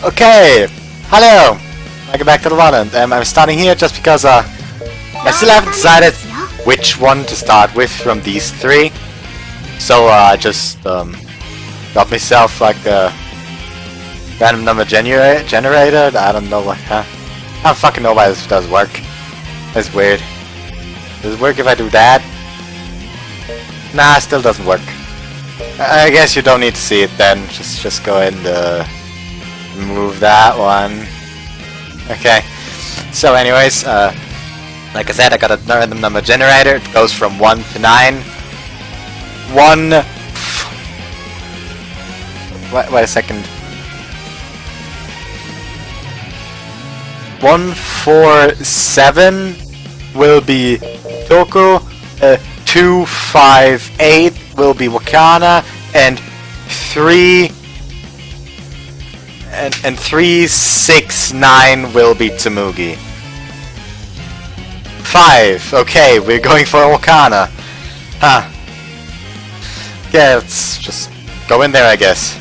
Okay, hello! Welcome back to the Wonderland. I'm starting here just because I still haven't decided which one to start with from these three. So I just got myself like a random number generator. I don't know what. I don't fucking know why this does work. That's weird. Does it work if I do that? Nah, it still doesn't work. I guess you don't need to see it then. Just go ahead and move that one. Okay. So anyways, like I said, I got a random number generator. It goes from 1 to 9. Wait a second. 147 will be Toko. 258 will be Wakana, and 369 will be Tsumugi. 5. Okay, we're going for Wakana. Huh. Okay, let's just go in there, I guess.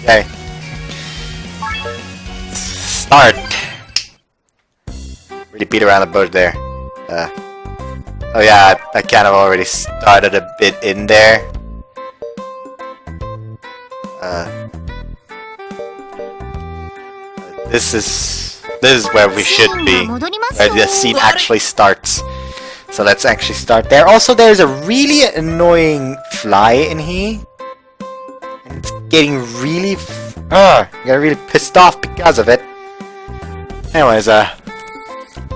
Okay. Start. Really beat around the bush there. Oh yeah, I kind of already started a bit in there. This is where we should be, where the scene actually starts. So let's actually start there. Also, there's a really annoying fly in here, and it's getting really, getting really pissed off because of it. Anyways,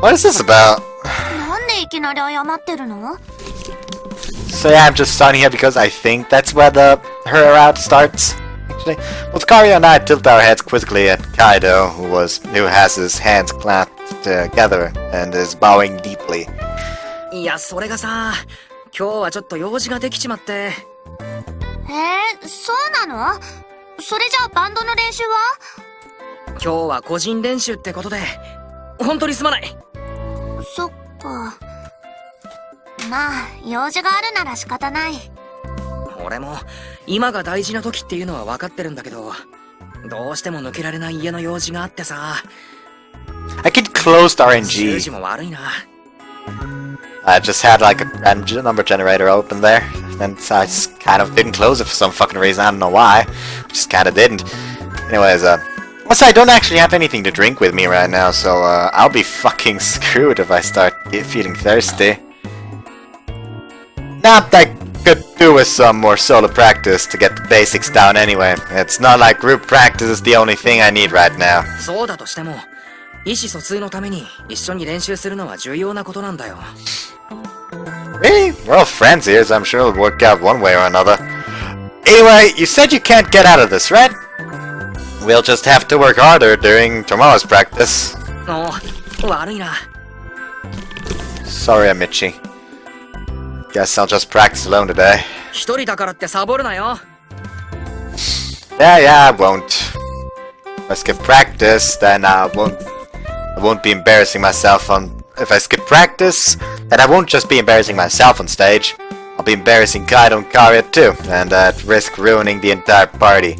what is this about? So yeah, I'm just starting here because I think that's where her route starts. Actually, both Karia and I tilt our heads quickly at Kaido, who has his hands clasped together and is bowing deeply. いや、それがさ、今日はちょっと用事ができちまって。そうなの？それじゃあバンドの練習は？今日は個人練習ってことで、本当にすまない。そっか。まあ、用事があるなら仕方ない。俺も今が大事な時っていうのは分かってるんだけど、どうしても抜けられない家の用事があってさ。I could close the RNG. 数字も悪いな。I just had like a random number generator open there, and so I just kind of didn't close it for some fucking reason. I don't know why. Just kind of didn't. Anyways, also I don't actually have anything to drink with me right now, so I'll be fucking screwed if I start feeling thirsty. Not that could do with some more solo practice to get the basics down anyway. It's not like group practice is the only thing I need right now. そうだとしても、意思疎通のために一緒に練習するのは重要なことなんだよ。Really? We're all friends here, so I'm sure it'll work out one way or another. Anyway, you said you can't get out of this, right? We'll just have to work harder during tomorrow's practice. 悪いな。Sorry, Amici. Guess I'll just practice alone today. 一人だからってサボるなよ。Yeah, I won't. If I skip practice, then I won't be embarrassing myself if I skip practice, then I won't just be embarrassing myself on stage. I'll be embarrassing Kaido and Karia too, and at risk ruining the entire party.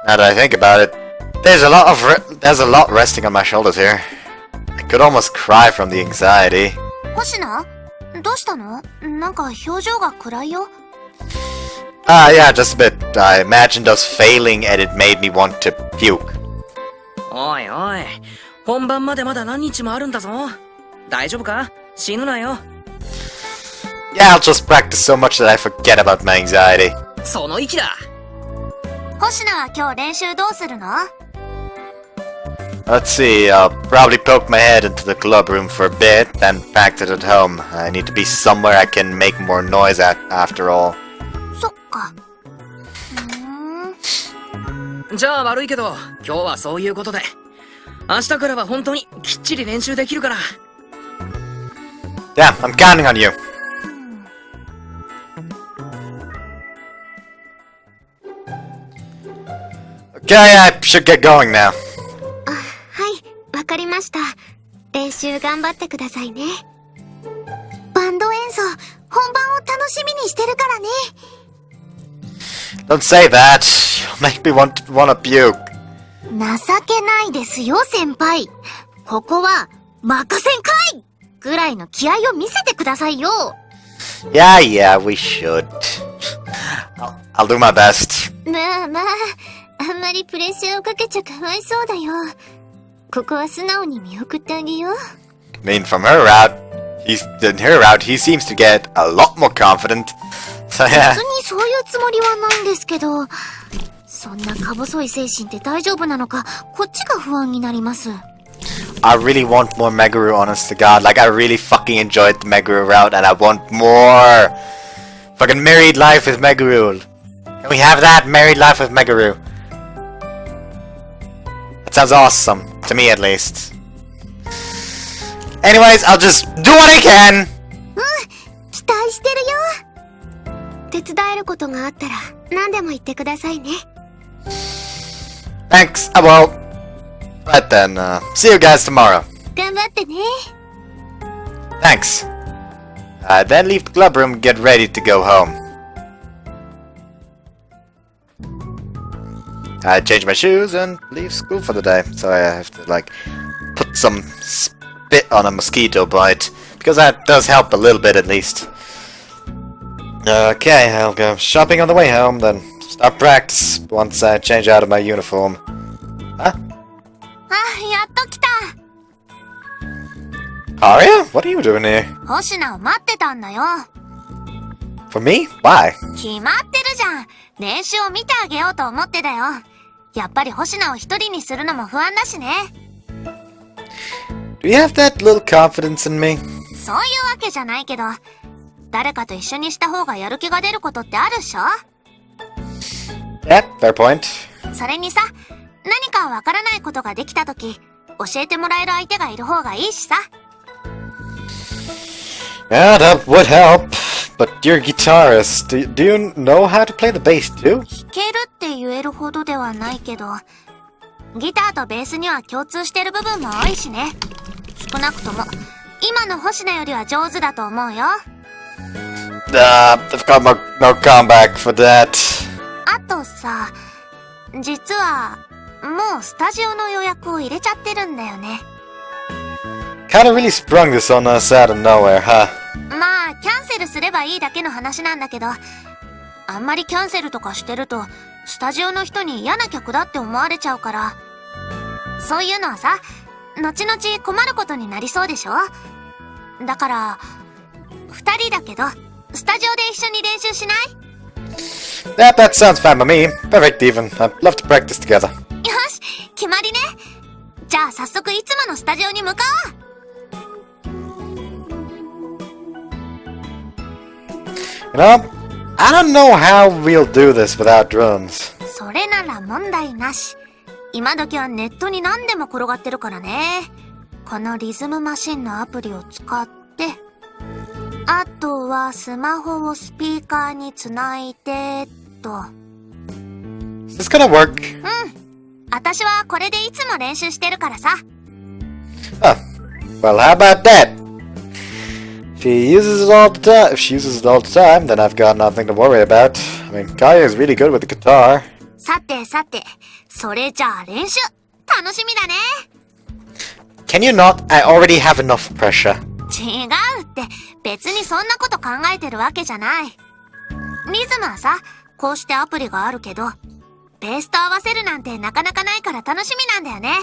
Now that I think about it, there's a lot resting on my shoulders here. I could almost cry from the anxiety. 星名？どうしたの？なんか表情が暗いよ。Yeah, just a bit. I imagined us failing and it made me want to puke. おいおい、本番までまだ何日もあるんだぞ。大丈夫か？死ぬなよ。Yeah, I'll just practice so much that I forget about my anxiety. その息だ。星名は今日練習どうするの？ Let's see, I'll probably poke my head into the club room for a bit, then practice at home. I need to be somewhere I can make more noise at, after all. そっか。じゃあ悪いけど、今日はそういうことで。明日からは本当にきっちり練習できるから。Yeah, I'm counting on you. Okay, I should get going now. はい、わかりました。練習頑張ってくださいね。バンド演奏、本番を楽しみにしてるからね。Don't say that. You'll make me wanna puke. 情けないですよ、先輩。ここは、任せんかいぐらいの気合を見せてくださいよ。Yeah, yeah, we should. I'll do my best. まあまあ、あんまりプレッシャーをかけちゃかわいそうだよ。ここは素直に見送ってあげよう。I mean, from her route, he seems to get a lot more confident. So 別 yeah. にそういうつもりはないんですけど、そんなか細い精神って大丈夫なのか、こっちが不安になります。I really want more Megaru, honest to God. Like, I really fucking enjoyed the Megaru route, and I want more fucking married life with Megaru. Can we have that? Married life with Megaru. That sounds awesome. To me, at least. Anyways, I'll just do what I can! 期待してるよ。手伝えることがあったら、何でも言ってくださいね。Thanks, I will. Right then, see you guys tomorrow. 頑張ってね。Thanks. Then leave the club room, get ready to go home. I change my shoes and leave school for the day, so I have to, like, put some spit on a mosquito bite, because that does help a little bit at least. Okay, I'll go shopping on the way home, then start practice once I change out of my uniform. Huh? あ、やっと来た。Aria? What are you doing here? 星名を待ってたんだよ。For me? Why? 決まってるじゃん。練習を見てあげようと思ってだよ。やっぱり星名を一人にするのも不安だしね。Do you have that little confidence in me? そういうわけじゃないけど、誰かと一緒にした方がやる気が出ることってあるっしょ？ Yeah, fair point. それにさ、何かわからないことができたとき、教えてもらえる相手がいる方がいいしさ。Yeah, that would help. But you're a guitarist. Do you know how to play the bass too? 弾けるって言えるほどではないけど、ギターとベースには共通してる部分も多いしね。少なくとも、今の星名よりは上手だと思うよ。I've got no comeback for that. あとさ、実は、もうスタジオの予約を入れちゃってるんだよね。Kinda really sprung this on us out of nowhere, huh? まあ、キャンセルすればいいだけの話なんだけど、あんまりキャンセルとかしてると、スタジオの人に嫌な客だって思われちゃうから。そういうのはさ、後々困ることになりそうでしょ？だから、二人だけど、スタジオで一緒に練習しない？ Yeah, that sounds fine by me. Perfect even. I'd love to practice together. よし、決まりね。じゃあ早速いつものスタジオに向かおう。You know, I don't know how we'll do this without drums. それなら問題なし。今時はネットに何でも転がってるからね。このリズムマシンのアプリを使って、あとはスマホをスピーカーにつないで、と。Is this gonna work? うん。私はこれでいつも練習してるからさ。Huh. Well, how about that? If she uses it all the time, then I've got nothing to worry about. I mean, Kaya is really good with the guitar. さてさて、それじゃあ練習、楽しみだね。Can you not? I already have enough pressure. 違うって、別にそんなこと考えてるわけじゃない。リズムはさ、こうしてアプリがあるけど、ベースと合わせるなんてなかなかないから楽しみなんだよね。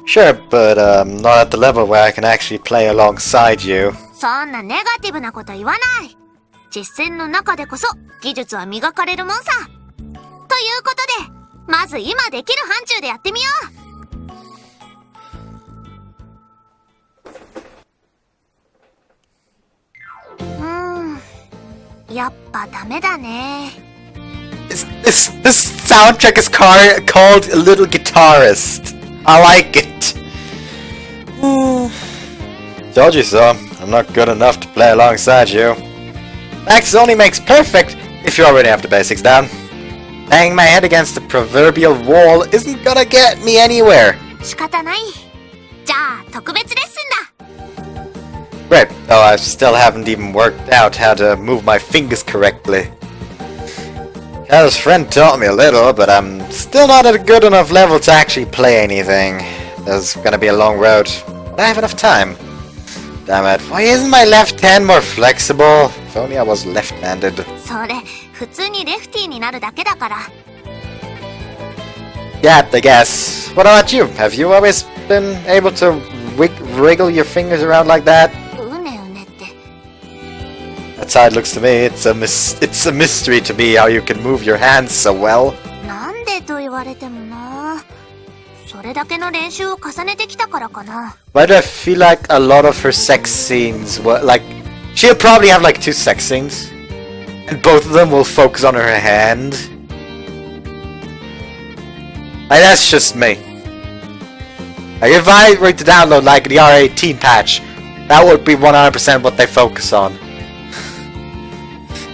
Sure, but not at the level where I can actually play alongside you. そんなネガティブなこと言わない。実践の中でこそ技術は磨かれるもんさ。ということで、まず今できる範疇でやってみよう。やっぱダメだね。This soundtrack is called A Little Guitarist. I like it. Told you so. I'm not good enough to play alongside you. Practice only makes perfect if you already have the basics down. Banging my head against the proverbial wall isn't gonna get me anywhere. 仕方ない。じゃあ特別レッスンだ。Great, though I still haven't even worked out how to move my fingers correctly. Kaido's friend taught me a little, but I'm still not at a good enough level to actually play anything. There's gonna be a long road, but I have enough time. Damn it, why isn't my left hand more flexible? If only I was left-handed. それ、普通にレフティーになるだけだから。Yeah, I guess. What about you? Have you always been able to wriggle your fingers around like that? うねうねって。That's how it looks to me. It's a mystery to me how you can move your hands so well. なんでと言われてもな。それだけの練習を重ねてきたからかな。Why do I feel like a lot of her sex scenes were like... She'll probably have like 2 sex scenes. And both of them will focus on her hand. Like, that's just me. Like, if I were to download like the R18 patch, that would be 100% what they focus on.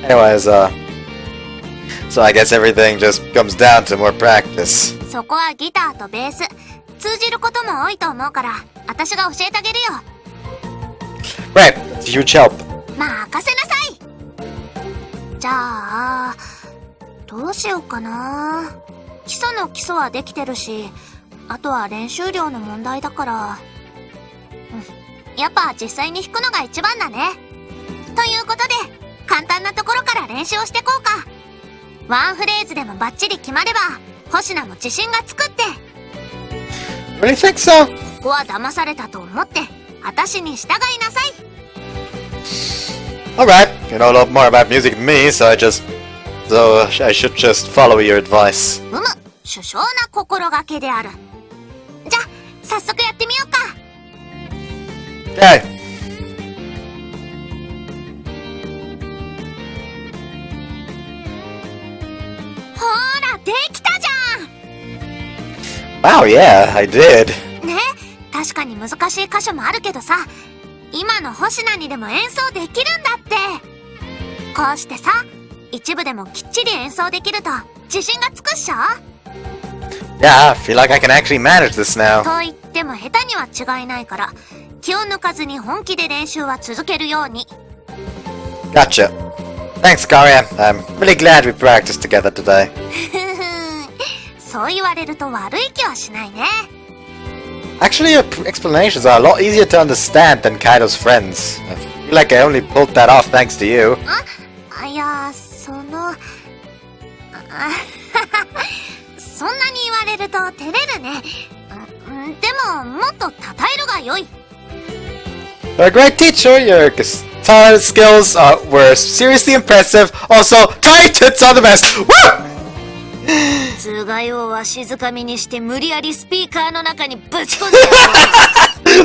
Anyways, so I guess everything just comes down to more practice. そこはギターとベース。通じることも多いと思うから、私が教えてあげるよ。Right, that's a huge help. 任せなさい。じゃあ、どうしようかな。基礎の基礎はできてるし、あとは練習量の問題だから。やっぱ実際に弾くのが一番だね。ということで、簡単なところから練習をしてこうか。ワンフレーズでもバッチリ決まれば、星名も自信がつくって。Really think so? ここは騙されたと思って、私に従いなさい。Alright, you know a lot more about music than me, so I should just follow your advice. 殊勝な心がけである。じゃ、早速やってみようか。Okay. ほーら、できたじゃん。 Wow, yeah, I did. ね、確かに難しい箇所もあるけどさ、今の星名にでも演奏できるんだって。こうしてさ、一部でもきっちり演奏できると自信がつくっしょ。 Yeah, I feel like I can actually manage this now. と言っても下手には違いないから、気を抜かずに本気で練習は続けるように。 Gotcha. Thanks, Aria. I'm really glad we practiced together today. そう言われると悪い気はしないね。 Actually, your explanations are a lot easier to understand than Kaido's friends. I feel like I only pulled that off thanks to you. いや、そんなに言われると照れるね。でも、もっと称えるが良い。 You're a great teacher. Your guitar skills were seriously impressive. Also, tight tits are the best. Woo! つがいをわしづかみにして無理やりスピーカーの中にぶち込んでやる。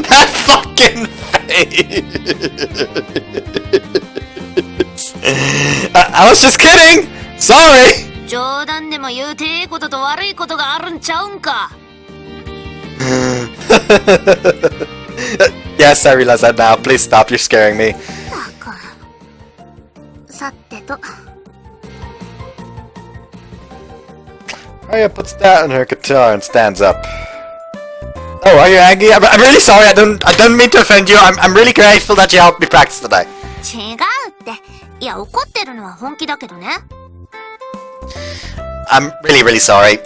That fucking face! I was just kidding! Sorry! 冗談でも言うてええことと悪いことがあるんちゃうんか。Yes, I realize that now. Please stop, you're scaring me. さてと。Aria puts down her guitar and stands up. Oh, are you angry? I'm really sorry. I don't mean to offend you. I'm really grateful that you helped me practice today. 違うって。いや、怒ってるのは本気だけどね。I'm really sorry.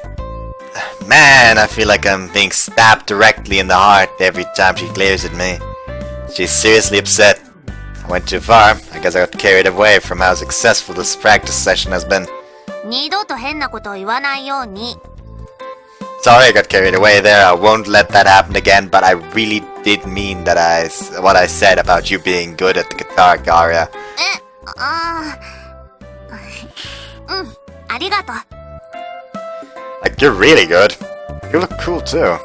Man, I feel like I'm being stabbed directly in the heart every time she glares at me. She's seriously upset. I went too far. I guess I got carried away from how successful this practice session has been. 二度と変なことを言わないように。 Sorry I got carried away there. I won't let that happen again, but I really did mean that what I said about you being good at the guitar, Aria. ありがとう。 Like, you're really good. You look cool too.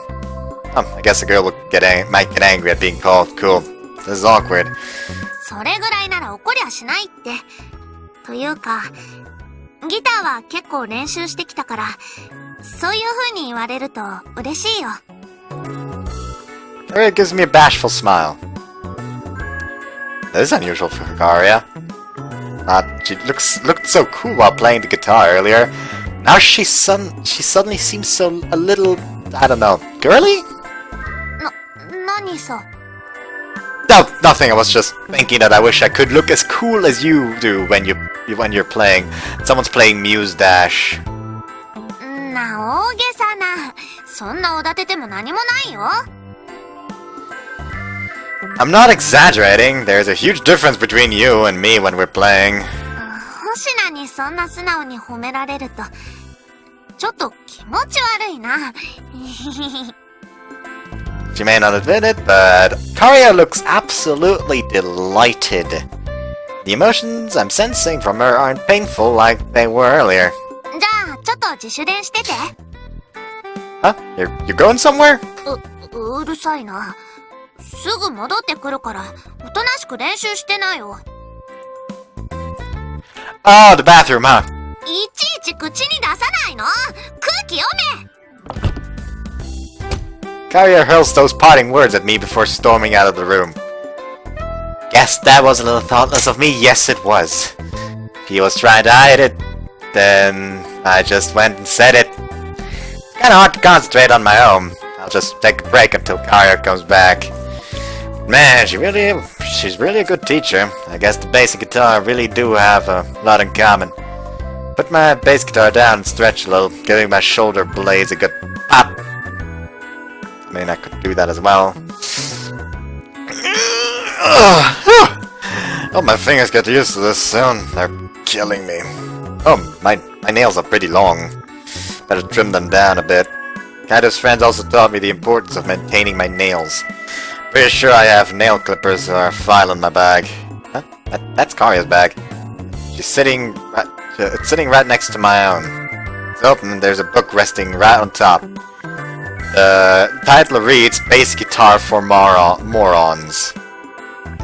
I guess a girl might get angry at being called cool. This is awkward. それぐらいなら怒りゃしないって。というか、ギターは結構練習してきたから、そういう風に言われると嬉しいよ。Aria gives me a bashful smile. That is unusual for Aria. She looked so cool while playing the guitar earlier. Now she suddenly seems so a little, I don't know, girly? 何さ。 No, nothing. I was just thinking that I wish I could look as cool as you do when you when you're playing. Someone's playing Muse Dash. な、大げさな。そんなおだてても何もないよ。I'm not exaggerating. There's a huge difference between you and me when we're playing. 星名にそんな素直に褒められると、ちょっと気持ち悪いな。She may not admit it, but Karia looks absolutely delighted. The emotions I'm sensing from her aren't painful like they were earlier. じゃあ、ちょっと自主練してて。Huh? You're going somewhere? うるさいな。すぐ戻ってくるから、おとなしく練習してなよ。Oh, the bathroom, huh? いちいち口に出さないの。空気読め。Karia hurls those parting words at me before storming out of the room. Guess that was a little thoughtless of me. Yes, it was. He was trying to hide it. Then I just went and said it. Kinda hard to concentrate on my own. I'll just take a break until Karia comes back. Man, she's really a good teacher. I guess the bass guitar really do have a lot in common. Put my bass guitar down and stretch a little, giving my shoulder blades a good pop. I mean, I could do that as well. Oh, my fingers get used to this soon. They're killing me. Oh, my nails are pretty long. Better trim them down a bit. Kaido's friends also taught me the importance of maintaining my nails. Pretty sure I have nail clippers or a file in my bag. Huh? That's Karia's bag. She's sitting right next to my own. It's open and there's a book resting right on top. The title reads Bass Guitar for Morons.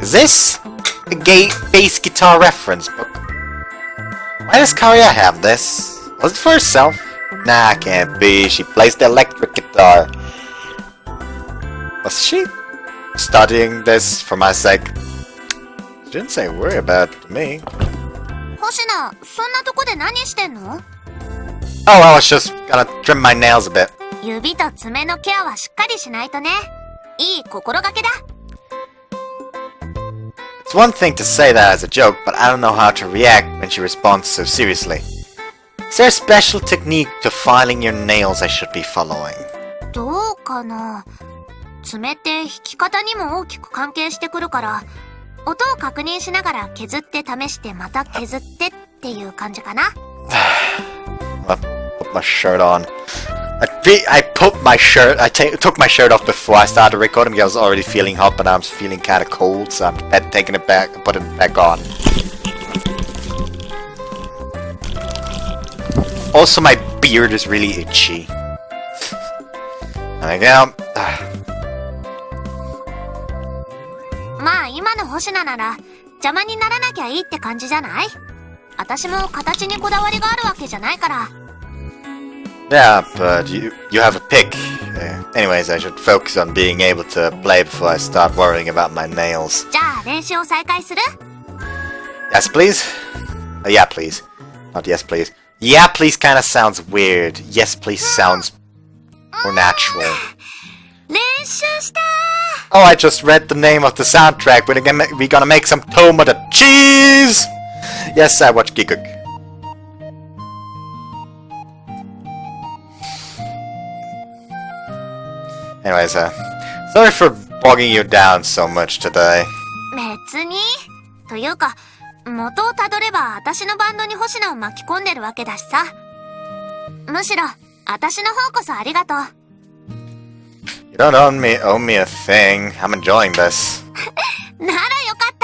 Is this a gay bass guitar reference book? Why does Karia have this? Was it for herself? Nah, can't be. She plays the electric guitar. Was she studying this for my sake? She didn't say a word about it to me. 星名、そんなとこで何してんの？ Oh, I was just gonna trim my nails a bit. 指と爪のケアはしっかりしないとね。いい心がけだ。It's one thing to say that as a joke, but I don't know how to react when she responds so seriously. Is there a special technique to filing your nails I should be following? どうかな。爪って弾き方にも大きく関係してくるから、音を確認しながら削って試してまた削ってっていう感じかな。I put my shirt on. I took my shirt off before I started recording because I was already feeling hot, but I was feeling kind of cold, so I'm taking it back and putting it back on. Also, my beard is really itchy. There we go. まあ今の星名なら邪魔にならなきゃいいって感じじゃない？私も形にこだわりがあるわけじゃないから。Yeah, but you have a pick. Anyways, I should focus on being able to play before I start worrying about my nails. じゃあ練習を再開する？ Yes, please? Yeah, please. Not yes, please. Yeah, please kinda sounds weird. Yes, please sounds more natural. 練習した Oh, I just read the name of the soundtrack. We're gonna make some tomato cheese! Yes, I watch Giguk. Anyways, sorry for bogging you down so much today. 別に。というか、元をたどれば私のバンドに星名を巻き込んでるわけだしさ。むしろ、私の方こそありがとう。You don't owe me a thing. I'm enjoying this. ならよかっ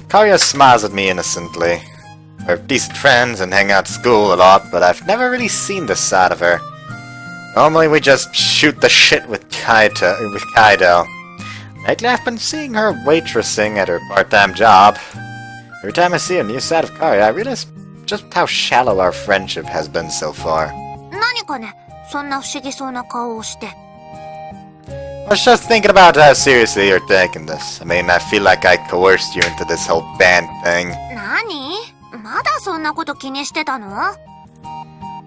た。Karia smiles at me innocently. We're decent friends and hang out at school a lot, but I've never really seen this side of her. Normally we just shoot the shit with Kaido. Lately I've been seeing her waitressing at her part-time job. Every time I see a new side of Karia, I realize just how shallow our friendship has been so far. 何かね、そんな不思議そうな顔をして。I was just thinking about how seriously you're taking this. I mean, I feel like I coerced you into this whole band thing. 何？まだそんなこと気にしてたの？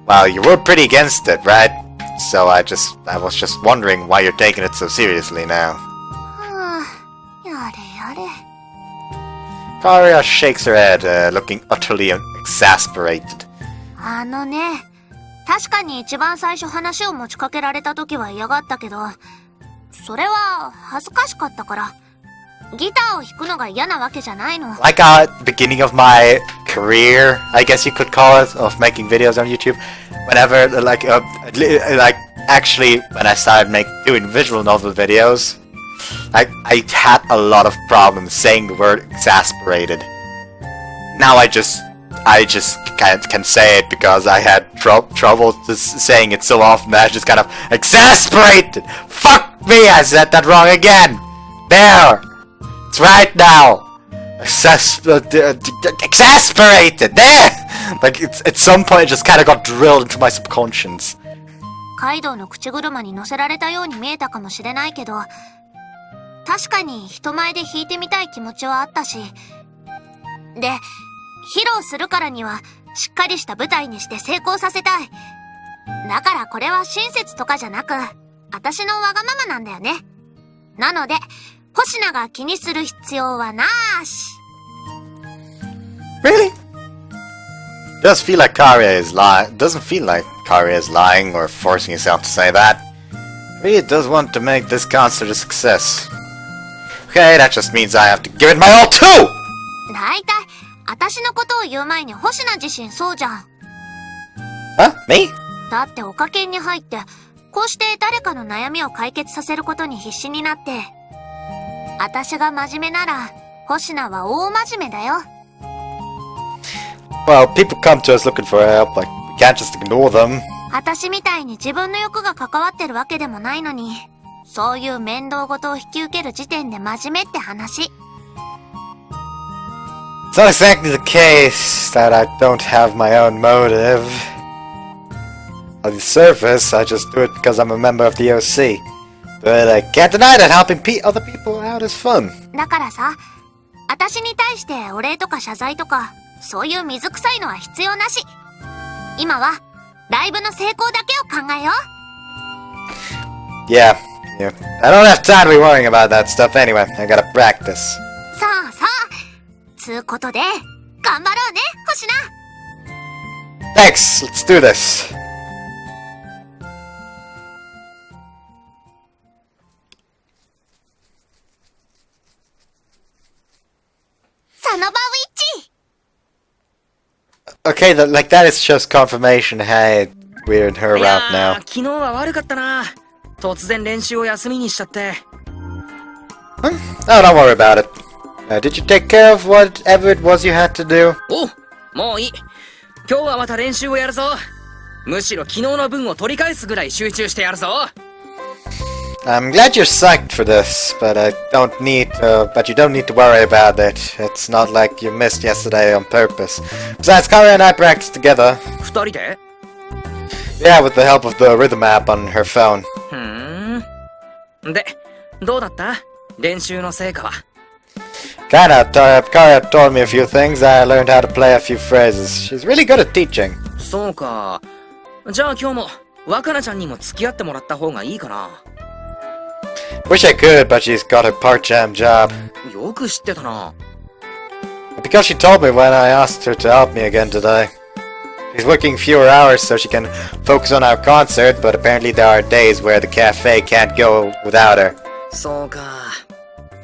Well, you were pretty against it, right? So I was just wondering why you're taking it so seriously now. はあ、やれやれ。Aria shakes her head, looking utterly exasperated. 確かに一番最初話を持ちかけられた時は嫌がったけど、それは恥ずかしかったから。ギターを弾くのが嫌なわけじゃないの。Like at the beginning of my career, I guess you could call it, of making videos on YouTube. Whenever, like actually, when I started doing visual novel videos, I had a lot of problems saying the word exasperated. Now I just can say it because I had trouble saying it so often that I just kind of exasperated. Fuck me, I said that wrong again. There, it's right now. Exasperated. There. Like at some point, it just kind of got drilled into my subconscious. カイドウの口車に乗せられたように見えたかもしれないけど、確かに人前で弾いてみたい気持ちはあったし、で、披露するからにはしっかりした舞台にして成功させたい。だからこれは親切とかじゃなく、私のわがままなんだよね。なので、星名が気にする必要はなーし。Really? Doesn't feel like Aria is lying. Doesn't feel like Aria is lying or forcing herself to say that. Really does want to make this concert a success. Okay, that just means I have to give it my all too! だいたい、私のことを言う前に星名自身そうじゃん。Huh? Me? だってオカケンに入って、こうして誰かの悩みを解決させることに必死になって。私が真面目なら、星名は大真面目だよ。Well, people come to us looking for help, like, we can't just ignore them. 私みたいに自分の欲が関わってるわけでもないのに、そういう面倒事を引き受ける時点で真面目って話。It's not exactly the case that I don't have my own motive. On the surface, I just do it because I'm a member of the OC. But I can't deny that helping other people out is fun. だからさ、私に対してお礼とか謝罪とか、そういう水臭いのは必要なし。今は、ライブの成功だけを考えよう。Yeah. I don't have time to be worrying about that stuff anyway. I gotta practice. そうそう。つうことで、頑張ろうね、星名。Thanks. Let's do this. その場ウィッチ。Okay, like that is just confirmation. Hey, we're in her route now. 昨日は悪かったな。突然練習を休みにしちゃって。Oh, don't worry about it. Did you take care of whatever it was you had to do? お、もういい。今日はまた練習をやるぞ。むしろ昨日の分を取り返すぐらい集中してやるぞ。I'm glad you're psyched for this, but you don't need to worry about it. It's not like you missed yesterday on purpose. Besides, Kara and I practiced together. 二人で？ Yeah, with the help of the rhythm app on her phone. で、どうだった？練習の成果は。Kara told me a few things. I learned how to play a few phrases. She's really good at teaching. そうか。じゃあ今日も若菜ちゃんにも付き合ってもらった方がいいかな。Wish I could, but she's got a part-time job. よく知ってたな。Because she told me when I asked her to help me again today. She's working fewer hours so she can focus on our concert, but apparently there are days where the cafe can't go without her. そうか。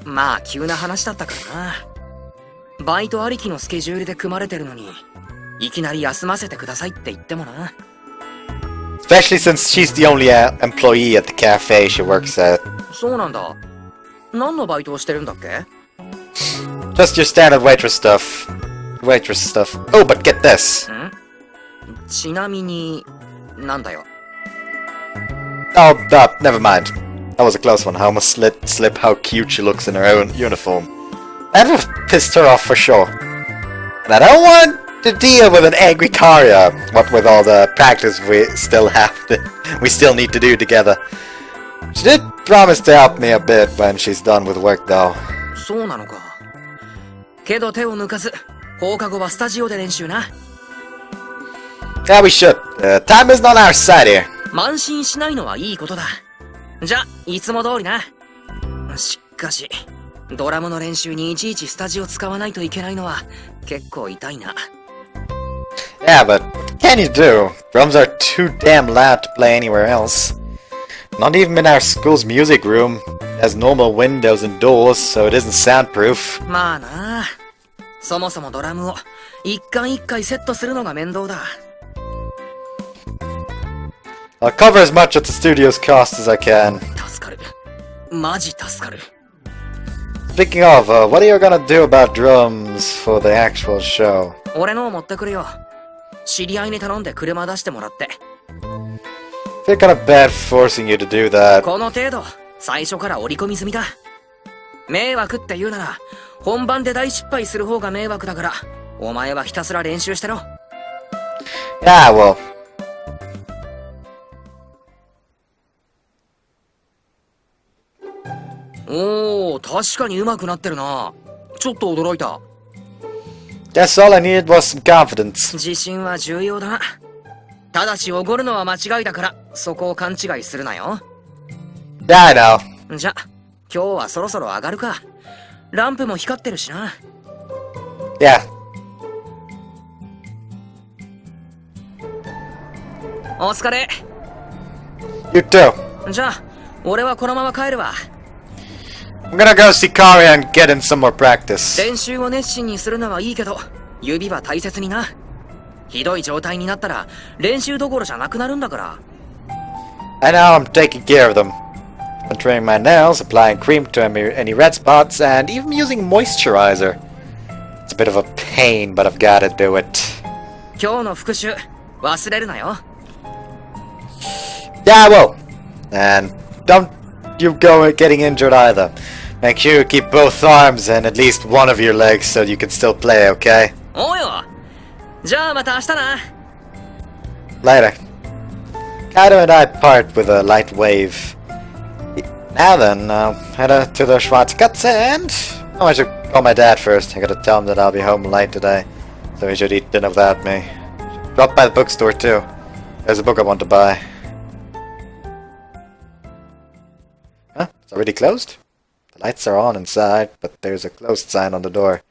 まあ急な話だったからな。バイトありきのスケジュールで組まれてるのに、いきなり休ませてくださいって言ってもな。Especially since she's the only employee at the cafe she works at. そうなんだ。何のバイトをしてるんだっけ？ Just your standard waitress stuff. Oh, but get this. ちなみに、なんだよ。Oh, never mind. That was a close one. I almost slip how cute she looks in her own uniform. That would have pissed her off for sure. And I don't want to deal with an angry Aria, what with all the practice we still need to do together. She did promise to help me a bit when she's done with work though. そうなのか。けど手を抜かず、放課後はスタジオで練習な。Yeah, we should. Time isn't on our side here. 慢心しないのはいいことだ。じゃ、いつも通りな。しかし、ドラムの練習にいちいちスタジオ使わないといけないのは結構痛いな。Yeah, but what can you do? Drums are too damn loud to play anywhere else. Not even in our school's music room. It has normal windows and doors, so it isn't soundproof. まあな。そもそもドラムを一回一回セットするのが面倒だ。I'll cover as much of the studio's cost as I can. 助かる。マジ助かる。Speaking of, what are you gonna do about drums for the actual show? 俺のを持ってくるよ。知り合いに頼んで車出してもらって。They're kind of bad forcing you to do that. この程度、最初から織り込み済みだ。迷惑って言うなら、本番で大失敗する方が迷惑だから、お前はひたすら練習してろ。Yeah, well. おー、確かに上手くなってるな。ちょっと驚いた。Guess all I needed was some confidence. 自信は重要だな。ただしおごるのは間違いだから、そこを勘違いするなよ。Yeah, I know. じゃ、今日はそろそろ上がるか。ランプも光ってるしな。Yeah. お疲れ。You too. じゃあ、俺はこのまま帰るわ。I'm gonna go see Aria and get in some more practice. 練習を熱心にするのはいいけど、指は大切にな。ひどい状態になったら、練習どころじゃなくなるんだから。And now I'm taking care of them. I'm trimming my nails, applying cream to any red spots, and even using moisturizer. It's a bit of a pain, but I've gotta do it. 今日の復習、忘れるなよ。Yeah, I will. And don't you go getting injured either. Make sure you keep both arms and at least one of your legs so you can still play, okay? おうよ。じゃあまた明日な。Later. Kaido and I part with a light wave. Now then, head out to the Schwarzkatze and... Oh, I should call my dad first. I gotta tell him that I'll be home late today. So he should eat dinner without me. Drop by the bookstore too. There's a book I want to buy. Huh? It's already closed? The lights are on inside, but there's a closed sign on the door.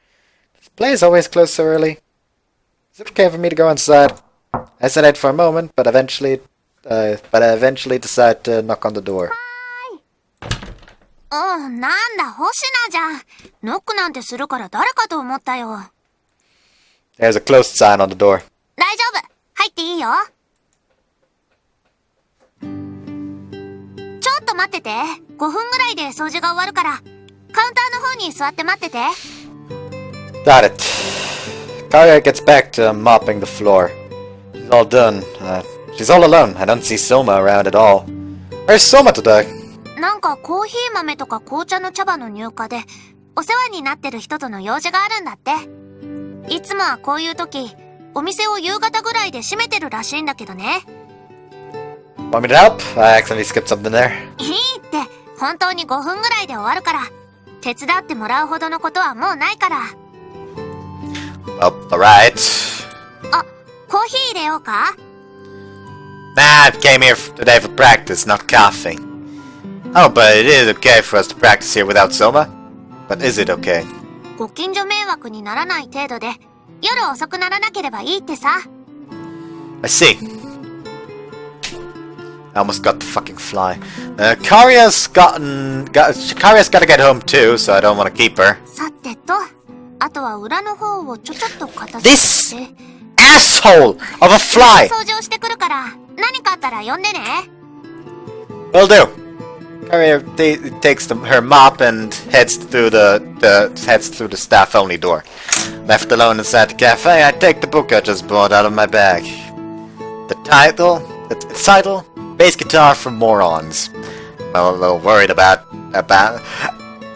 This place always closed so early. Is it okay for me to go inside? I hesitated for a moment, but I eventually decided to knock on the door. なんだ、星名じゃん。ノックなんてするから誰かと思ったよ。There's a closed sign on the door. 大丈夫。入っていいよ。ちょっと待ってて。5分ぐらいで掃除が終わるから、カウンターの方に座って待ってて。Got it. Karia gets back to mopping the floor. She's all done. She's all alone. I don't see Soma around at all. Where's Soma today? なんかコーヒー豆とか紅茶の茶葉の入荷で、お世話になってる人との用事があるんだって。いつもはこういう時、お店を夕方ぐらいで閉めてるらしいんだけどね。Want me to help? I accidentally skipped something there. いいって、本当に5分ぐらいで終わるから。手伝ってもらうほどのことはもうないから。Oh, alright. あ、コーヒー入れようか？ Nah, I came here today for practice, not coughing. Oh, but it is okay for us to practice here without Soma. But is it okay? ご近所迷惑にならない程度で、夜遅くならなければいいってさ。I see. I almost got the fucking fly. Karia's gotta get home too, so I don't want to keep her. さてと、あとは裏の方をちょっと片付けて。This asshole of a fly! 掃除をしてくるから、何かあったら呼んでね。Will do. Aria takes her mop and heads through the staff-only door. Left alone inside the cafe, I take the book I just bought out of my bag. The title, Bass Guitar for Morons. Well, a little worried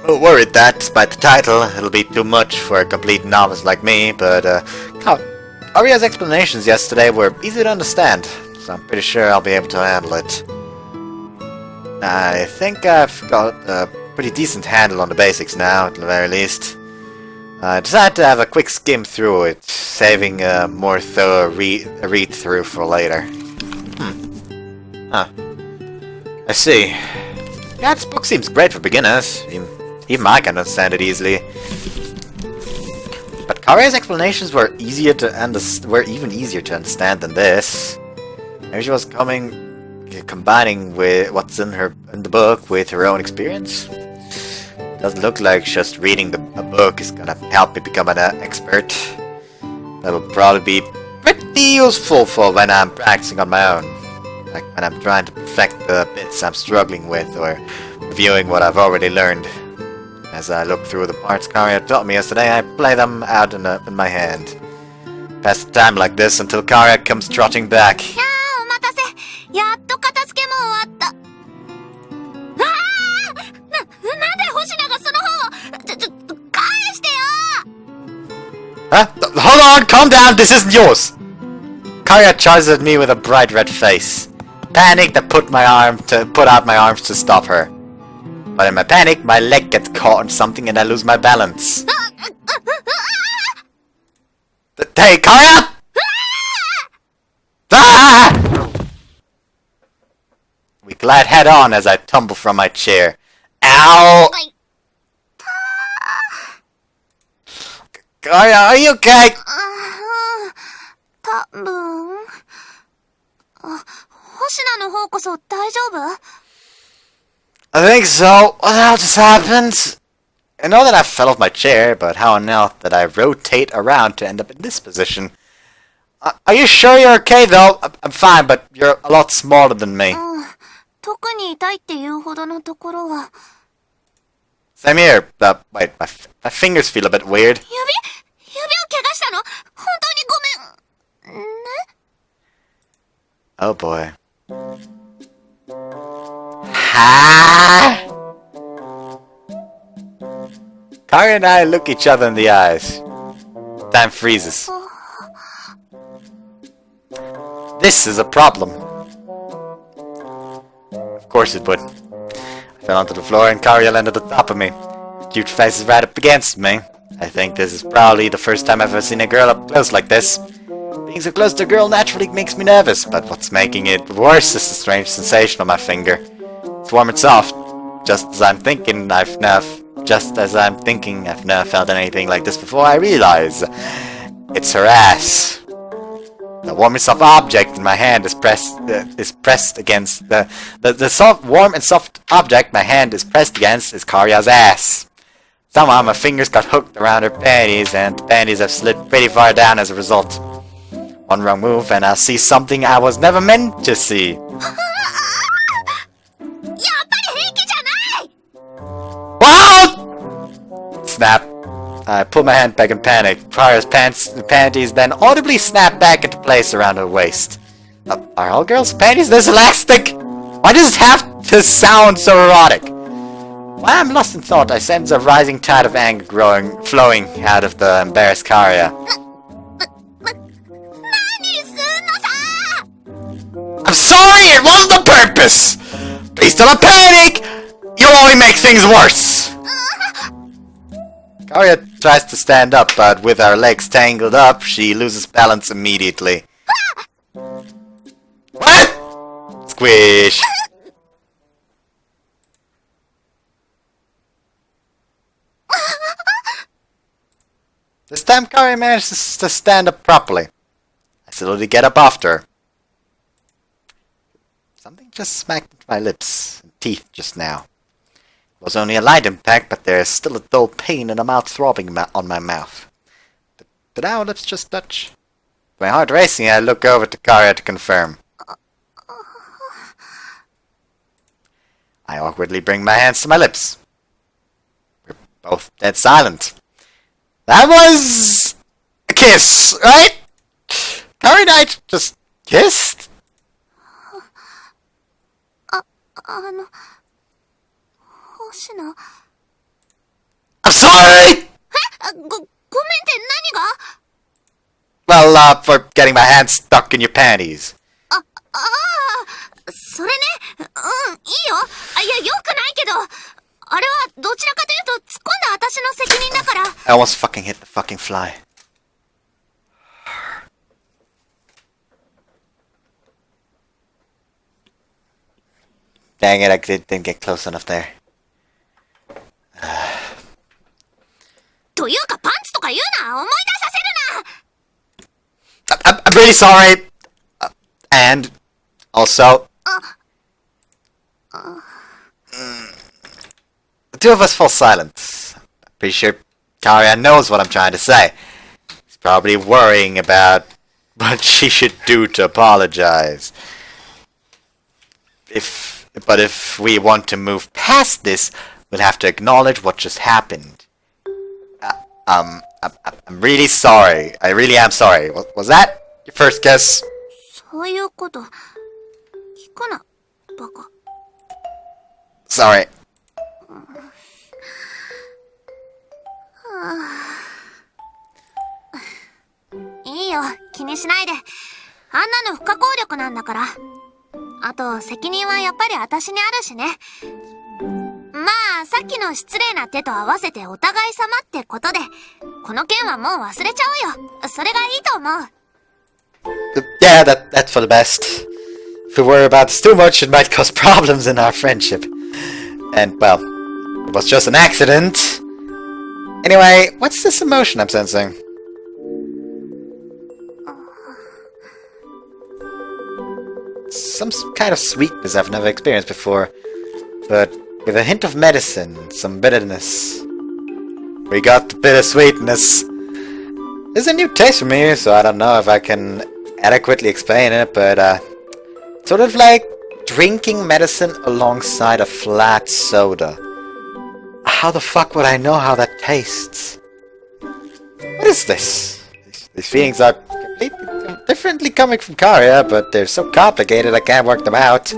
worried that, despite the title, it'll be too much for a complete novice like me, but Aria's explanations yesterday were easy to understand, so I'm pretty sure I'll be able to handle it. I think I've got a pretty decent handle on the basics now, at the very least. I decided to have a quick skim through it, saving a more thorough read-through for later. Huh. I see. Yeah, this book seems great for beginners. Even I can understand it easily. But Karia's explanations were even easier to understand than this. Maybe she was combining with what's in the book with her own experience. Doesn't look like just reading a book is gonna help me become an expert. That'll probably be pretty useful for when I'm practicing on my own. Like when I'm trying to perfect the bits I'm struggling with, or reviewing what I've already learned. As I look through the parts Karia taught me yesterday, I play them out in my hand. Pass the time like this until Karia comes trotting back. お待たせ。やっと片付けも終わった。なんで星名がその本を返してよ。 Huh? Hold on, calm down, this isn't yours! Karia charges at me with a bright red face. Panicked, I put out my arms to stop her. But in my panic, my leg gets caught on something and I lose my balance. Hey, Karia! Ah! We glide head on as I tumble from my chair. Ow! Karia, are you okay? 多分。星名の方こそ大丈夫？ I think so. What the hell just happened? I know that I fell off my chair, but how on earth did I rotate around to end up in this position? Are you sure you're okay though? I'm fine, but you're a lot smaller than me. 特に痛いっていうほどのところは。 Same here. Wait, my fingers feel a bit weird. 指を怪我したの？本当にごめん。ね？ Oh boy. Ha! Karia and I look each other in the eyes. Time freezes. This is a problem. Of course it would. I fell onto the floor and Karia landed on top of me. Cute face is right up against me. I think this is probably the first time I've ever seen a girl up close like this. Being so close to a girl naturally makes me nervous, but what's making it worse is the strange sensation on my finger. It's warm and soft, just as I'm thinking I've never felt anything like this before. I realize it's her ass. The warm and soft object in my hand is pressed against the soft, warm and soft object my hand is pressed against is Karia's ass. Somehow my fingers got hooked around her panties, and the panties have slid pretty far down as a result. One wrong move and I'll see something I was never meant to see. Wow! Snap. I pull my hand back in panic. Karia's panties then audibly snap back into place around her waist. Are all girls' panties this elastic? Why does it have to sound so erotic? While I'm lost in thought, I sense a rising tide of anger flowing out of the embarrassed Karia. I'm sorry, it wasn't the purpose! Please don't panic! You'll only make things worse! Karia tries to stand up, but with our legs tangled up, she loses balance immediately. What? Squish! This time Karia manages to stand up properly. I slowly get up after her. Something just smacked into my lips and teeth just now. It was only a light impact, but there is still a dull pain and a mouth throbbing on my mouth. Did our lips just touch? With my heart racing, I look over to Karia to confirm. I awkwardly bring my hands to my lips. We're both dead silent. That was a kiss, right? Karia and I just kissed? 星名。 I'm sorry! ごめんって何が？ Well, for getting my hand stuck in your panties. それね。いいよ。いや、よくないけど。あれはどちらかというと突っ込んだ私の責任だから。I almost fucking hit the fucking fly. Dang it, I didn't get close enough there. really sorry. And also, the two of us fall silent. Pretty sure Aria knows what I'm trying to say. She's probably worrying about what she should do to apologize. But if we want to move past this, we'll have to acknowledge what just happened. I'm really sorry. I really am sorry. Was that your first guess? そういうこと聞くな、バカ。Sorry. いいよ、気にしないで。あんなの不可抗力なんだから。あと、責任はやっぱり私にあるしね。まあ、さっきの失礼な手と合わせてお互い様ってことで、この件はもう忘れちゃおうよ。それがいいと思う。Yeah, that's for the best. If we worry about this too much, it might cause problems in our friendship. And, well, it was just an accident. Anyway, what's this emotion I'm sensing? Some kind of sweetness I've never experienced before, but with a hint of medicine, some bitterness. We got the bittersweetness. It's a new taste for me, so I don't know if I can adequately explain it, but sort of like drinking medicine alongside a flat soda. How the fuck would I know how that tastes? What is this? These feelings are completely differently coming from Aria, but they're so complicated I can't work them out.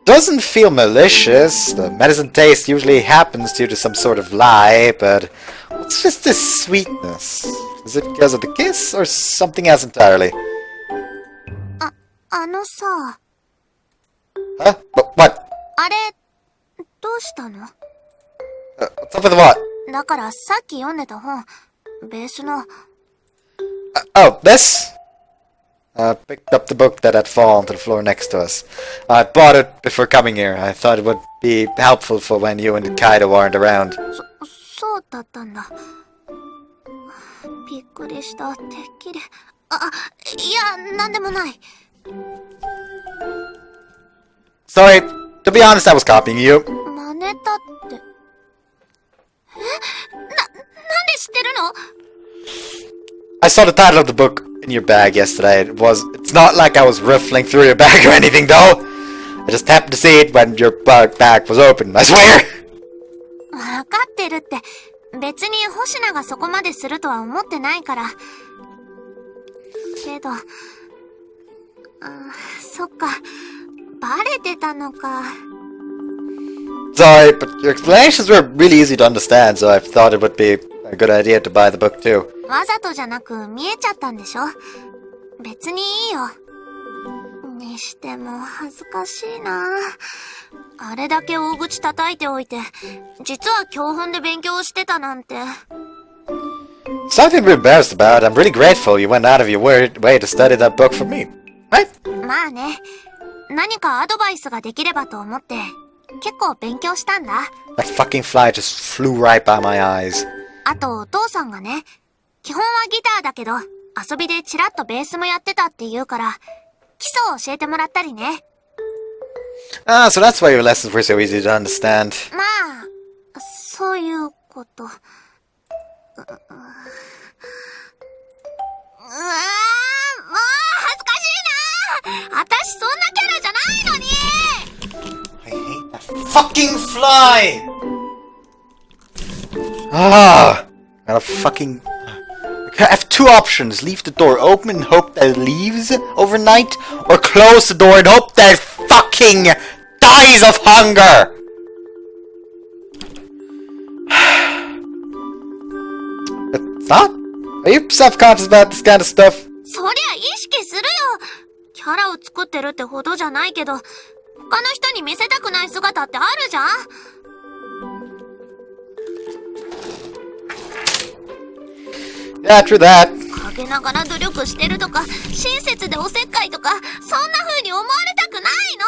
Doesn't feel malicious. The medicine taste usually happens due to some sort of lie, but what's just this sweetness? Is it because of the kiss or something else entirely? あのさ。Huh? What? あれ、どうしたの？ What's up with what? だからさっき読んでた本、ベースの。Oh, this? Picked up the book that had fallen to the floor next to us. I bought it before coming here. I thought it would be helpful for when you and Kaido weren't around. そうだったんだ。びっくりした。てっきり。いや、なんでもない。Sorry, to be honest, I was copying you. 真似たって。なんで知ってるの？ I saw the title of the book in your bag yesterday. It's not like I was riffling through your bag or anything, though. I just happened to see it when your bag was open, I swear! わかってるって。別に星名がそこまでするとは思ってないから。けど、そっか。バレてたのか。Sorry, but your explanations were really easy to understand, so I thought it would be a good idea to buy the book too. わざとじゃなく見えちゃったんでしょ？別にいいよ。にしても恥ずかしいな。あれだけ大口叩いておいて、実は教本で勉強してたなんて。Something to be embarrassed about. I'm really grateful you went out of your way to study that book for me. Right? まあね。何かアドバイスができればと思って、結構勉強したんだ。That fucking fly just flew right by my eyes. あとお父さんがね、基本はギターだけど、遊びでチラッとベースもやってたって言うから、基礎を教えてもらったりね。Ah, so that's why your lessons were so easy to understand. まあ、そういうこと。うわー、もう恥ずかしいな。私そんなキャラじゃないのに。I hate that fucking fly! Ah! Gotta fucking... I have two options. Leave the door open and hope that it leaves overnight, or close the door and hope that it fucking dies of hunger! It's not? Are you self-conscious about this kind of stuff? そりゃ意識するよ。キャラを作ってるってほどじゃないけど、他の人に見せたくない姿ってあるじゃん？ Yeah, true that. 陰ながら努力してるとか、親切でおせっかいとか、そんな風に思われたくないの。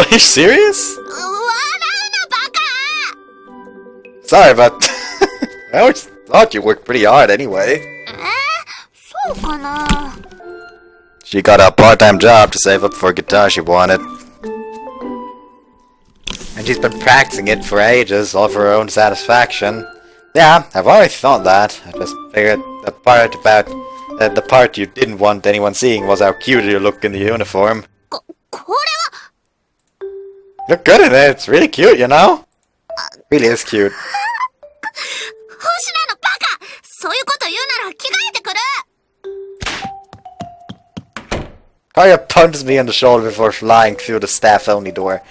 Are you serious? 笑うなバカ。 Sorry, but I always Thought you worked pretty hard anyway. そうかな。 She got a part-time job to save up for a guitar she wanted. And she's been practicing it for ages, all for her own satisfaction. Yeah, I've already thought that. I just figured the part about the part you didn't want anyone seeing was how cute you look in the uniform. これは Look good in it. It's really cute, you know? Really is cute. 星名のバカ、そういうこと言うなら着替えてくる。 Aria punches me on the shoulder before flying through the staff-only door.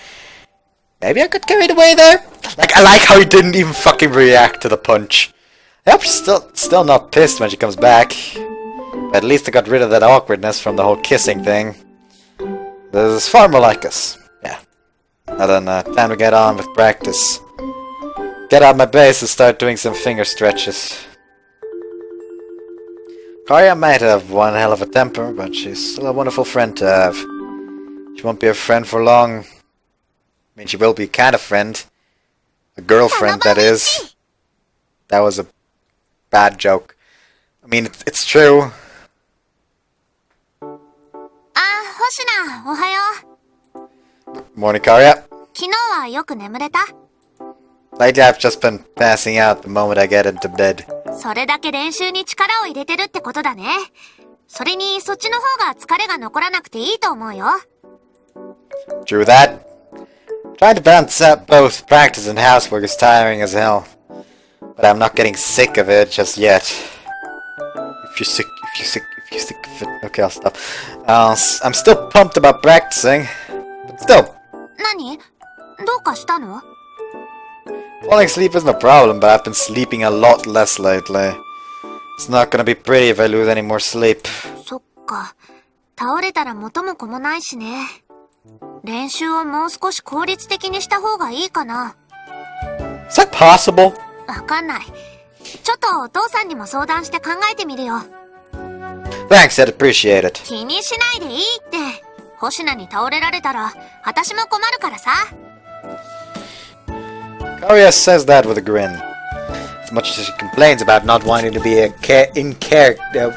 Maybe I got carried away there? I like how he didn't even fucking react to the punch. I hope she's still not pissed when she comes back. But at least I got rid of that awkwardness from the whole kissing thing. This is far more like us. Yeah. Now then, time to get on with practice. Get out my base and start doing some finger stretches. Aria might have one hell of a temper, but she's still a wonderful friend to have. She won't be a friend for long. I mean, she will be kind of friend. A girlfriend, that is. That was a bad joke. I mean, it's true. 星名、おはよう。 Morning, Aria. 昨日はよく眠れた？ Lately, I've just been passing out the moment I get into bed. それだけ練習に力を入れてるってことだね。それに、そっちの方が疲れが残らなくていいと思うよ。 True that. Trying to balance out both practice and housework is tiring as hell. But I'm not getting sick of it just yet. If you're sick of it. Okay, I'll stop. I'm still pumped about practicing. But still. 何？どうかしたの？ Falling asleep is no problem, but I've been sleeping a lot less lately. It's not gonna be pretty if I lose any more sleep. そっか。倒れたら元も子もないしね。練習をもう少し効率的にした方がいいかな。Is that possible? わかんない。ちょっとお父さんにも相談して考えてみるよ。 Thanks, I'd appreciate it. 気にしないでいいって。星名に倒れられたら、私も困るからさ。Aria says that with a grin. As much as she complains about not wanting to be in character,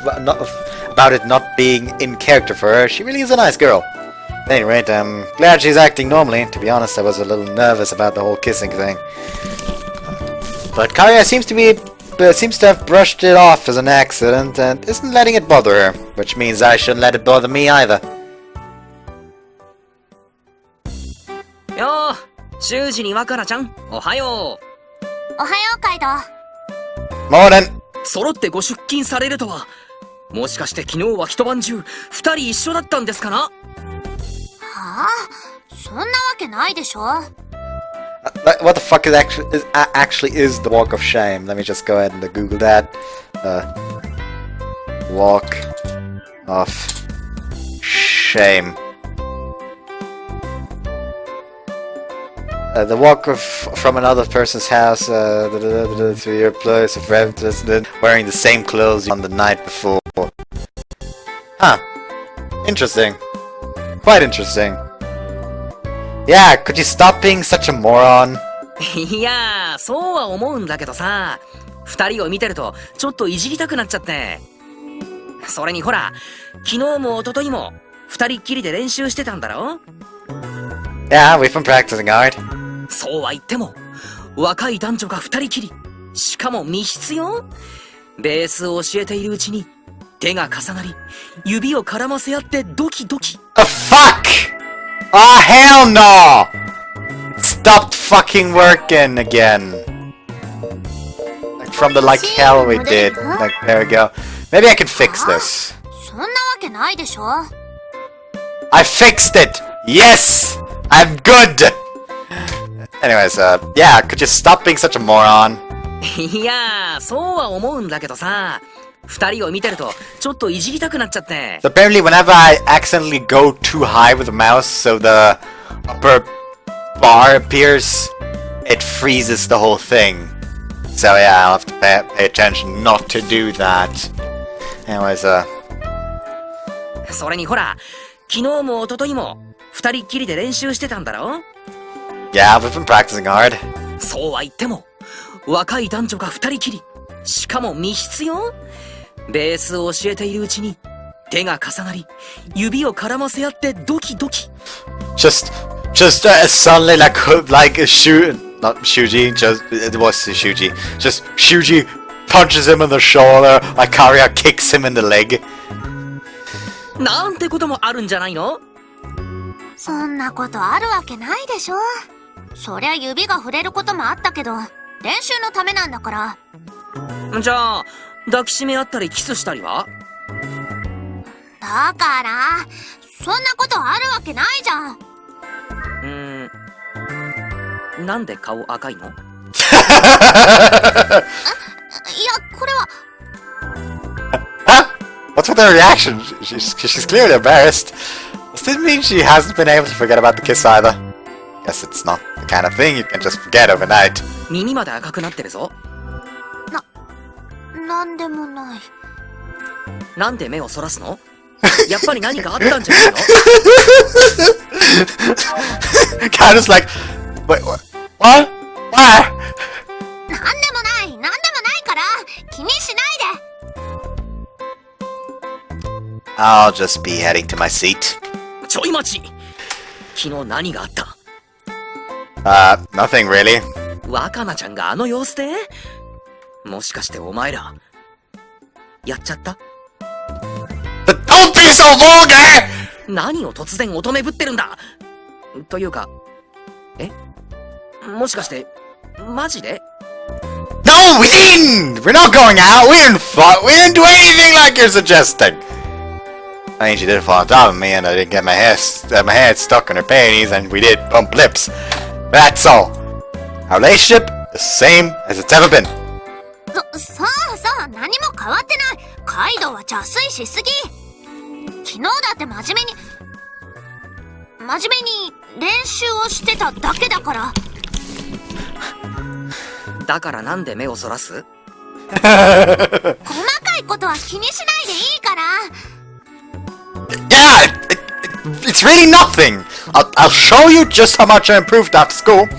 about it not being in character for her, she really is a nice girl. At any rate, I'm glad she's acting normally. To be honest, I was a little nervous about the whole kissing thing. But Aria seems to have brushed it off as an accident and isn't letting it bother her, which means I shouldn't let it bother me either. よー、修二に若菜ちゃん、おはよう。おはよう、カイド。 Morning! 揃ってご出勤されるとは。もしかして昨日は一晩中、二人一緒だったんですかな？はあ？そんなわけないでしょ。What the fuck actually is the walk of shame? Let me just go ahead and Google that. Walk of shame. The walk from another person's house to your place of residence, wearing the same clothes on the night before. Huh. Interesting. Quite interesting. Yeah, could you stop being such a moron? いやー、そうは思うんだけどさ、二人を見てるとちょっといじりたくなっちゃって。それにほら、昨日も一昨日も二人っきりで練習してたんだろ？ Yeah, we've been practicing hard. そうは言っても、若い男女が二人きり、しかも密室よ。ベースを教えているうちに手が重なり、指を絡ませ合ってドキドキ。The fuck! Oh hell no! Stopped fucking working again. Like from the hell we did. Like there we go. Maybe I can fix this. そんなわけないでしょ。 I fixed it! Yes! I'm good! Anyways, yeah, could you stop being such a moron? いやー、そうは思うんだけどさ、二人を見てるとちょっといじりたくなっちゃって。So apparently whenever I accidentally go too high with the mouse, so the upper bar appears, it freezes the whole thing. So yeah, I'll have to pay attention not to do that. Anyways, それにほら、昨日も一昨日も二人っきりで練習してたんだろ？ Yeah, we've been practicing hard. そうは言っても、若い男女が二人きり、しかも密室よ。ベースを教えているうちに手が重なり、指を絡ませ合ってドキドキ。Just suddenly like a not Shuji, it was Shuji. Just Shuji punches him in the shoulder, like Aria kicks him in the leg. なんてこともあるんじゃないの？そんなことあるわけないでしょ。そりゃ指が触れることもあったけど、練習のためなんだから。じゃあ、抱きしめ合ったりキスしたりは？だから、そんなことあるわけないじゃん。なんで顔赤いの？いや、これは。Huh? What's with her reaction? She's clearly embarrassed. Does this mean she hasn't been able to forget about the kiss either? Guess it's not the kind of thing you can just forget overnight. 耳まで赤くなってるぞ。なんでもない。なんで目をそらすの？やっぱり何かあったんじゃないの？ Kaido's like, wait, what? Why? なんでもないから気にしないで。I'll just be heading to my seat. ちょい待ち。昨日何があった？ Nothing really. 若菜ちゃんがあの様子で？もしかしてお前らやっちゃった？ But don't be so vulgar! 何を突然乙女ぶってるんだ？というか、もしかしてマジで？ No, we didn't! We're not going out! We didn't fuck! We didn't do anything like you're suggesting! I mean, she did fall on top of me and I didn't get my head stuck in her panties and we did bump lips. That's all. Our relationship is the same as it's ever been. そう何も変わってない。カイドウは邪推しすぎ。昨日だって真面目に練習をしてただけだから。だからなんで目をそらす？細かいことは気にしないでいいから。Yeah, it's really nothing. I'll show you just how much I improved after school.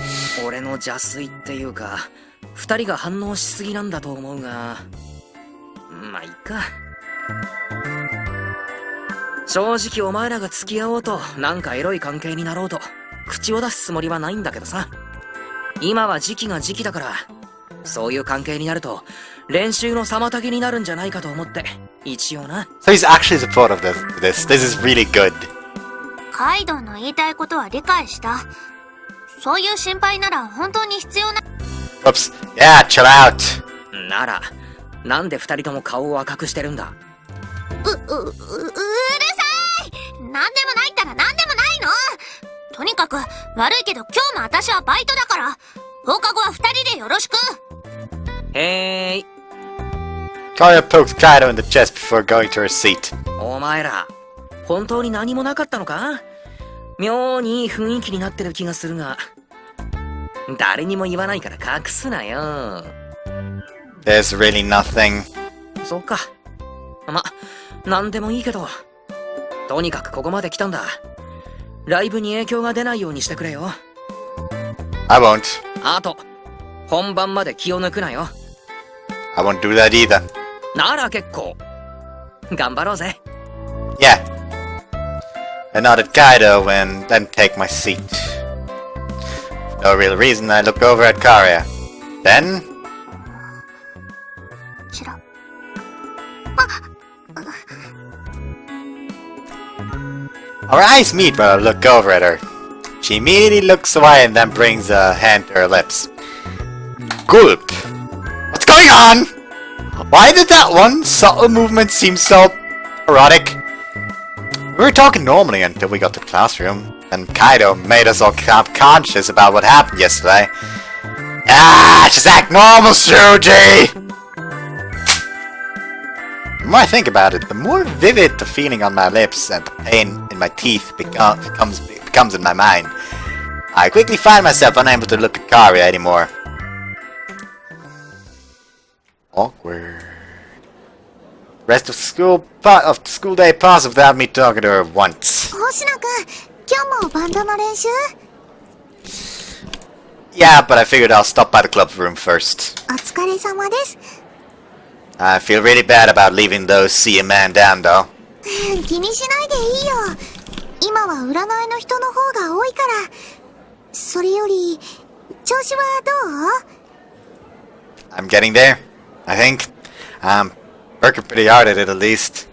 俺の邪推っていうか、二人が反応しすぎなんだと思うが、まあいいか。正直お前らが付き合おうとなんかエロい関係になろうと口を出すつもりはないんだけどさ。今は時期が時期だから、そういう関係になると練習の妨げになるんじゃないかと思って一応な。 So he's actually supportive of this. This is really good. カイドウの言いたいことは理解した。そういう心配なら本当に必要な。 Oops. Yeah, chill out. なら、なんで二人とも顔を赤くしてるんだ？うるさい！なんでもないったらなんでもないの！とにかく悪いけど今日も私はバイトだから、放課後は二人でよろしく。へーい。 Karia poked Kaido in the chest before going to her seat. お前ら、本当に何もなかったのか？妙にいい雰囲気になってる気がするが、誰にも言わないから隠すなよ。 There's really nothing. そうか。ま、なんでもいいけど、とにかくここまで来たんだ。ライブに影響が出ないようにしてくれよ。 I won't. あと、本番まで気を抜くなよ。 I won't do that either. なら結構。頑張ろうぜ。 Yeah. I nodded Kaido and then take my seat. No real reason, I looked over at Karia. Then... チラ。Our eyes meet when I look over at her. She immediately looks away and then brings a hand to her lips. Gulp. What's going on? Why did that one subtle movement seem so erotic? We were talking normally until we got to the classroom, and Kaido made us all conscious about what happened yesterday. Ah, just act normal, Shuji! The more I think about it, the more vivid the feeling on my lips and the pain in my teeth becomes in my mind. I quickly find myself unable to look at Karia anymore. Awkward. Rest of school day passed without me talking to her once. 星野くん、今日もバンドの練習？ Yeah, but I figured I'll stop by the club room first. お疲れ様です。I feel really bad about leaving those sea man down though. 気にしないでいいよ。今は占いの人の方が多いから。それより、調子はどう？ I'm getting there, I think. I'm working pretty hard at it at least.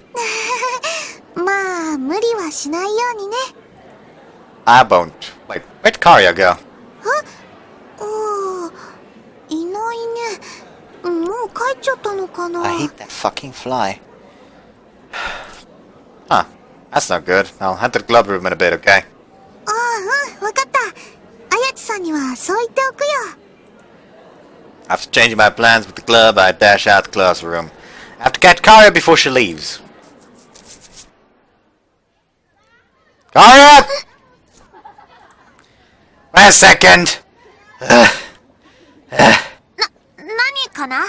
まあ、無理はしないようにね。I won't. Wait, where'd Karia go? おー、いないね。もう帰っちゃったのかな。 I hate that fucking fly. Huh, that's not good. I'll head to the club room in a bit, okay? ああ、わかった。あやちさんにはそう言っておくよ。After changing my plans with the club, I dash out the classroom. I have to catch Karia before she leaves. Karia! Wait a second! 何かな？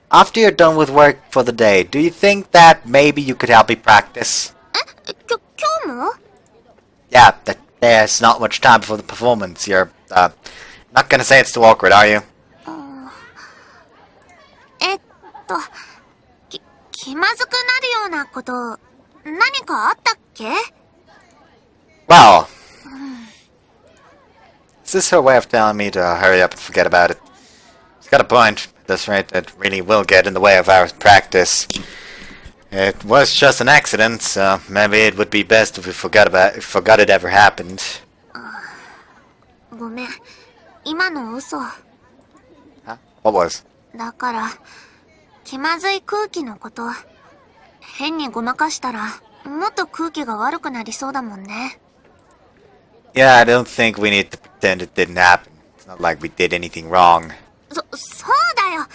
After you're done with work for the day, do you think that maybe you could help me practice? 今日も？ Yeah, that there's not much time before the performance. You're, not gonna say it's too awkward, are you? 気まずくなるようなこと、何かあったっけ？ Well, is this her way of telling me to hurry up and forget about it? She's got a point. At this rate, it really will get in the way of our practice. It was just an accident, so maybe it would be best if we forgot it ever happened. ごめん。今の嘘。Huh? What was? だから、気まずい空気のこと、変にごまかしたら、もっと空気が悪くなりそうだもんね。Yeah, I don't think we need to pretend it didn't happen. It's not like we did anything wrong. そうだよ。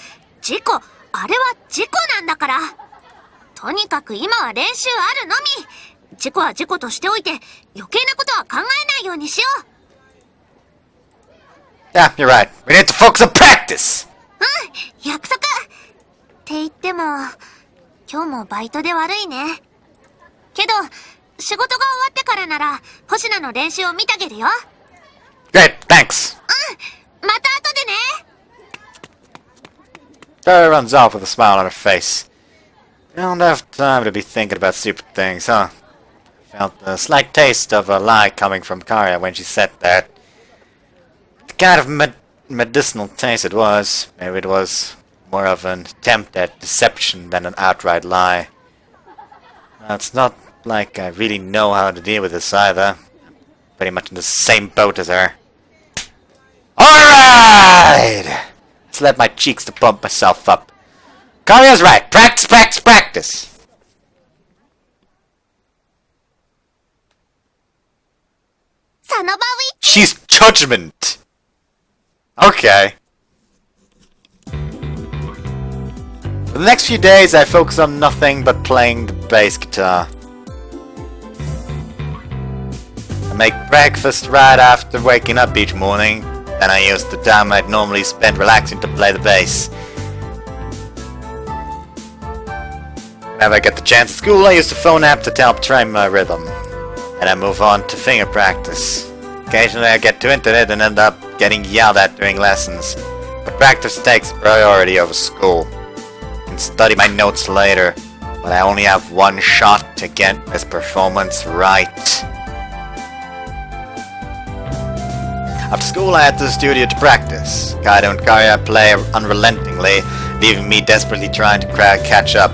事故、あれは事故なんだから。とにかく今は練習あるのみ。事故は事故としておいて、余計なことは考えないようにしよう。Yeah, you're right. We need to focus on practice! うん、約束って言っても、今日もバイトで悪いね。けど、仕事が終わってからなら、星名の練習を見てあげるよ。Great, thanks! また後でね。Tara runs off with a smile on her face. Don't have time to be thinking about stupid things, huh? Felt a slight taste of a lie coming from Karia when she said that. The kind of medicinal taste it was. Maybe it was more of an attempt at deception than an outright lie. Well, it's not like I really know how to deal with this either. I'm pretty much in the same boat as her. Alright! Let's let my cheeks to pump myself up. Karia's right. Practice, practice, practice! She's judgment! Okay. For the next few days, I focus on nothing but playing the bass guitar. I make breakfast right after waking up each morning. Then I use the time I'd normally spend relaxing to play the bass. Whenever I get the chance at school, I use the phone app to help train my rhythm. Then I move on to finger practice. Occasionally I get too into it and end up getting yelled at during lessons. But practice takes priority over school. I can study my notes later, but I only have one shot to get this performance right. After school I head to the studio to practice. Kaido and Karia play unrelentingly, leaving me desperately trying to catch up.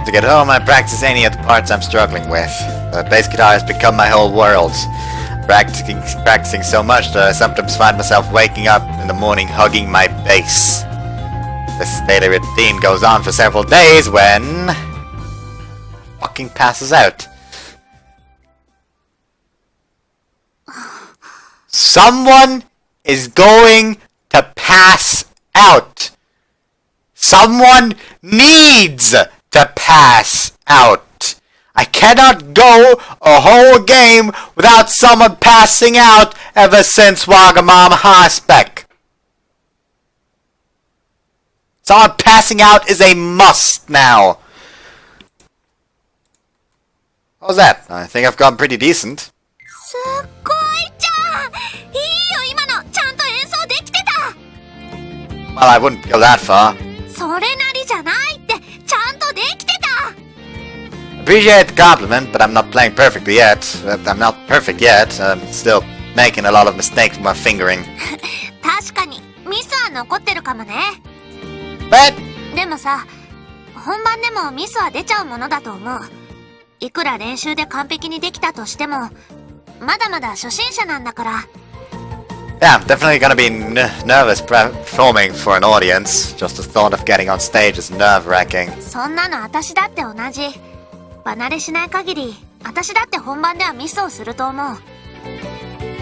To get home I practice any of the parts I'm struggling with. The bass guitar has become my whole world. Practicing so much that I sometimes find myself waking up in the morning hugging my bass. This daily routine goes on for several days when... fucking passes out. Someone is going to pass out. Someone needs to pass out. I cannot go a whole game without someone passing out ever since Wagamama High Spec. Someone passing out is a must now. What was that? I think I've gone pretty decent. すっごいじゃん。いいよ、今のちゃんと演奏できてた。Well, I wouldn't go that far. それなりじゃないって、ちゃんとできてた。 Appreciate the compliment, but I'm not playing perfectly yet. I'm not perfect yet. I'm still making a lot of mistakes with my fingering. 確かにミスは残ってるかもね。 But でもさ、本番でもミスは出ちゃうものだと思う。いくら練習で完璧にできたとしても、まだまだ初心者なんだから。 yeah, I'm definitely gonna be nervous performing for an audience. Just the thought of getting on stage is nerve-wracking. そんなの私だって同じ。離れしない限り、私だって本番ではミスをすると思う。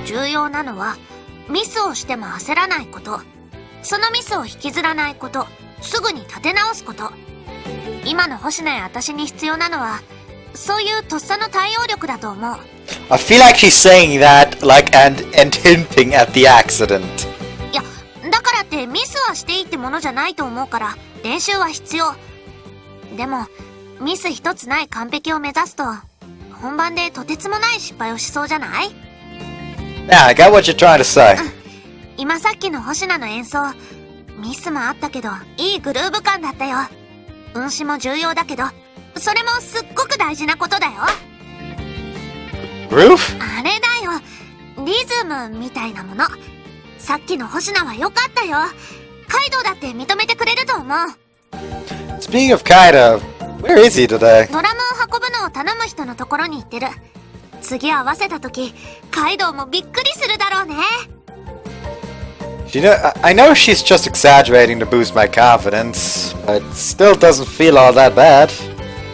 重要なのは、ミスをしても焦らないこと。そのミスを引きずらないこと。すぐに立て直すこと。今の星名や私に必要なのは、そういうとっさの対応力だと思う。I feel like she's saying that, like, and hinting at the accident. いや、だからってミスはしていいってものじゃないと思うから、練習は必要。でも、ミス一つない完璧を目指すと、本番でとてつもない失敗をしそうじゃない？ Yeah, I get what you're trying to say. 今さっきの星名の演奏、ミスもあったけど、いいグルーヴ感だったよ。運指も重要だけど、それもすっごく大事なことだよ。Groove? あれだよ。リズムみたいなもの。さっきの星名は良かったよ。カイドウだって認めてくれると思う。Speaking of Kaido, where is he today? ドラムを運ぶのを頼む人のところに行ってる。次合わせた時、カイドウもびっくりするだろうね。I know she's just exaggerating to boost my confidence, but it still doesn't feel all that bad.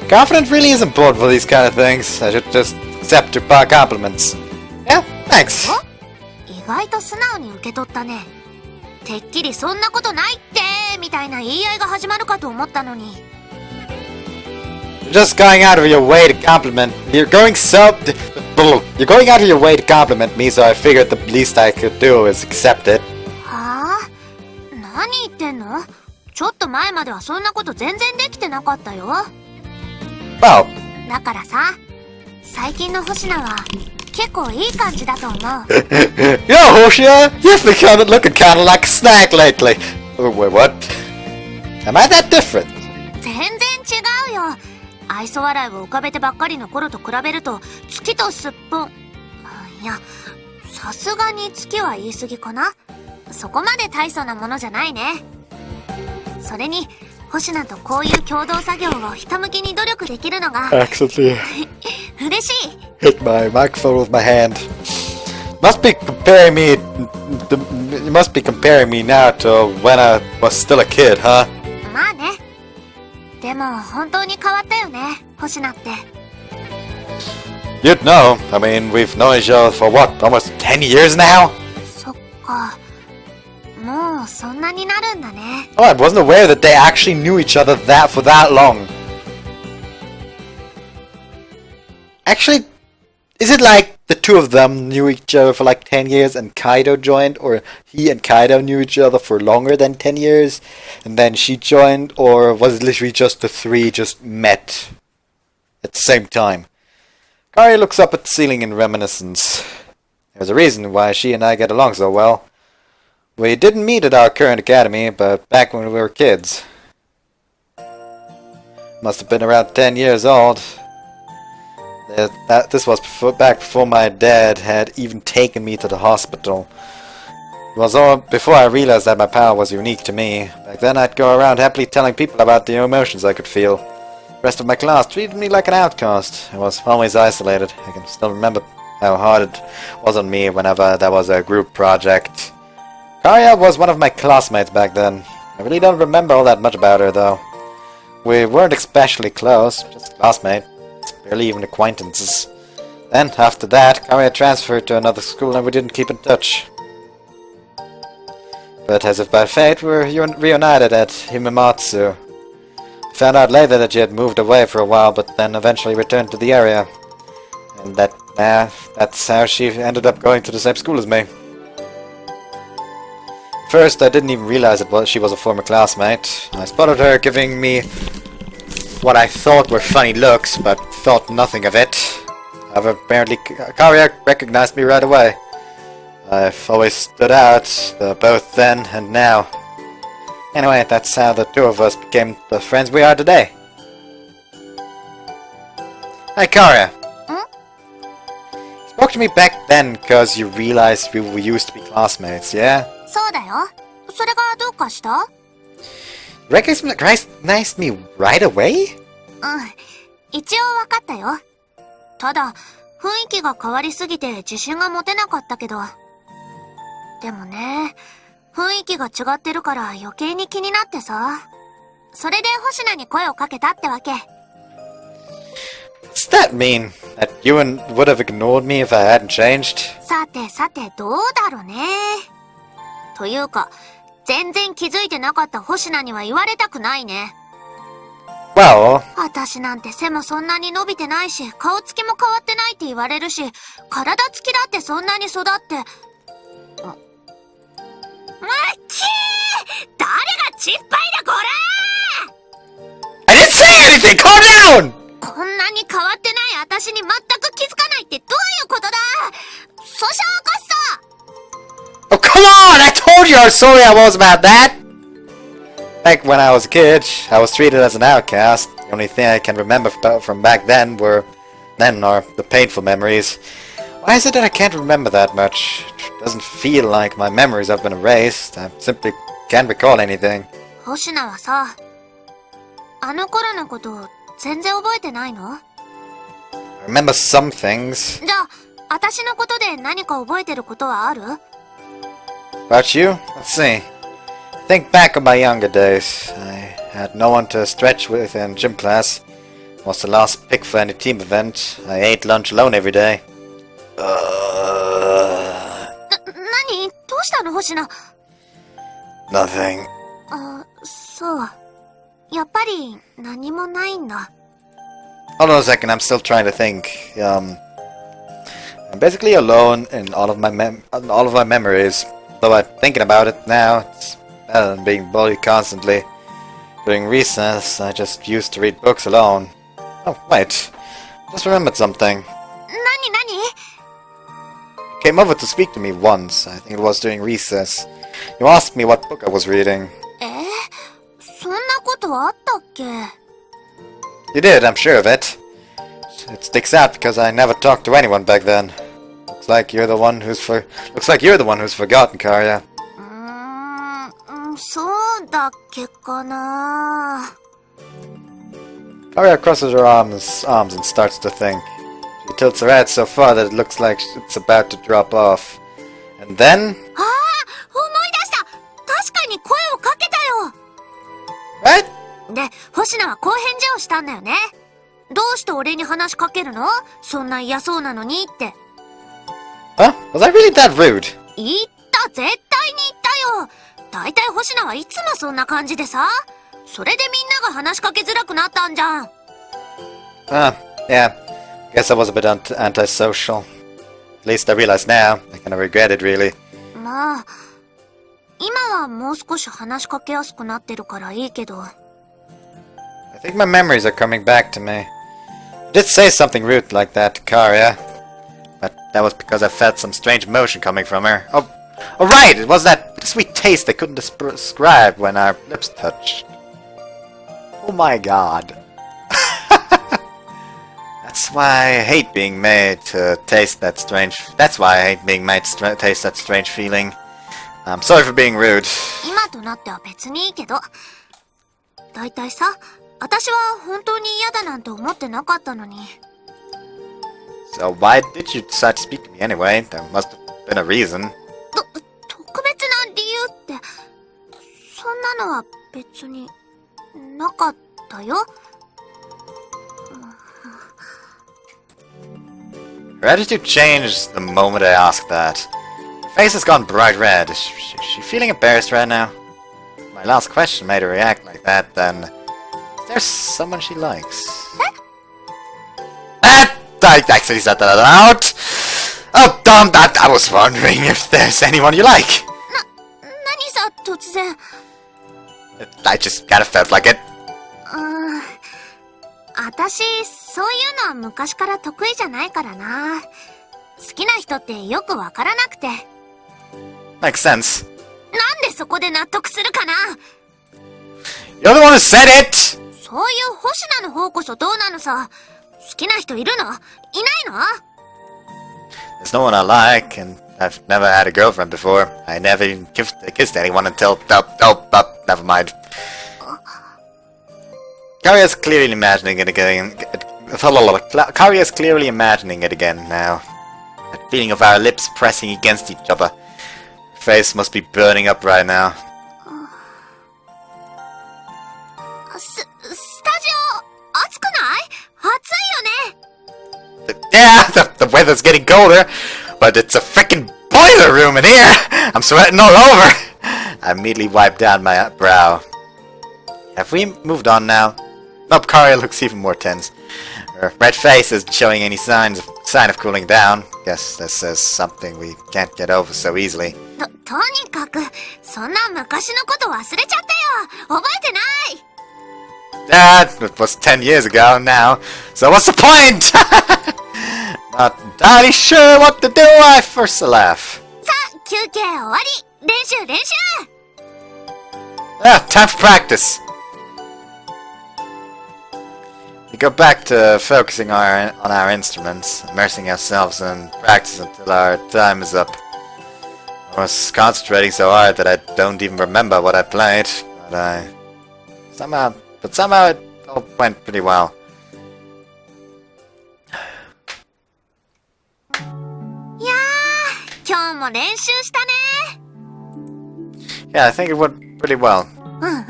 Confidence really is important for these kind of things. I should just accept her compliments. Yeah, thanks. 意外と素直に受け取ったね。てっきりそんなことないってみたいな言い合いが始まるかと思ったのに。You're just going out of your way to compliment. You're going out of your way to compliment me, so I figured the least I could do is accept it. はあ？何言ってんの？ちょっと前まではそんなこと全然できてなかったよ。Well, だからさ、最近の星名は結構いい感じだと思う。yo, Hoshia, you've become looking kind of like a snack lately. Oh, wait, what? Am I that different? 全然違うよ。愛想笑いを浮かべてばっかりの頃と比べると、月とすっぽん。いや、さすがに月は言い過ぎかな。そこまで大層なものじゃないね。それに、星名とこういう共同作業をひたむきに努力できるのが Accidentally 嬉しい。 hit my microphone with my hand. You must be comparing me now to when I was still a kid, huh? まあね。でも本当に変わったよね、星名って。 You'd know. I mean, we've known each other for what, almost 10 years now? そっか。もうそんなになるんだね。 Oh, I wasn't aware that they actually knew each other for that long. Actually, is it like the two of them knew each other for like 10 years and Kaido joined? Or he and Kaido knew each other for longer than 10 years and then she joined? Or was it literally just the three just met at the same time? Aria looks up at the ceiling in reminiscence. There's a reason why she and I get along so well. We didn't meet at our current academy, but back when we were kids. Must have been around 10 years old. This was back before my dad had even taken me to the hospital. It was all before I realized that my power was unique to me. Back then I'd go around happily telling people about the emotions I could feel. The rest of my class treated me like an outcast. I was always isolated. I can still remember how hard it was on me whenever there was a group project. Aria was one of my classmates back then. I really don't remember all that much about her though. We weren't especially close, just classmates. Barely even acquaintances. Then, after that, Aria transferred to another school and we didn't keep in touch. But as if by fate, we were reunited at Himematsu. I found out later that she had moved away for a while, but then eventually returned to the area. And that's how she ended up going to the same school as me. First, I didn't even realize she was a former classmate. I spotted her giving me what I thought were funny looks, but thought nothing of it. However, apparently Aria recognized me right away. I've always stood out, both then and now. Anyway, that's how the two of us became the friends we are today. Hi, Karia. You spoke to me back then because you realized we used to be classmates, yeah? そうだよ。それがどうかした？ Recognized me right away? 一応わかったよ。ただ、雰囲気が変わりすぎて自信が持てなかったけど。でもね、雰囲気が違ってるから余計に気になってさ。それで星名に声をかけたってわけ。Does that mean that you would have ignored me if I hadn't changed? さてさてどうだろうね。というか、全然気づいてなかった星名には言われたくないね。Well... 私なんて背もそんなに伸びてないし、顔つきも変わってないって言われるし、体つきだってそんなに育って。誰がちっぱいだこら！ I didn't say anything! Calm down! こんなに変わってない私に全く気づかないってどういうことだ！訴訟起こすぞ！ Oh, come on! I told you how sorry I was about that! Back when I was a kid, I was treated as an outcast. The only thing I can remember from back then are the painful memories. Why is it that I can't remember that much? It doesn't feel like my memories have been erased. I simply can't recall anything. 星名はさ、あの頃のこと全然覚えてないの？ I remember some things. じゃあ、私のことで何か覚えてることはある？ About you? Let's see. Think back on my younger days. I had no one to stretch with in gym class. Was the last pick for any team event. I ate lunch alone every day. 何？どうしたの星名？ Nothing. そう。やっぱり何もないんだ。 Hold on a second, I'm still trying to think. I'm basically alone in all of my memories. Though I'm thinking about it now, it's better than being bullied constantly. During recess, I just used to read books alone. Oh, wait. Just remembered something. 何？ You came over to speak to me once. I think it was during recess. You asked me what book I was reading. そんなことあったっけ？ You did, I'm sure of it. It sticks out because I never talked to anyone back then. Looks like you're the one who's forgotten, Karia. そうだっけかな。 Aria crosses her arms and starts to think. She tilts her head so far that it looks like it's about to drop off. And then... 思い出した！確かに声をかけたよ！ What? で、星名はこう返事をしたんだよね。どうして俺に話しかけるの？そんな嫌そうなのにって。Huh? Was I really that rude? 言った！絶対に言ったよ！だいたい星名はいつもそんな感じでさ。それでみんなが話しかけづらくなったんじゃん。Yeah. Guess I was a bit antisocial. At least I realize now. I kind of regret it, really. まあ、今はもう少し話しかけやすくなってるからいいけど。I think my memories are coming back to me. I did say something rude like that to Karia. But that was because I felt some strange emotion coming from her. Oh, right! It was that sweet taste I couldn't describe when our lips touched. Oh my god. That's why I hate being made to taste that strange... That's why I hate being made to taste that strange feeling. I'm sorry for being rude. 今となっては別にいいけど。だいたいさ、私は本当に嫌だなんて思ってなかったのに。So why did you decide to speak to me anyway? There must have been a reason. 特別な理由って、そんなのは別になかったよ。Her attitude changed the moment I asked that. Her face has gone bright red. Is she feeling embarrassed right now? My last question made her react like that, then... Is there someone she likes? I actually said that out! Oh, damn that! I was wondering if there's anyone you like! 何さ、突然。I just kinda felt like it. 私、そういうのは昔から得意じゃないからな。好きな人ってよくわからなくて。Makes sense. なんでそこで納得するかな？ You're the one who said it! そういう星名の方こそどうなのさ。好きな人いるの？いないの？ There's no one I like, and I've never had a girlfriend before. I never even kissed anyone until... never mind. Karia's clearly imagining it again. Karia's clearly imagining it again now. That feeling of our lips pressing against each other. Her face must be burning up right now. スタジオ、暑くない？暑いよね。 Yeah, the weather's getting colder, but it's a frickin' boiler room in here! I'm sweating all over! I immediately wiped down my brow. Have we moved on now? Nope, Karia looks even more tense. Her red face isn't showing any sign of cooling down. Guess this is something we can't get over so easily. とにかく、そんな昔のこと忘れちゃったよ。覚えてない。That it was 10 years ago now. So what's the point? Not entirely sure what to do. I first a laugh. さあ、休憩終わり。練習練習。Ah, time for practice. We go back to focusing on our instruments, immersing ourselves in practice until our time is up. I was concentrating so hard that I don't even remember what I played, but somehow it all went pretty well. いやー、今日も練習したね。 Yeah, I think it went pretty well. うんうん。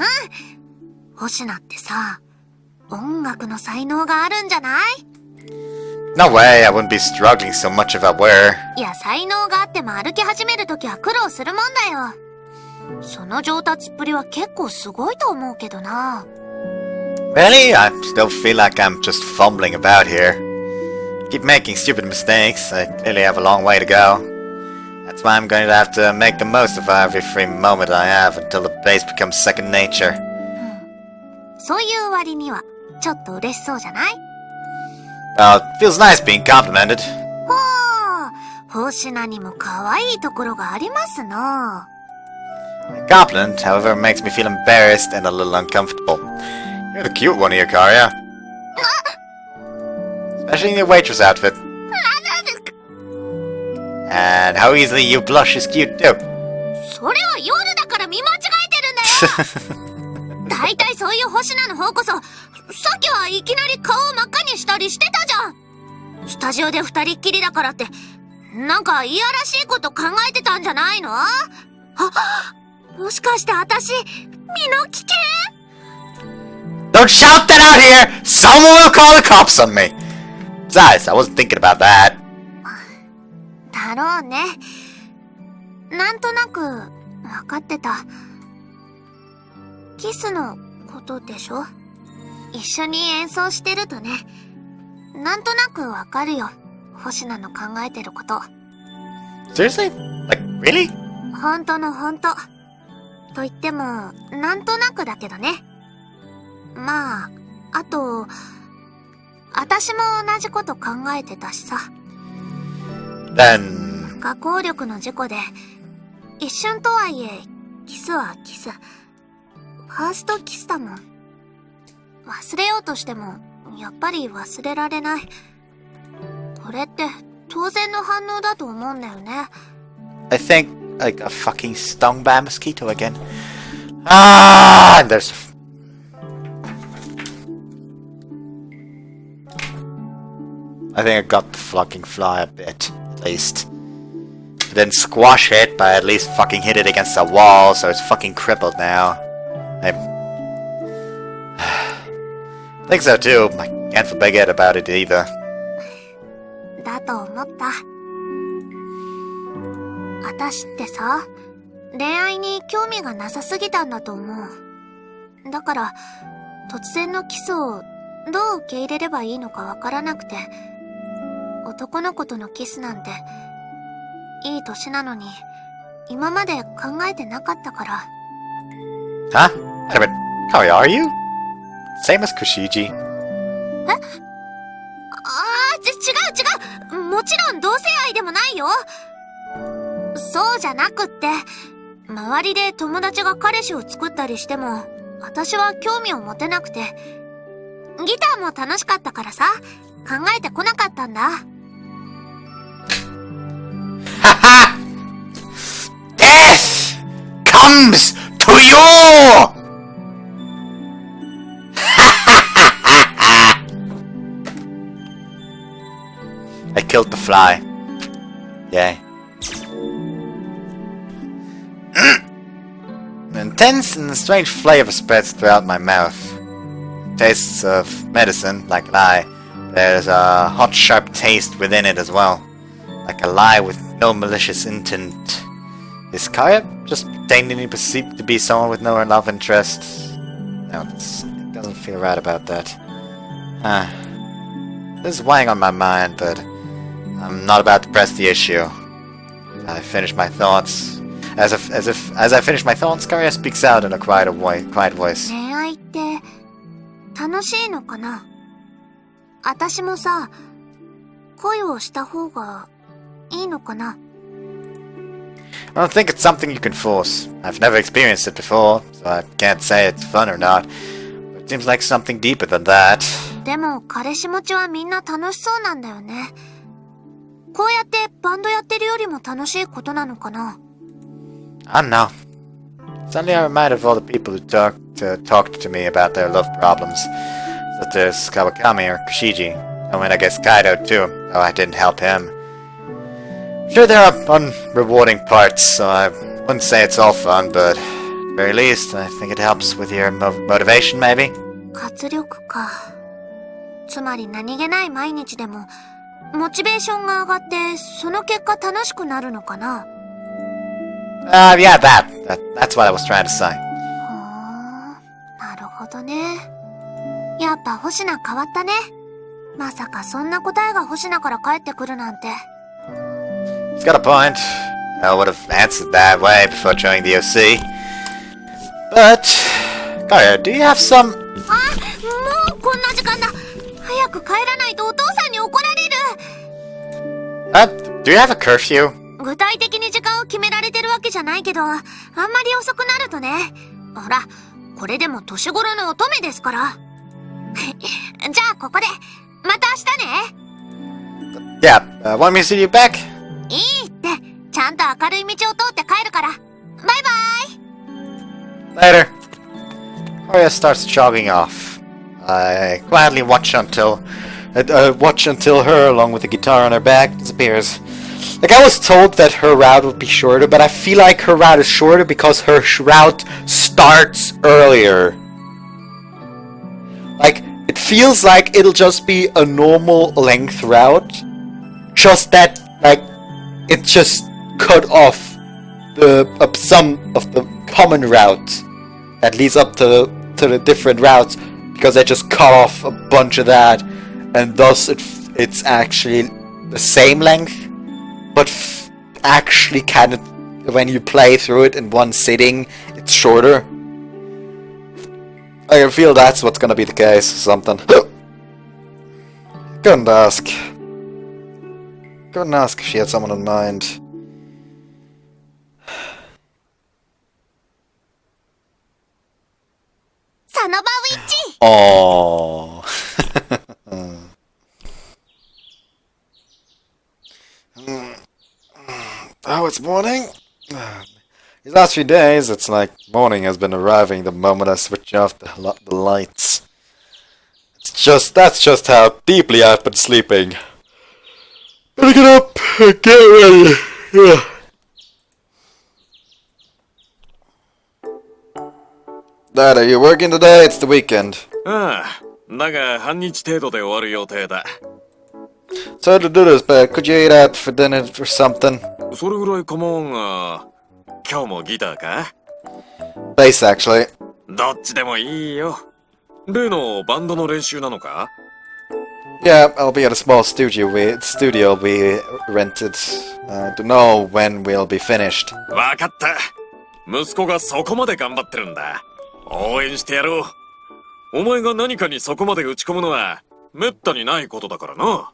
星名ってさ、音楽の才能があるんじゃない？ No way, I wouldn't be struggling so much if I were. いや、才能があっても歩き始めるときは苦労するもんだよ。その上達っぷりは結構すごいと思うけどな。 Really? I still feel like I'm just fumbling about here. I keep making stupid mistakes. I clearly have a long way to go. That's why I'm going to have to make the most of every free moment I have until the bass becomes second nature. そういう割には、ちょっと嬉しそうじゃない？ Well, it feels nice being complimented. ほう、星名にも可愛いところがありますな。 A compliment, however, makes me feel embarrassed and a little uncomfortable. You're the cute one here, Karia. Especially in your waitress outfit. And how easily you blush is cute too. それは夜だから見間違えてるんだよ。だいたいそういう星名の方こそ、さっきはいきなり顔を真っ赤にしたりしてたじゃん。スタジオで二人っきりだからって、なんかいやらしいこと考えてたんじゃないの？あ、もしかして私、身の危険？ Don't shout that out here! Someone will call the cops on me! Besides, I wasn't thinking about that. だろうね。なんとなく、わかってた。キスのことでしょ？一緒に演奏してるとね。なんとなくわかるよ。星名の考えてること。Seriously? Like, really? ほんとのほんと。と言っても、なんとなくだけどね。まあ、あと、私も同じこと考えてたしさ。Then... 不可抗力の事故で、一瞬とはいえ、キスはキス。ファーストキスだもん。忘れようとしても、やっぱり忘れられない。これって、当然の反応だと思うんだよね。I think, like, a fucking stung by a mosquito again. Ah, and there's... I think I got the fucking fly a bit, at least. I didn't squash it, but I at least fucking hit it against the wall, so it's fucking crippled now. I think so too. I can't forget about it either. だと思った。私ってさ、恋愛に興味がなさすぎたんだと思う。だから、突然のキスをどう受け入れればいいのかわからなくて、男の子とのキスなんて、いい年なのに、今まで考えてなかったから。Huh? Wait a minute. Karia, are you? Same as Kushiji. 違う。もちろん同性愛でもないよ。そうじゃなくって、周りで友達が彼氏を作ったりしても、私は興味を持てなくて、ギターも楽しかったからさ、考えてこなかったんだ。Haha! Death comes to you! I killed the fly. Yay. An intense and strange flavor spreads throughout my mouth. Tastes of medicine, like lye. There's a hot, sharp taste within it as well. Like a lie with no malicious intent. Is Kaya just pretending perceived to be someone with no love interest? No, something doesn't feel right about that. This is weighing on my mind, but I'm not about to press the issue. I finish my thoughts. As I finish my thoughts, Kaya speaks out in a quiet voice. 恋愛って楽しいのかな？私もさ、恋をした方がいいのかな？ I don't think it's something you can force. I've never experienced it before, so I can't say it's fun or not. But it seems like something deeper than that. でも彼氏持ちはみんな楽しそうなんだよね。こうやってバンドやってるよりも楽しいことなのかな？ I don't know. Suddenly I'm reminded of all the people who talked to me about their love problems. Such as Kawakami or Kushiji. I mean, I guess Kaido too, though I didn't help him. Sure, there are unrewarding parts, so I wouldn't say it's all fun, but at the very least, I think it helps with your motivation, maybe? 活力か。つまり何気ない毎日でも、モチベーションが上がって、その結果楽しくなるのかな？ Yeah, that's what I was trying to say. なるほどね。やっぱ星名変わったね。まさかそんな答えが星名から返ってくるなんて。He's got a point. I would have answered that way before joining the OC. But, Kaya, do you have some... あ、もうこんな時間だ。早く帰らないとお父さんに怒られる。do you have a curfew? 具体的に時間を決められてるわけじゃないけど、あんまり遅くなるとね。ほら、これでも年頃の乙女ですから。じゃあここで、また明日ね。Yeah, want me to see you back? いいって、ちゃんと明るい道を通って帰るから。バイバイ。 Later. Aria starts jogging off. I quietly watch until her, along with the guitar on her back, disappears. Like, I was told that her route would be shorter, but I feel like her route is shorter because her route starts earlier. Like, it feels like it'll just be a normal length route, just that, like, it just cut off some of the common route that leads up to the different routes, because they just cut off a bunch of that, and thus it's actually the same length, but actually kind of, when you play through it in one sitting, it's shorter. I feel that's what's gonna be the case or something. Couldn't ask if she had someone in mind. Oh. Oh, it's morning? These last few days, it's like morning has been arriving the moment I switch off the lights. That's just how deeply I've been sleeping. Better get up and get ready. Yeah. Dad, are you working today? It's the weekend. Sorry to do this, but could you eat out for dinner or something? Bass, actually. Yeah, I'll be at a small studio we rented. I don't know when we'll be finished. わかった。息子がそこまで頑張ってるんだ。応援してやろう。お前が何かにそこまで打ち込むのはめったにないことだからな。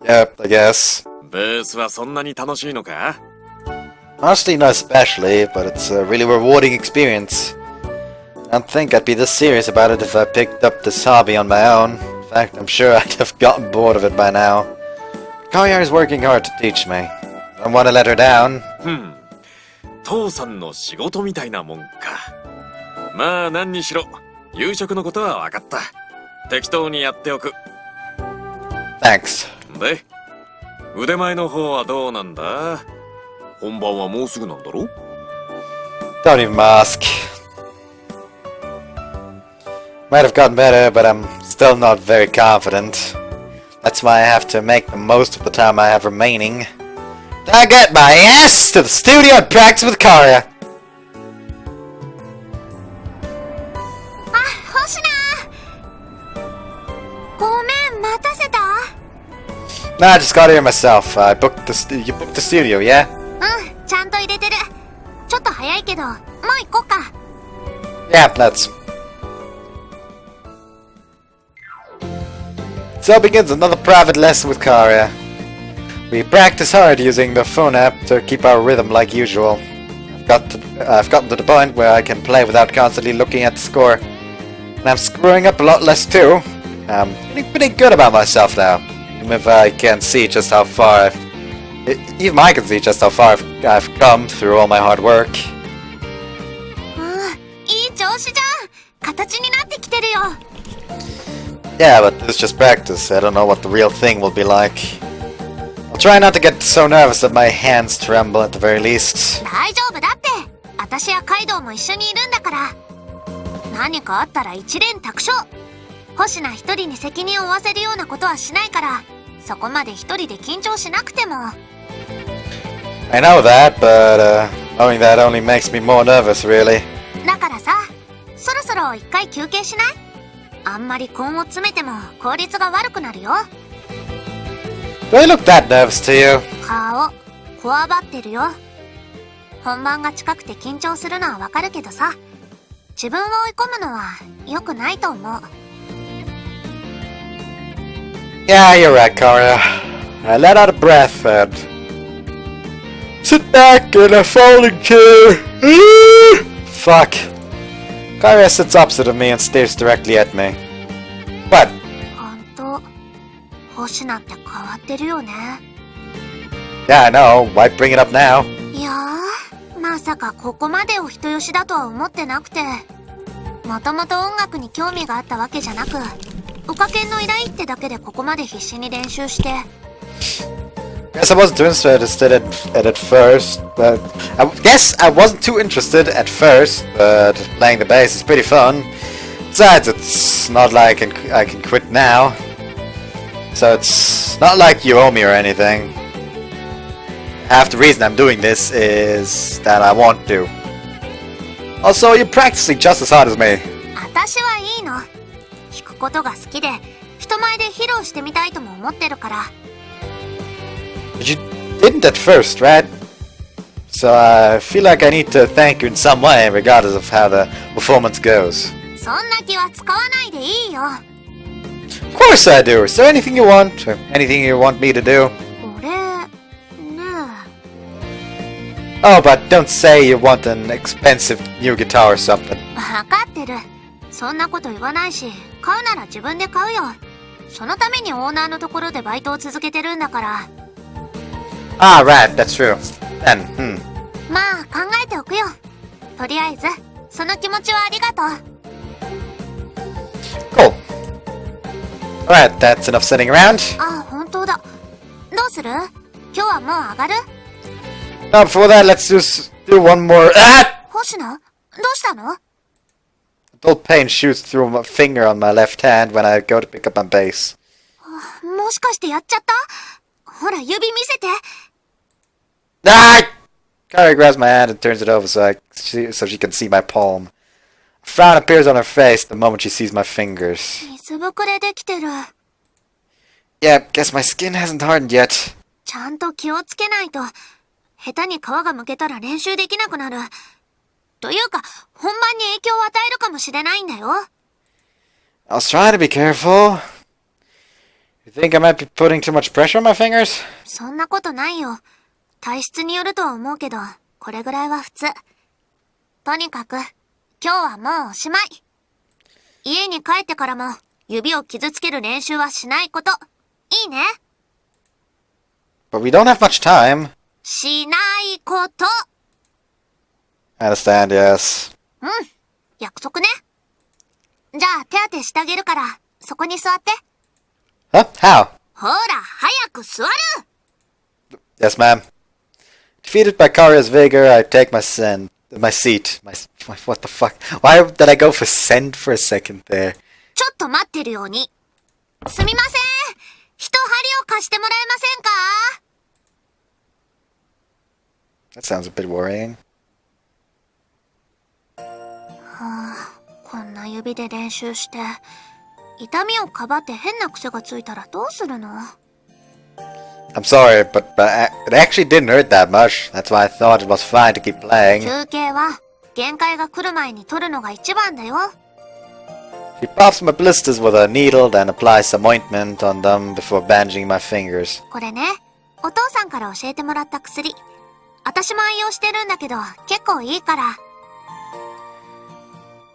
Yep, I guess. ベースはそんなに楽しいのか? Honestly, not especially, but it's a really rewarding experience. don't think I'd be this serious about it if I picked up this hobby on my own. In fact, I'm sure I'd have gotten bored of it by now. Koya is working hard to teach me. I don't want to let her down. 父さんの仕事みたいなもんか。まあ何にしろ、夕食のことは分かった。適当にやっておく。Thanks. で、腕前の方はどうなんだ？本番はもうすぐなんだろ？ Don't even ask. Might have gotten better, but I'm still not very confident. That's why I have to make the most of the time I have remaining. I get my ass to the studio and practice with Karia. 星名ごめん、待たせた？ Nah, I just got here myself. You booked the studio, yeah? うん、ちゃんと入れてる。ちょっと早いけど、もう行こっか。Yeah, let's. So begins another private lesson with Karia. We practice hard using the phone app to keep our rhythm like usual. I've gotten to the point where I can play without constantly looking at the score. And I'm screwing up a lot less too. I'm feeling pretty good about myself now. Even if I can see just how far even I can see just how far I've come through all my hard work. いい調子じゃん。形になってきてるよ。Yeah, but this is just practice. I don't know what the real thing will be like. I'll try not to get so nervous that my hands tremble at the very least. 大丈夫だって。私やカイドウも一緒にいるんだから。何かあったら一連卓勝。星名一人に責任を負わせるようなことはしないから、そこまで一人で緊張しなくても。I know that, but knowing that only makes me more nervous, really. だからさ、そろそろ一回休憩しない？あんまり根を詰めても効率が悪くなるよ。Do I look that nervous to you? 顔、こわばってるよ。本番が近くて緊張するのはわかるけどさ、自分を追い込むのは良くないと思う。Yeah, you're right, Karia. I let out a breath and sit back in a folding chair. Fuck. Karia sits opposite of me and stares directly at me. What? ほんと、星名って変わってるよね。Yeah, I know. Why bring it up now? いやー、まさかここまでお人よしだとは思ってなくて。もともと音楽に興味があったわけじゃなく、おかけんの依頼ってだけでここまで必死に練習して。Guess I wasn't too interested at first, but I guess I wasn't too interested at first, but playing the bass is pretty fun. Besides, it's not like I can quit now, so it's not like you owe me or anything. Half the reason I'm doing this is that I want to. Also, you're practicing just as hard as me. 私はいいの。弾くことが好きで、人前で披露してみたいとも思ってるから。But you didn't at first, right? So I feel like I need to thank you in some way, regardless of how the performance goes. そんな気は使わないでいいよ。Of course I do. Is there anything you want, or anything you want me to do? 俺、ね Oh, but don't say you want an expensive new guitar or something. え。わかってる。そんなこと言わないし、買うなら自分で買うよ。そのためにオーナーのところでバイトを続けてるんだから。Ah, right, that's true. Then, まあ、考えておくよ。とりあえず、その気持ちはありがとう。Cool. Alright, that's enough sitting around. あ、本当だ。どうする？今日はもう上がる？ Now, before that, let's just do one more. Ah! 星野？どうしたの？ Dull pain shoots through my finger on my left hand when I go to pick up my bass. もしかしてやっちゃった？ほら、指見せて。Ah! Kari grabs my hand and turns it over so she can see my palm. A frown appears on her face the moment she sees my fingers. 水ぶくれできてる。Yeah, guess my skin hasn't hardened yet. ちゃんと気をつけないと、下手に皮がむけたら練習できなくなる。というか、本番に影響を与えるかもしれないんだよ。I was trying to be careful. You think I might be putting too much pressure on my fingers? そんなことないよ。体質によるとは思うけど、これぐらいは普通。とにかく、今日はもうおしまい。家に帰ってからも指を傷つける練習はしないこと。いいね。 But we don't have much time. しないこと。I understand, yes. うん、約束ね。じゃあ手当てしてあげるから、そこに座って。Huh? How? ほら、早く座る。 Yes, ma'am. Defeated by Karya's vigor, I take my seat. What the fuck? Why did I go for send for a second there? ちょっと待ってるように。すみません。一針を貸してもらえませんか？ That sounds a bit worrying. こんな指で練習して、痛みをかばって変な癖がついたらどうするの？ I'm sorry, but it actually didn't hurt that much. That's why I thought it was fine to keep playing. 休憩は限界が来る前に取るのが一番だよ。 She pops my blisters with a needle, then applies some ointment on them before bandaging my fingers. これね、お父さんから教えてもらった薬。私も愛用してるんだけど、結構いいから。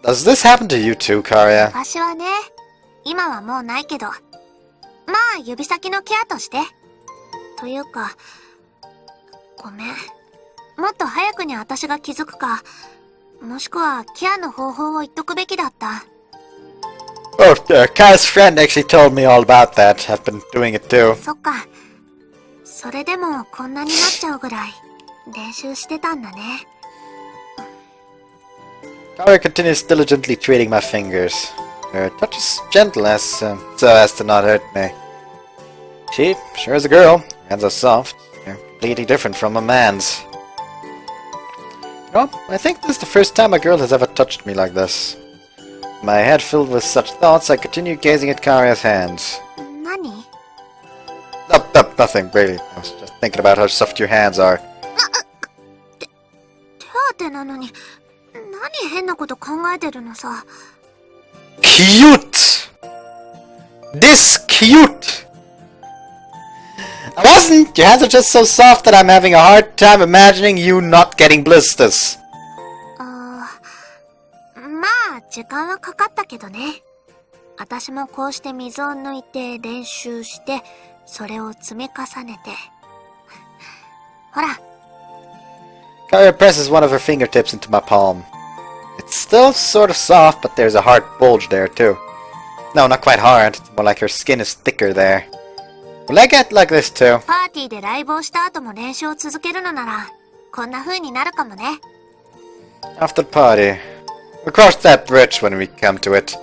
Does this happen to you too, Karya? 昔はね、今はもうないけど。まあ、指先のケアとして。というか、ごめん。もっと早くに私が気づくか、もしくはケアの方法を言っとくべきだった。Oh, Karya's friend actually told me all about that. I've been doing it too. そっか。それでもこんなになっちゃうぐらい練習してたんだね。Aria continues diligently treating my fingers. Her touch is gentle so as to not hurt me. She sure is a girl. Her hands are soft. They're completely different from a man's. Well, I think this is the first time a girl has ever touched me like this. My head filled with such thoughts, I continue gazing at Karya's hands. 何？ Nothing, really. I was just thinking about how soft your hands are. 手当てなのに、何変なこと考えてるのさ。Cute! This cute! I wasn't! Your hands are just so soft that I'm having a hard time imagining you not getting blisters. まあ、時間はかかったけどね。私もこうして水を抜いて練習して、それを積み重ねて。ほら。Karya presses one of her fingertips into my palm. It's still sort of soft, but there's a hard bulge there too. No, not quite hard. It's more like her skin is thicker there. Will I get like this too? パーティーでライブをした後も練習を続けるのなら、こんな風になるかもね。After the party. We'll cross that bridge when we come to it.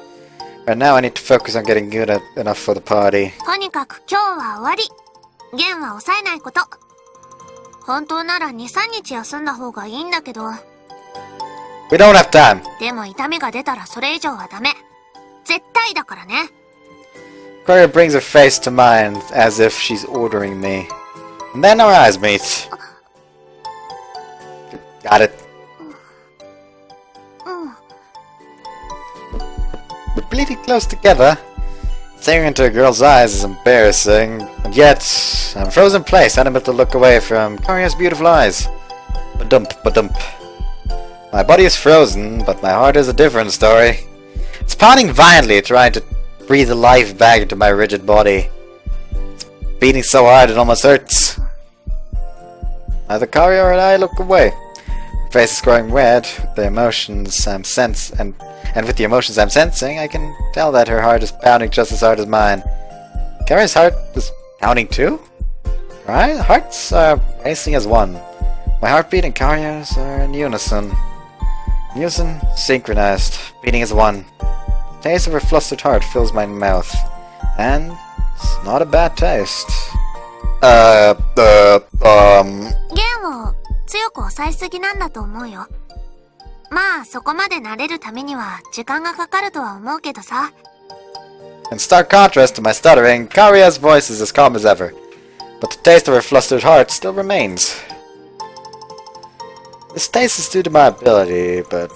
Right now I need to focus on getting good enough for the party. とにかく今日は終わり。弦は抑えないこと。本当なら2、3日休んだ方がいいんだけど。We don't have time. でも痛みが出たらそれ以上はダメ。絶対だからね。Karya brings her face to mine as if she's ordering me. And then our eyes meet. Got it. We're bleeding close together. Staring into a girl's eyes is embarrassing, and yet I'm frozen in place, unable to look away from Karya's beautiful eyes. Ba-dump, ba-dump. My body is frozen, but my heart is a different story. It's pounding violently, trying to breathe life back into my rigid body. It's beating so hard it almost hurts. Neither Karya or I look away. My face is growing red with the emotions I'm sensing, and with the emotions I'm sensing, I can tell that her heart is pounding just as hard as mine. Karya's heart is pounding too? Right? Hearts are racing as one. My heartbeat and Karya's are in unison. Unison, synchronized, beating as one. The taste of her flustered heart fills my mouth. And it's not a bad taste. 弦を強く押さえすぎなんだと思うよ。まあ、そこまで慣れるためには時間がかかるとは思うけどさ。In stark contrast to my stuttering, Karya's voice is as calm as ever. But the taste of her flustered heart still remains. This taste is due to my ability, but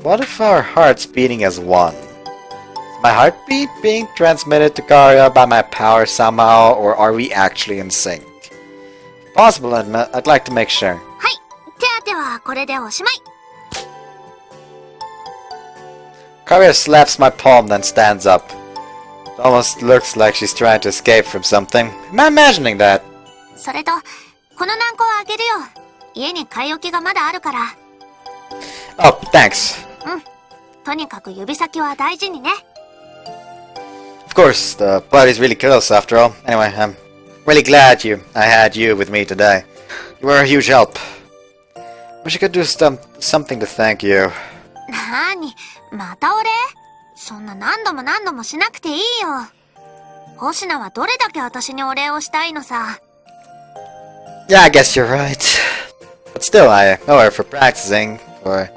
what if our hearts beating as one? Is my heartbeat being transmitted to Karya by my power somehow, or are we actually in sync? If possible, I'd like to make sure. はい、手当てはこれでおしまい。Karia slaps my palm, then stands up. It almost looks like she's trying to escape from something. Am I imagining that? それと、この軟膏あげるよ。家に買い置きがまだあるから。Oh, thanks. とにかく指先は大事にね。Of course, the party's really close after all. Anyway, I'm really glad I had you with me today. You were a huge help. Wish I could do something to thank you. なーに、またお礼？そんな何度も何度もしなくていいよ。星名はどれだけ私にお礼をしたいのさ。Yeah, I guess you're right. But still, I owe her for practicing, for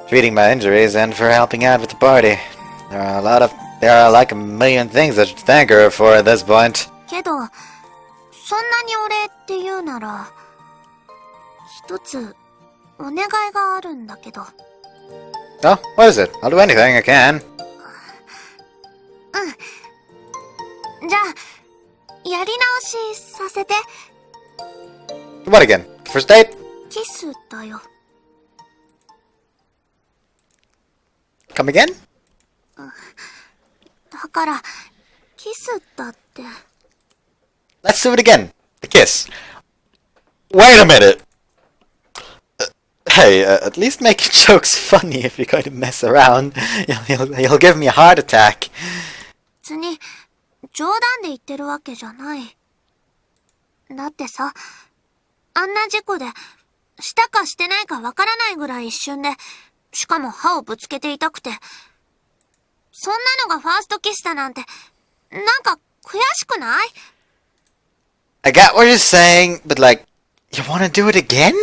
treating my injuries, and for helping out with the party. There are like a million things I should thank her for at this point. けど、そんなにお礼って言うなら、一つ、お願いがあるんだけど。Oh, what is it? I'll do anything I can. じゃあ、やり直しさせて。What again? First date? キスだよ。Come again? だから、キスだって。Let's do it again. The kiss. Wait a minute! Hey, at least make jokes funny if you're going to mess around. You'll give me a heart attack. 別に、冗談で言ってるわけじゃない。だってさ、あんな事故で、したかしてないかわからないぐらい一瞬で、しかも歯をぶつけて痛くて、そんなのがファーストキスだなんて、なんか悔しくない？ I got what you're saying, but like, you wanna do it again?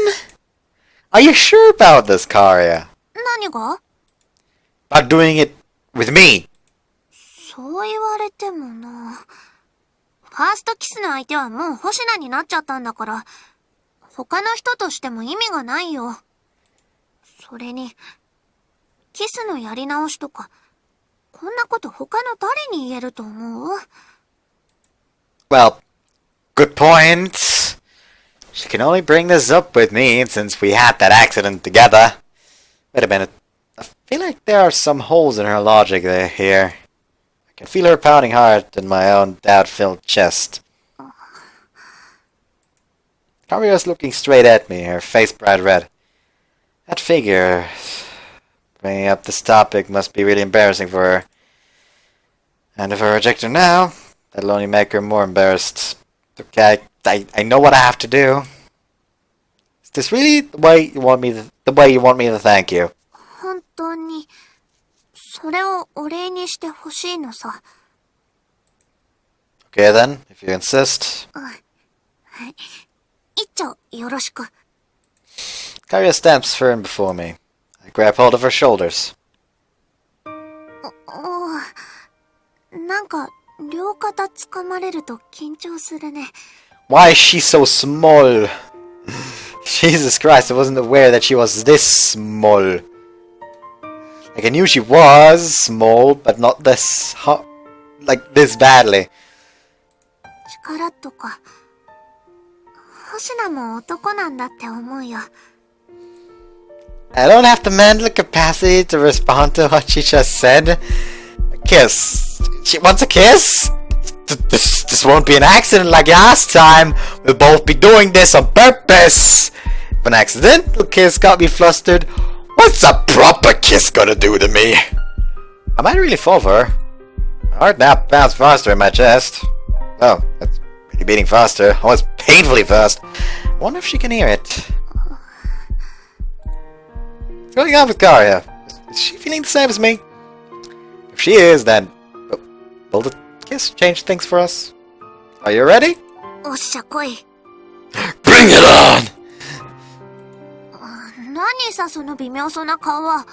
Are you sure about this, Karia? 何が？ About doing it with me? そう言われてもな。ファーストキスの相手はもう星名になっちゃったんだから、他の人としても意味がないよ。それに、キスのやり直しとか、こんなこと他の誰に言えると思う？ Well, good point. She can only bring this up with me since we had that accident together. Wait a minute. I feel like there are some holes in her logic here. I can feel her pounding hard in my own doubt-filled chest. Karia's looking straight at me, her face bright red. That figure... Bringing up this topic must be really embarrassing for her. And if I reject her now, that'll only make her more embarrassed. Okay, I know what I have to do. Is this really the way you want me to thank you? 本当に、それをお礼にしてほしいのさ。Okay then, if you insist. 一丁よろしく。Karia stamps firm before me. I grab hold of her shoulders. なんか、両肩掴まれると緊張するね。Why is she so small? Jesus Christ, I wasn't aware that she was this small. Like, I knew she was small, but not this like this badly. 力とか、星名も男なんだって思うよ。I don't have the mental capacity to respond to what she just said. A kiss. She wants a kiss? This won't be an accident like last time. We'll both be doing this on purpose. If an accidental kiss got me flustered, what's a proper kiss gonna do to me? I might really fall for her. My heart now pounds faster in my chest. Oh, that's really beating faster. Almost painfully fast. I wonder if she can hear it. What's going on with Karia? Is she feeling the same as me? If she is, then... will the kiss change things for us? Are you ready? おっしゃ来い。Bring it on! 何さその微妙そうな顔は。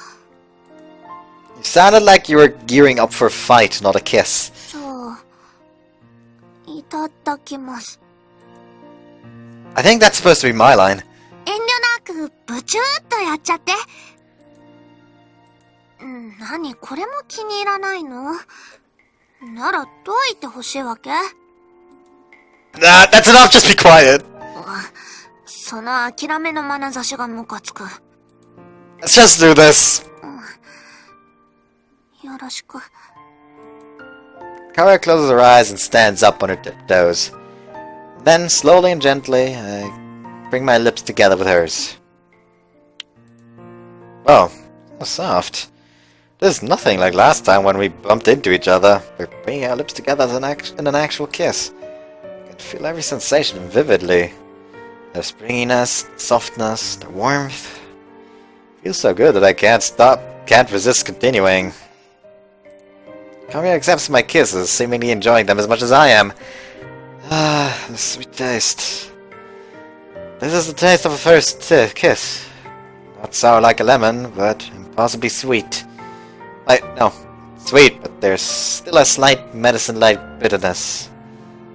You sounded like you were gearing up for a fight, not a kiss. じゃあ、いただきます。I think that's supposed to be my line. 遠慮なくブチューっとやっちゃって。何これも気に入らないの？ならどう言ってほしいわけ？ That's enough, just be quiet. その諦めの眼差しがムカつく。Let's just do this. よろしく。 Karia closes her eyes and stands up on her tiptoes. Then, slowly and gently, I bring my lips together with hers. Oh, so soft. There's nothing like last time when we bumped into each other. We're bringing our lips together in an actual kiss. I can feel every sensation vividly. The springiness, the softness, the warmth. Feels so good that I can't resist continuing. Karia accepts my kisses, seemingly enjoying them as much as I am. Ah, the sweet taste. This is the taste of a first kiss. Not sour like a lemon, but impossibly sweet. No, sweet, but there's still a slight medicine-like bitterness.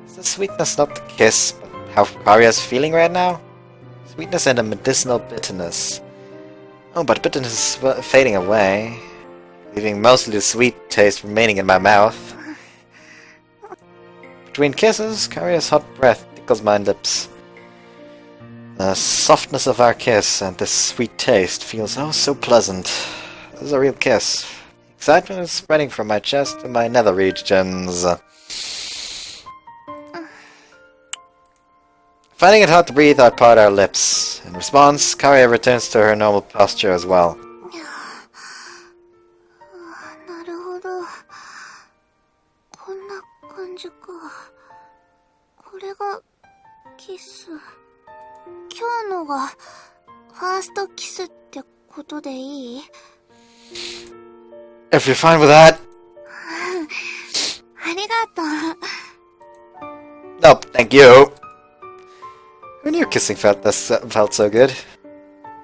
Is the sweetness not the kiss, but how Karia's feeling right now? Sweetness and a medicinal bitterness. Oh, but bitterness is fading away, leaving mostly the sweet taste remaining in my mouth. Between kisses, Karia's hot breath tickles my lips. The softness of our kiss and this sweet taste feels oh so pleasant. This is a real kiss. Excitement is spreading from my chest to my nether regions. Finding it hard to breathe, I part our lips. In response, Karia returns to her normal posture as well. なるほど。こんな感じか。これがキス。今日のがファーストキスってことでいい？ If you're fine with that. ありがとう。 Nope, thank you. Who knew kissing felt so good?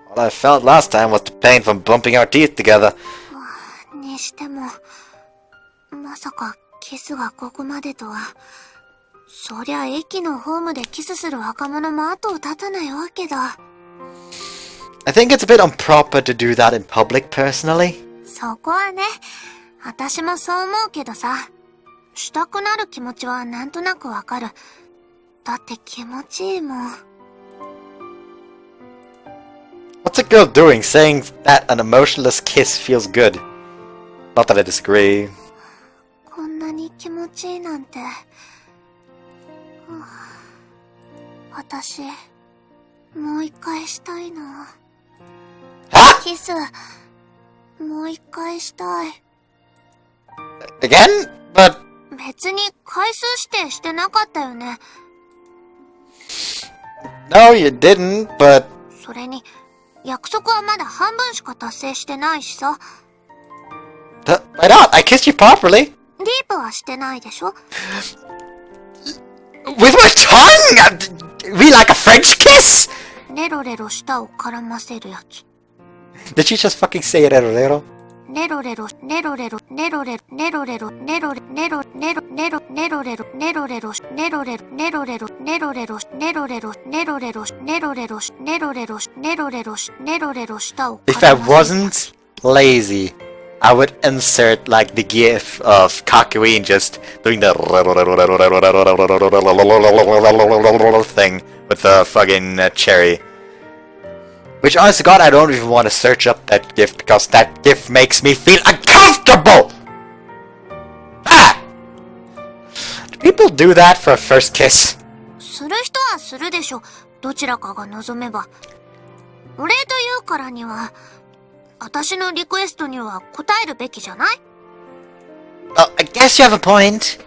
All I felt last time was the pain from bumping our teeth together. にしても、まさかキスがここまでとは。そりゃ駅のホームでキスする若者も後を絶たないわけだ。I think it's a bit improper to do that in public, personally. そこはね、私もそう思うけどさ、したくなる気持ちはなんとなくわかる。だって気持ちいいもん。What's a girl doing saying that an emotionless kiss feels good? Not that I disagree. こんなに気持ちいいなんて。私、もう一回したいな。キス、もう一回したい。Again? But... 別に回数指定してなかったよね。No, you didn't, but... それに、約束はまだ半分しか達成してないしさ。Why not? I kissed you properly. ディープはしてないでしょ？ With my tongue? We like a French kiss? レロレロ舌を絡ませるやつ。Did you just fucking say it, Rero? レロレロ、レロレロ、レロレロ、レロレロ、レロレロ、レロレロ、レロレロ、レロレロ、レロレロ、レロレロ、レロレロ、レロレロ、レロレロ、レロレロ、レロレロ、レロレロ、レロレロ、レロレロ舌を If I wasn't lazy, I would insert like the gif of Kakui just doing the thing with the fucking cherry. Which, honest to God, I don't even want to search up that gif because that gif makes me feel uncomfortable! Ah! Do people do that for a first kiss? する人はするでしょ。どちらかが望めば。お礼というからには、私のリクエストには答えるべきじゃない？ Oh, I guess you have a point.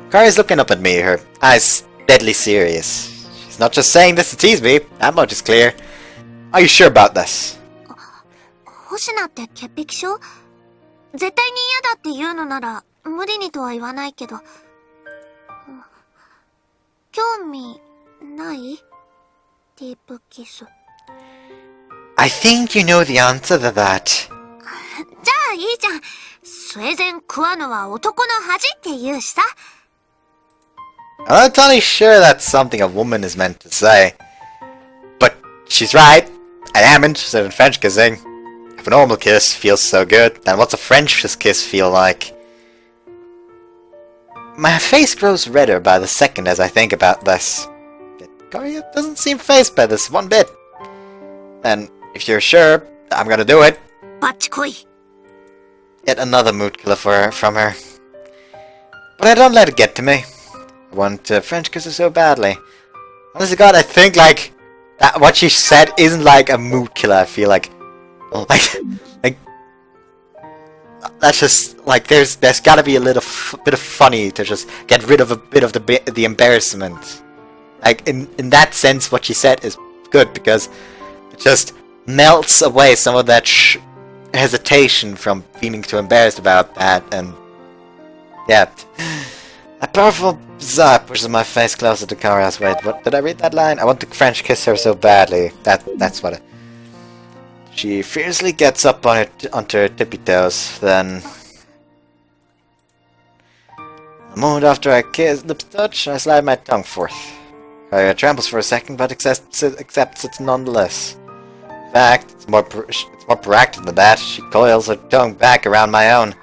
Kari's looking up at me, her eyes deadly serious. She's not just saying this to tease me, that much is clear. Are you sure about this? 星名って潔癖症？絶対に嫌だって言うのなら無理にとは言わないけど。興味ない？ディープキス。I think you know the answer to that. じゃあいいじゃん。スウェーデン食わぬは男の恥って言うしさ。I'm not totally sure that's something a woman is meant to say. But she's right. I am interested in French kissing. If a normal kiss feels so good, then what's a French kiss feel like? My face grows redder by the second as I think about this. Karia doesn't seem fazed by this one bit. And if you're sure, I'm gonna do it. バッチ来い。Yet another mood killer from her. But I don't let it get to me. I want French kiss her so badly. Honestly, God, I think like that what she said isn't like a mood killer. I feel like that's just like there's got to be a little bit of funny to just get rid of a bit of the embarrassment. Like in that sense, what she said is good because it just melts away some of that hesitation from feeling too embarrassed about that, and yeah. A powerful bizarre pushes my face closer to Kara's. Wait, what did I read that line? I want to French kiss her so badly. That's what it... She fiercely gets up on onto her tippy toes, then... A moment after I kiss, lips touch, I slide my tongue forth. Kara trembles for a second, but accepts it nonetheless. In fact, it's more proactive than that. She coils her tongue back around my own.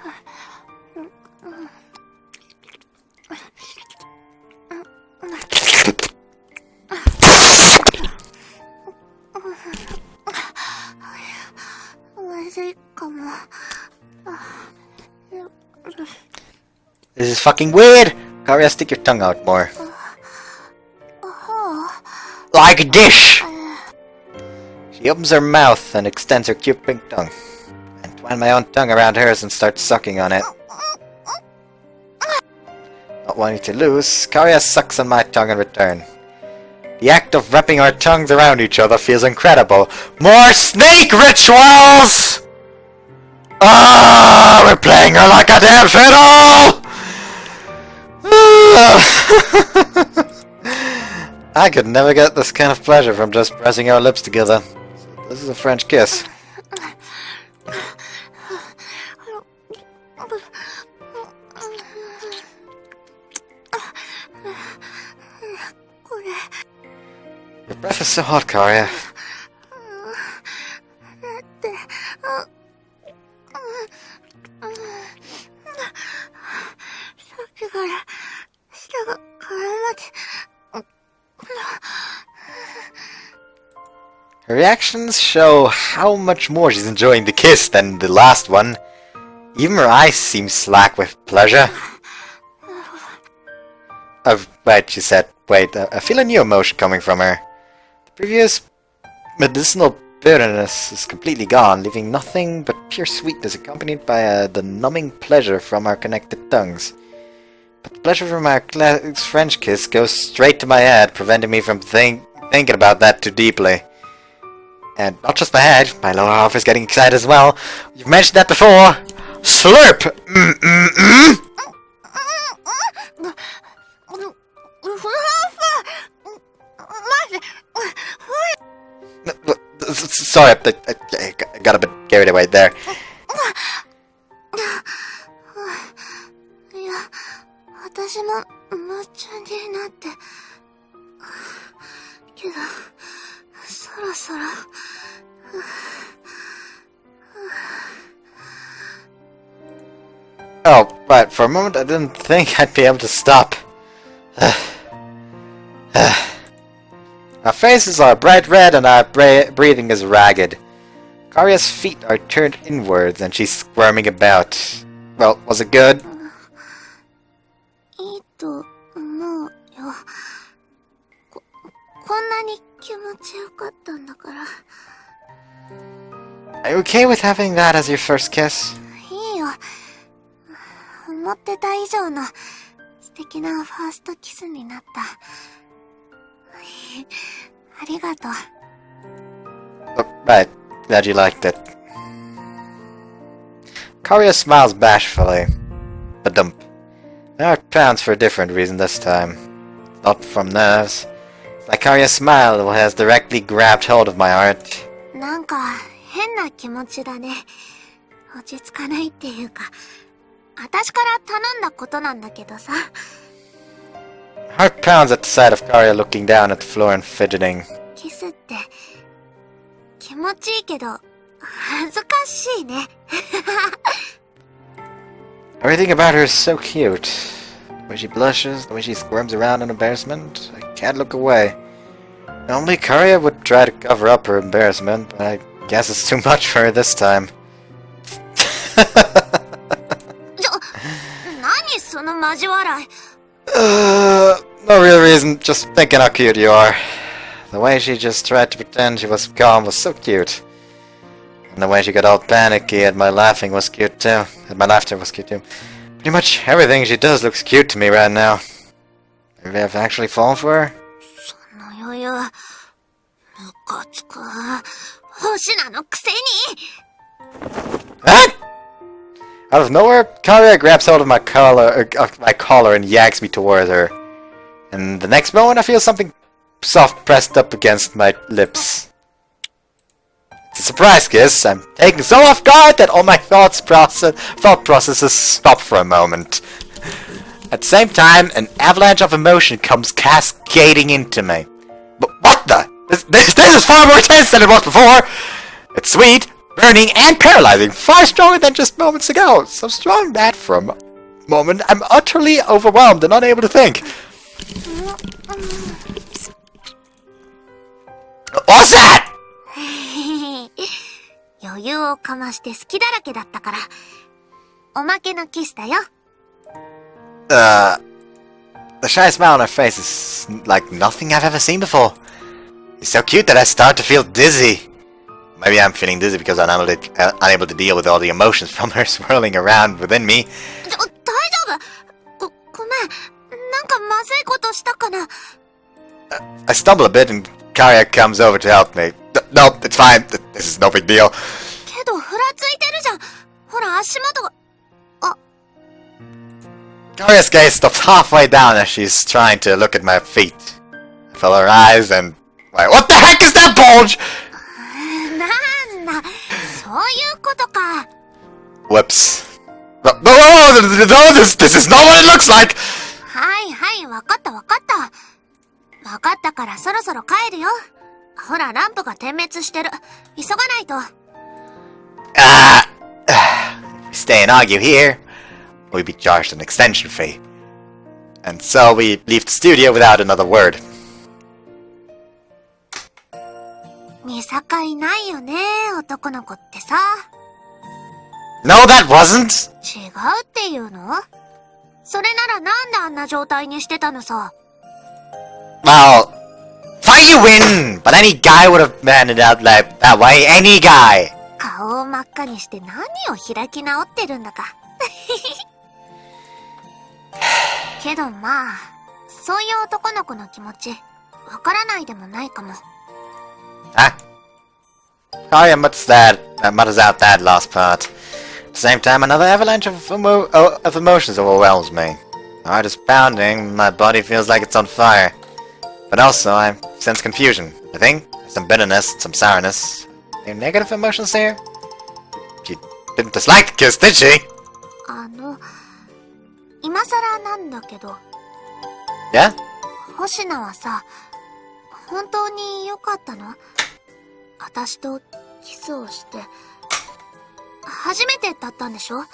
This is fucking weird! Karia, stick your tongue out more. Like a dish! She opens her mouth and extends her cute pink tongue. I twine my own tongue around hers and start sucking on it. Not wanting to lose, Karia sucks on my tongue in return. The act of wrapping our tongues around each other feels incredible. More snake rituals! Ah, we're playing her like a damn fiddle! I could never get this kind of pleasure from just pressing our lips together. This is a French kiss. Your breath is so hot, Karia. Her reactions show how much more she's enjoying the kiss than the last one. Even her eyes seem slack with pleasure. Wait, she said. Wait, I feel a new emotion coming from her. The previous medicinal bitterness is completely gone, leaving nothing but pure sweetness accompanied by the numbing pleasure from our connected tongues. But the pleasure from our French kiss goes straight to my head, preventing me from thinking about that too deeply. And not just my head, my lower half is getting excited as well. You've mentioned that before. Slurp! Sorry, I got a bit carried away there. Oh, right, for a moment I didn't think I'd be able to stop. Our faces are bright red and our breathing is ragged. Karia's feet are turned inwards and she's squirming about. Well, was it good? Are you okay with having that as your first kiss? Oh, right, glad you liked it. Karia smiles bashfully. Badump. There are plans for a different reason this time. Not from nerves. It's like Karia's smile has directly grabbed hold of my heart. Heart pounds at the sight of Karia looking down at the floor and fidgeting. Everything about her is so cute. The way she blushes, the way she squirms around in embarrassment. I can't look away. Normally Karia would try to cover up her embarrassment, but I guess it's too much for her this time. その交笑い。No real reason, just thinking how cute you are. The way she just tried to pretend she was calm was so cute. And the way she got all panicky at my laughing was cute too. And my laughter was cute too. Pretty much everything she does looks cute to me right now. Maybe I've actually fallen for her? その余裕、ムカつく。星名のくせに。What? Out of nowhere, Aria grabs hold of my collar and yanks me towards her. And the next moment I feel something soft pressed up against my lips. It's a surprise kiss. I'm taken so off guard that all my thought processes stop for a moment. At the same time, an avalanche of emotion comes cascading into me. But what the? This is far more intense than it was before! It's sweet, burning, and paralyzing, far stronger than just moments ago. So strong that for a moment I'm utterly overwhelmed and unable to think. What's that? 余裕をかまして好きだらけだったから。おまけのキスだよ。The shy smile on her face is like nothing I've ever seen before. It's so cute that I start to feel dizzy. Maybe I'm feeling dizzy because I'm unable to deal with all the emotions from her swirling around within me. 大丈夫？ごめん。なんかまずいことしたかな。I stumble a bit and Aria comes over to help me. No, it's fine. This is no big deal. けどふらついてるじゃん。ほら足元が。Aria's gaze stops halfway down as she's trying to look at my feet. I feel her eyes and... Wait, what the heck is that bulge? なんだ、そういうことか。Whoops. No, this is not what it looks like! はいはい、わかったわかった。わかったからそろそろ帰るよ。ほら、ランプが点滅してる。急がないと。Stay and argue here. We'll be charged an extension fee. And so we leave the studio without another word. 見境ないよね、男の子ってさ。No, that wasn't! 違うっていうの？それならなんであんな状態にしてたのさ。Well, fine you win! But any guy would have managed out like that way. Any guy! 顔を真っ赤にして何を開き直ってるんだか。けどまあ、そういう男の子の気持ち、わからないでもないかも。Huh? Aria mutters out that last part. At the same time, another avalanche of emotions overwhelms me. My heart is pounding, my body feels like it's on fire. But also, I sense confusion. I think some bitterness, some sourness. Any negative emotions here? She didn't dislike the kiss, did she? 今さらなんだけど。Yeah? 星名はさ、本当に良かったの？私とキスをして、初めてだったんでしょ？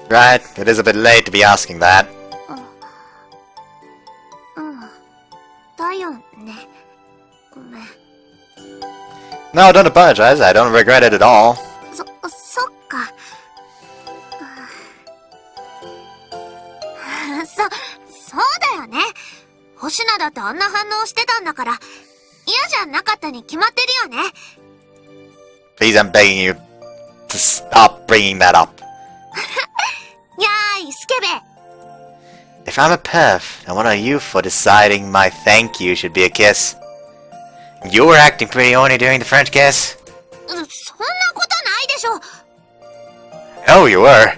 Right, it is a bit late to be asking that. だよね。ごめん。No, don't apologize. I don't regret it at all. そっか。そうだよね。星名だってあんな反応してたんだから、嫌じゃなかったに決まってるよね。Please, I'm begging you to stop bringing that up. やーい、スケベ。If I'm a perv, then what are you for deciding my thank you should be a kiss? You were acting pretty horny during the French kiss. そんなことないでしょ。Oh, you were.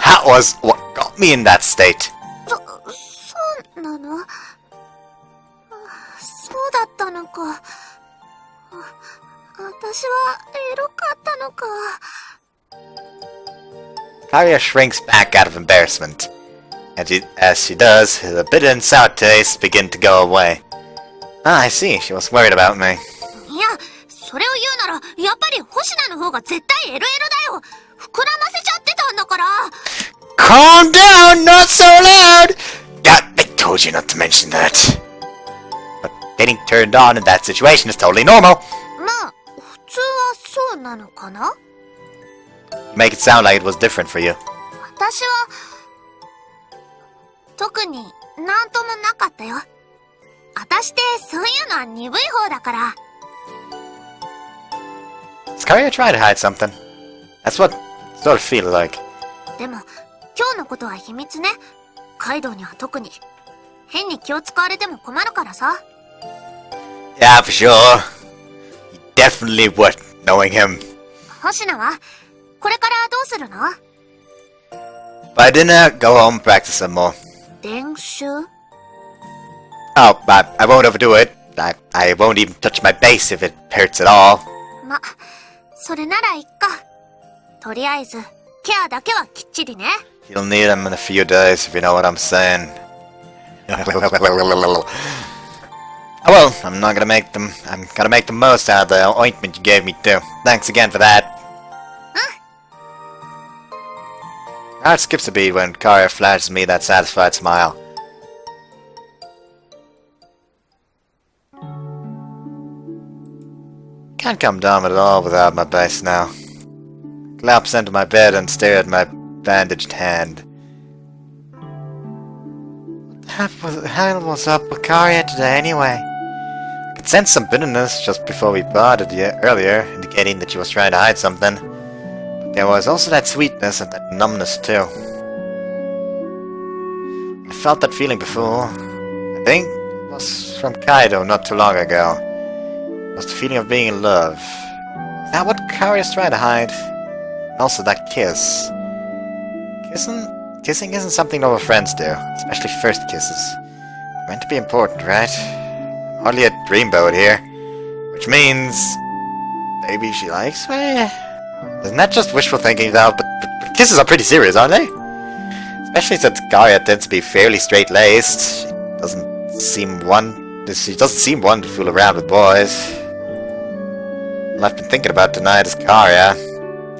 That was what got me in that state. そうなの？そうだったのか。私はエロかったのか。Aria shrinks back out of embarrassment. As she does, the bitter and sour tastes begin to go away. Ah, I see. She was worried about me. いや、それを言うなら、やっぱり星名の方が絶対エロエロだよ。膨らませちゃってたんだから。Calm down! Not so loud! Yeah, I told you not to mention that. But getting turned on in that situation is totally normal. まあ、普通はそうなのかな？ You make it sound like it was different for you. 私は、特になんともなかったよ。私ってそういうのは鈍い方だから。Is Karia trying to hide something? That's what sort of feel like. でも、今日のことは秘密ね。カイドウには特に。変に気を使われても困るからさ。Yeah, for sure. You definitely worth knowing him. 星名はこれからどうするの？ By dinner, go home, practice some more. 練習？ Oh, I won't overdo it. I won't even touch my base if it hurts at all. ま、それならいっか。とりあえず、ケアだけはきっちりね。You'll need them in a few days if you know what I'm saying. Oh well, I'm gonna make the most out of the ointment you gave me too. Thanks again for that. Heart skips a beat when Karia flashes me that satisfied smile. Can't come down at all without my base now. Collapse into my bed and stare at my bandaged hand. What the hell was up with Karia today anyway? I could sense some bitterness just before we parted earlier, indicating that she was trying to hide something. But there was also that sweetness and that numbness too. I felt that feeling before. I think it was from Kaido not too long ago. It was the feeling of being in love. Is that what Karia's trying to hide? And also that kiss. Kissing isn't something normal friends do, especially first kisses. They're meant to be important, right? Hardly a dreamboat here. Which means... maybe she likes me? Isn't that just wishful thinking though? But kisses are pretty serious, aren't they? Especially since Karia tends to be fairly straight-laced. She doesn't seem one to fool around with boys. All I've been thinking about tonight is Karia.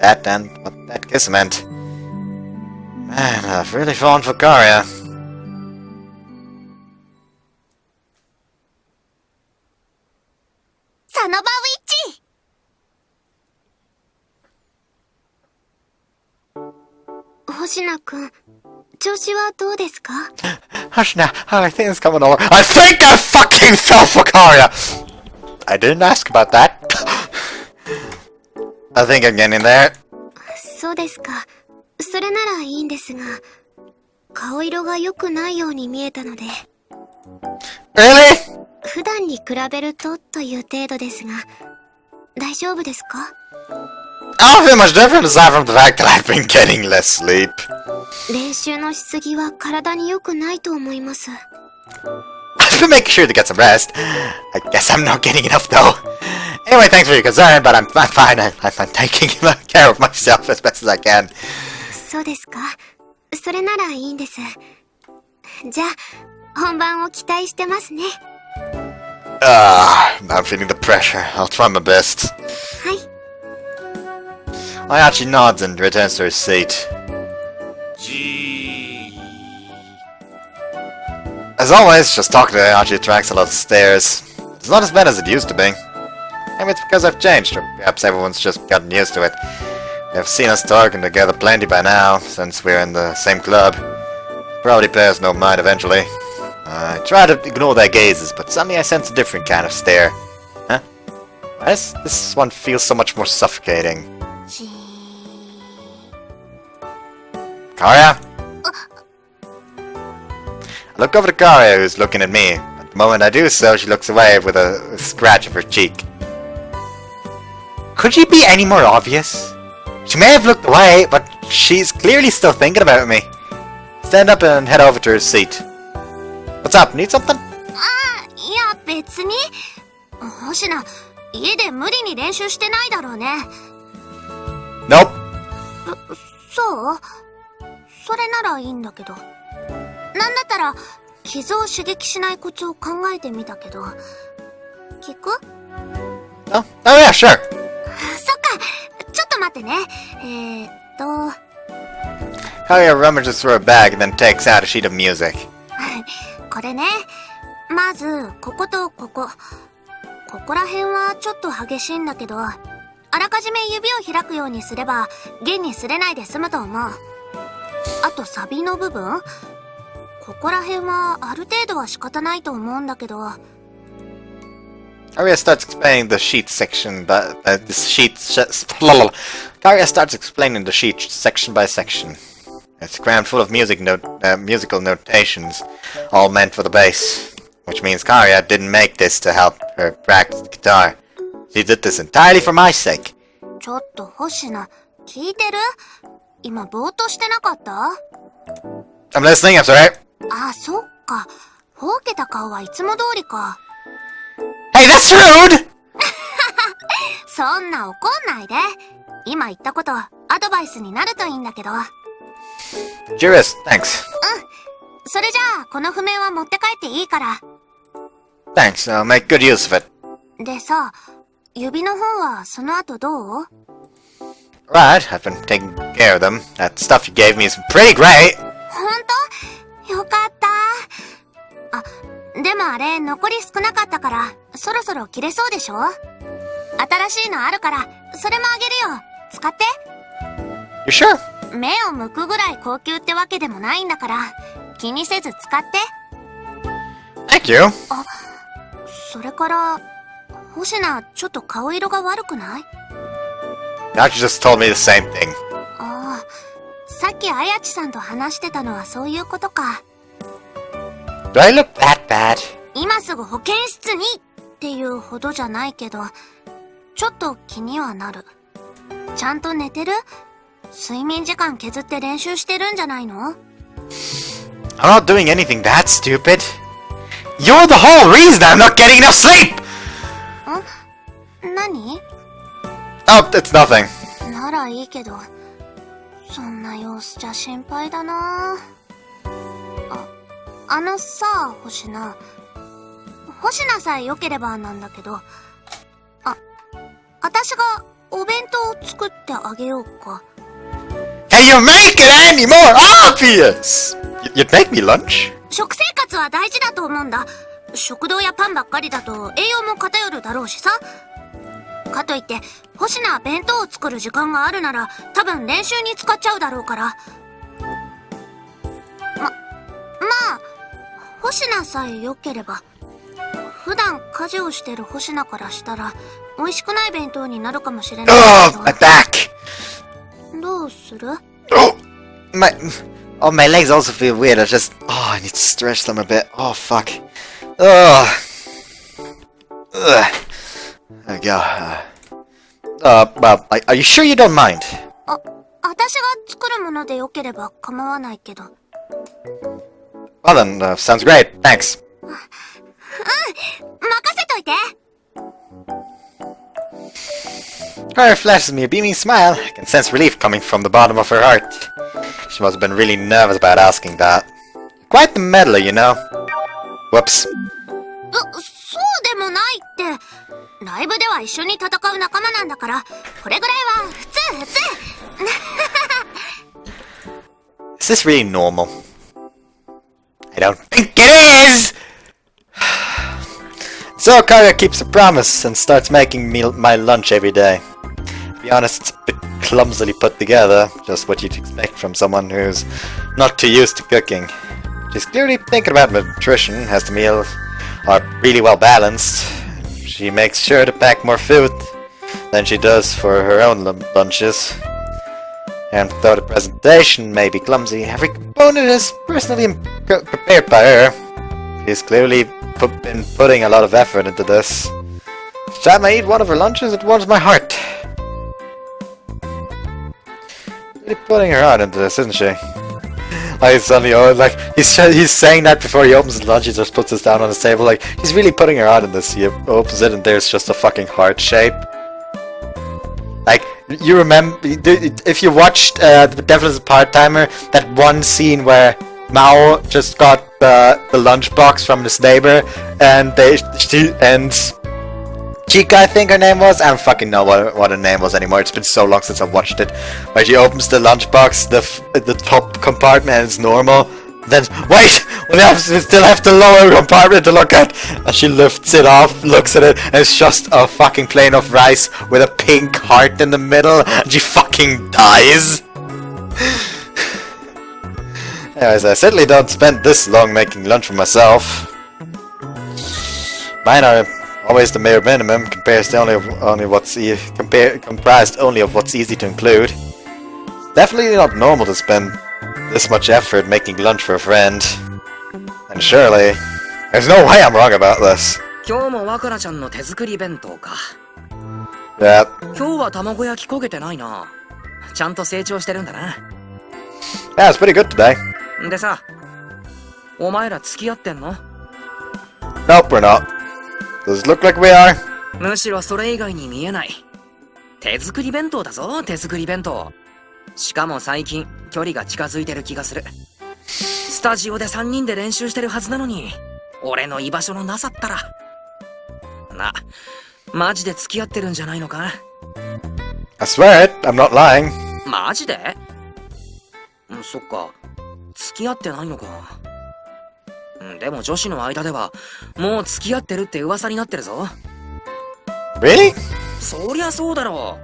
That and what that kiss meant. Man, I've really fallen for Karia. Hoshina-kun, 調子はどうですか? Hoshina, how are things coming over? I think I fucking fell for Karia! I didn't ask about that. I think I'm getting there. そうですか。それならいいんですが、顔色が良くないように見えたので。Really? 普段に比べるとという程度ですが、大丈夫ですか? I don't feel much different aside from the fact that I've been getting less sleep. 練習のしすぎは体に良くないと思います。I've been making sure to get some rest. I guess I'm not getting enough though. Anyway, thanks for your concern, but I'm fine. I'm taking care of myself as best as I can. そうですか。それならいいんです。じゃあ、本番を期待してますね。I'm feeling the pressure. I'll try my best. はい。Ayachi nods and returns to her seat. As always, just talking to Ayachi attracts a lot of stares. It's not as bad as it used to be. Maybe it's because I've changed, or perhaps everyone's just gotten used to it. They've seen us talking together plenty by now, since we're in the same club. Probably bears no mind eventually. I try to ignore their gazes, but suddenly I sense a different kind of stare. Huh? Why does this one feel so much more suffocating? Karia? I look over to Karia, who's looking at me. But the moment I do so, she looks away with a scratch of her cheek. Could she be any more obvious? She may have looked away, but she's clearly still thinking about me. Stand up and head over to her seat. What's up? Need something? いや、別に。星名、家で無理に練習してないだろうね。Nope. そう?それならいいんだけど。なんだったら、傷を刺激しないコツを考えてみたけど。聞く? Oh yeah, sure. そっか。ちょっと待ってね。Karia rummages through her bag and then takes out a sheet of music. これね。まず、こことここ。ここら辺はちょっと激しいんだけど、あらかじめ指を開くようにすれば、弦に擦れないで済むと思う。あとサビの部分、ここら辺はある程度は仕方ないと思うんだけど。Aria starts explaining the sheet section, Aria starts explaining the sheet section by section. It's crammed full of musical notations, all meant for the bass. Which means Aria didn't make this to help her practice the guitar. She did this entirely for my sake. ちょっと星名、聞いてる？今ぼーっとしてなかった？ I'm listening, I'm sorry. あ、そっか。ほうけた顔はいつも通りか。Hey, that's rude! そんな怒んないで。今言ったことアドバイスになるといいんだけど。Juris, thanks. それじゃあこの譜面は持って帰っていいから。Thanks, I'll make good use of it. でさ、指の方はその後どう？ Right, I've been taking care of them. That stuff you gave me is pretty great! ほんと？よかった。あ、でもあれ残り少なかったから、そろそろ切れそうでしょ？新しいのあるから、それもあげるよ。使って。You sure? 目を向くぐらい高級ってわけでもないんだから、気にせず使って。Thank you. あ、それから、星名、ちょっと顔色が悪くない？ Now you just told me the same thing. ああ、さっきあやちさんと話してたのはそういうことか。Do I look that bad? 今すぐ保健室にっていうほどじゃないけど、ちょっと気にはなる。ちゃんと寝てる？睡眠時間削って練習してるんじゃないの？ I'm not doing anything that stupid. You're the whole reason I'm not getting enough sleep! 何？ Oh, it's nothing. ならいいけど、そんな様子じゃ心配だな。あのさ、星名さえ良ければなんだけど、私がお弁当を作ってあげようか。Can you make it any more obvious? You'd make me lunch? 食生活は大事だと思うんだ。食堂やパンばっかりだと栄養も偏るだろうしさ。かといって、星名は弁当を作る時間があるなら、多分練習に使っちゃうだろうから。まあ、星名さえ良ければ。普段家事をしてる星名からしたら、美味しくない弁当になるかもしれないけど。Oh, my back! どうする？ Oh, my legs also feel weird. I need to stretch them a bit. Oh, fuck. Ugh. There we go. Well, are you sure you don't mind? 私が作るもので良ければ構わないけど。Well then, sounds great. Thanks. 任せといて。Her flashes me a beaming smile. I can sense relief coming from the bottom of her heart. She must have been really nervous about asking that. Quite the meddler, you know. Whoops. そうでもないって。ライブでは一緒に戦う仲間なんだから、これぐらいは普通。Is this really normal? I don't think it is! So Aria keeps her promise and starts making me my lunch every day. To be honest, it's a bit clumsily put together, just what you'd expect from someone who's not too used to cooking. She's clearly thinking about nutrition, as the meals are really well balanced. She makes sure to pack more food than she does for her own lunches. And though the presentation may be clumsy, every component is personally prepared by her. She's clearly been putting a lot of effort into this. Each time I eat one of her lunches, it warms my heart. Really putting her heart into this, isn't she? Like suddenly, he's saying that before he opens his lunch. He just puts this down on his table. Like he's really putting her heart in this. He opens it, and there's just a fucking heart shape. Like you remember, if you watched The Devil is a Part-Timer, that one scene where Mao just got the lunchbox from his neighbor, and Chica, I think her name was. I don't fucking know what her name was anymore. It's been so long since I watched it. Where she opens the lunchbox, the top compartment, and it's normal. Then wait, we still have the lower compartment to look at. And she lifts it off, looks at it, and it's just a fucking plane of rice with a pink heart in the middle, and she fucking dies. Anyways, I certainly don't spend this long making lunch for myself. Mine are always the bare minimum, comprised only of what's easy to include. It's definitely not normal to spend this much effort making lunch for a friend. And surely, there's no way I'm wrong about this. 今日も若菜ちゃんの手作り弁当か。 Yeah. 今日は卵焼き焦げてないな。ちゃんと成長してるんだな。 Yeah, it's pretty good today. でさ、お前ら付き合ってんの？ Nope, we're not. Does it look like we are? むしろそれ以外に見えない。手作り弁当だぞ、手作り弁当。しかも最近、距離が近づいてる気がする。スタジオで3人で練習してるはずなのに、俺の居場所のなさったら。マジで付き合ってるんじゃないのか？ I swear it, I'm not lying. マジで？そっか、付き合ってないのか。でも女子の間では、もう付き合ってるって噂になってるぞ。Really? そりゃそうだろ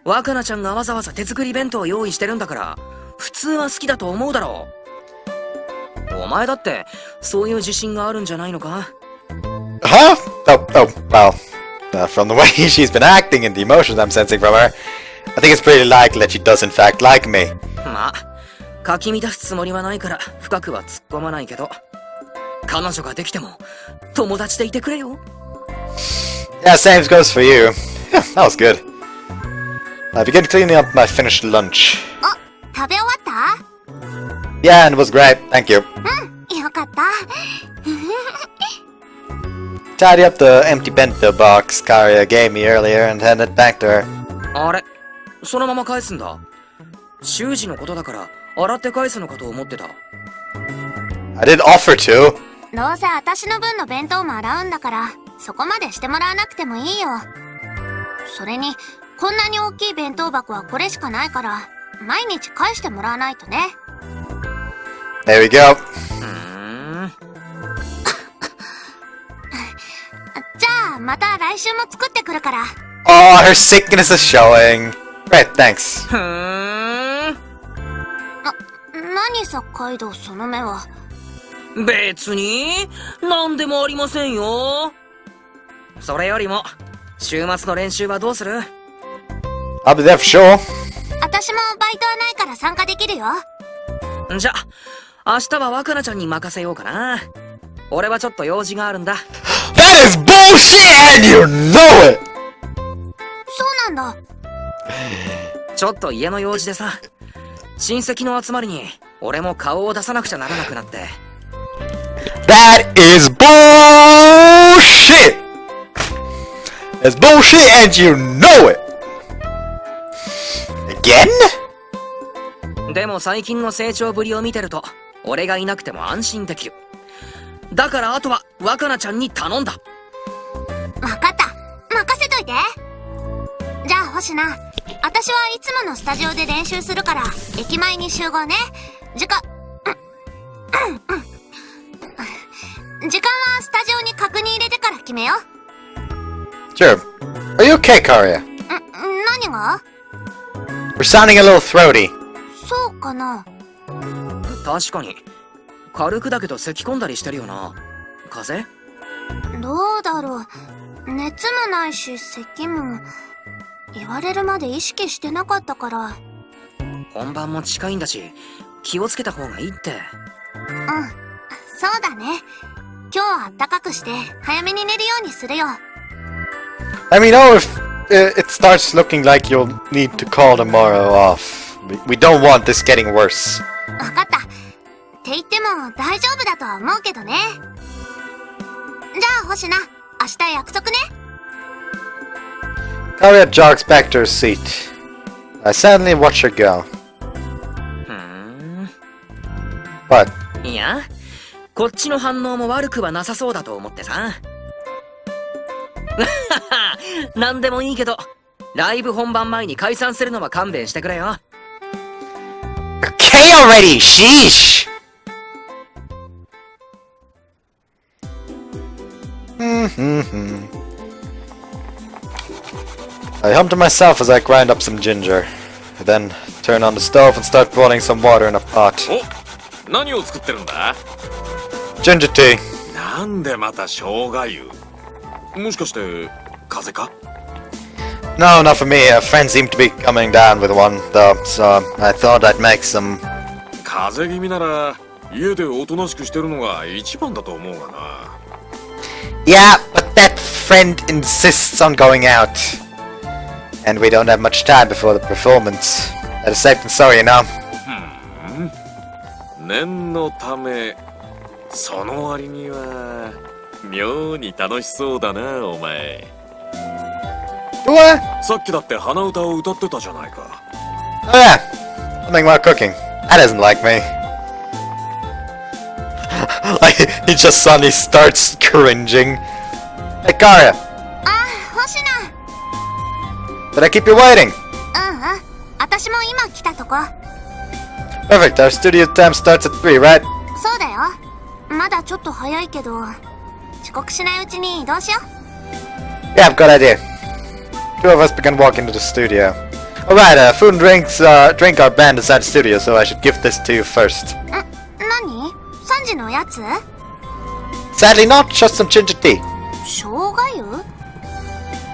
う。若菜ちゃんがわざわざ手作り弁当を用意してるんだから、普通は好きだと思うだろう。お前だって、そういう自信があるんじゃないのか？ Huh? Well. From the way she's been acting and the emotions I'm sensing from her, I think it's pretty likely that she does in fact like me. まあ、かき乱すつもりはないから、深くは突っ込まないけど。彼女ができても、友達でいてくれよ。Yeah, same goes for you. Yeah, that was good. I began cleaning up my finished lunch. お、食べ終わった？ Yeah, and it was great. Thank you. よかった。Tidy up the empty bento box Aria gave me earlier and hand it back to her. あれ、そのまま返すんだ。習字のことだから、洗って返すのかと思ってた。I did offer to. どうせ私の分の弁当も洗うんだから、そこまでしてもらわなくてもいいよ。それに、こんなに大きい弁当箱はこれしかないから、毎日返してもらわないとね。There we go. じゃあ、また来週も作ってくるから。Oh, her sickness is showing. Great, thanks. 何さ、カイドウ、その目は。別に、なんでもありませんよ。それよりも、週末の練習はどうする？ I'll be there for sure. 私もバイトはないから参加できるよ。じゃ、明日は若菜ちゃんに任せようかな。俺はちょっと用事があるんだ。That is bullshit and you know it! そうなんだ。ちょっと家の用事でさ、親戚の集まりに、俺も顔を出さなくちゃならなくなって。That is bullshit! That's bullshit and you know it! Again? でも最近の成長ぶりを見てると、俺がいなくても安心できる。だからあとは若菜ちゃんに頼んだ。わかった。任せといて。じゃあ星名、私はいつものスタジオで練習するから、駅前に集合ね。時間はスタジオに確認入れてから決めよう。 Sure. Are you okay, Aria? 何が？ We're sounding a little throaty. そうかな。確かに。軽くだけど咳込んだりしてるよな。風邪？どうだろう。熱もないし、咳も。言われるまで意識してなかったから。本番も近いんだし、気をつけた方がいいって。そうだね。今日はあったかくして、早めに寝るようにするよ。Let me know if it starts looking like you'll need to call tomorrow off. We don't want this getting worse. わかった。って言っても大丈夫だとは思うけどね。じゃあ星名、明日約束ね。Aria jogs back to her seat. I sadly watch her go. What? いや、こっちの反応も悪くはなさそうだと思ってさ。なんでもいいけど、ライブ本番前に解散するのは勘弁してくれよ。Okay already, sheesh! I hum to myself as I grind up some ginger. I then turn on the stove and start boiling some water in a pot. お、何を作ってるんだ？ Ginger tea. なんでまた生姜湯？もしかして風邪か？ No, not for me. A friend seemed to be coming down with one, though, so I thought I'd make some. 風邪気味なら家でおとなしくしてるのが一番だと思うがな。 Yeah, but that friend insists on going out. And we don't have much time before the performance. That is safe and sorry, you know. 念のため、その割には妙に楽しそうだな、お前。 What? さっきだって鼻歌を歌ってたじゃないか。 Oh yeah, something about cooking. That isn't like me. Like, he just suddenly starts cringing. Hey, Aria, あ、星名。 did I keep you waiting? 私も今来たとこ。 Perfect, our studio time starts at 3, right? そうだよ。まだちょっと早いけど、遅刻しないうちに移動しよう。 Yeah, good idea. Two of us began walking to the studio. Alright, food and drink are banned inside the studio, so I should give this to you first. 何 ?3 時のやつ Sadly not, just some ginger tea. 生姜湯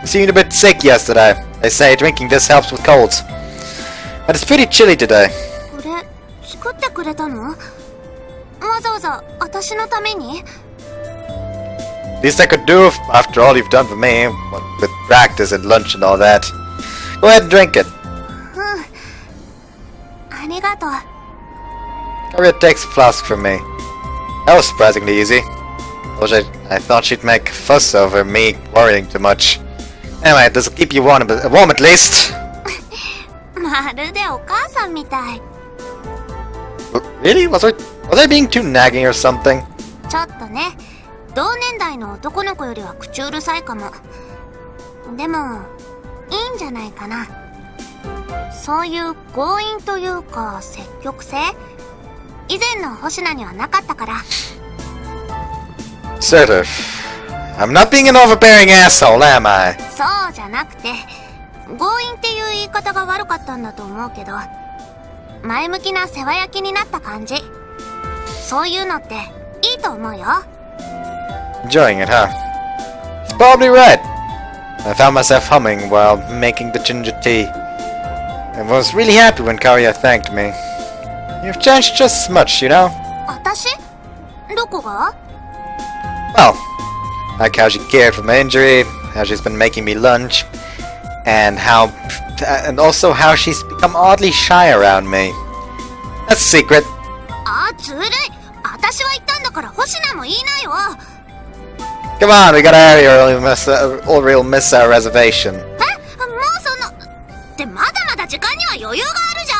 You seemed a bit sick yesterday. They say drinking this helps with colds. But it's pretty chilly today. これ、作ってくれたのわざわざ私のために Least I could do after all you've done for me, what with practice and lunch and all that. Go ahead and drink it. ありがとう。 Aria takes a flask from me. That was surprisingly easy. I thought she'd make a fuss over me worrying too much. Anyway, this'll keep you warm at least. まるでお母さんみたい。 Really? Was I being too nagging or something? ちょっとね、同年代の男の子よりは口うるさいかも。でも、いいんじゃないかな。そういう強引というか積極性、以前の星名にはなかったから。Sort of. I'm not being an overbearing asshole, am I? そうじゃなくて、強引っていう言い方が悪かったんだと思うけど、前向きな世話焼きになった感じ。そういうのっていいと思うよ。 Enjoying it, huh? He's probably right. I found myself humming while making the ginger tea. I was really happy when Aria thanked me. You've changed just as much, you know? 私どこが Well, like how she cared for my injury, how she's been making me lunch, and also how she's become oddly shy around me. That's a secret. あ、ずるい。私は言ったんだから星名も言いなよ。 Come on, we got Aria or we'll miss our reservation. もうそのってまだまだ時間には余裕があるじ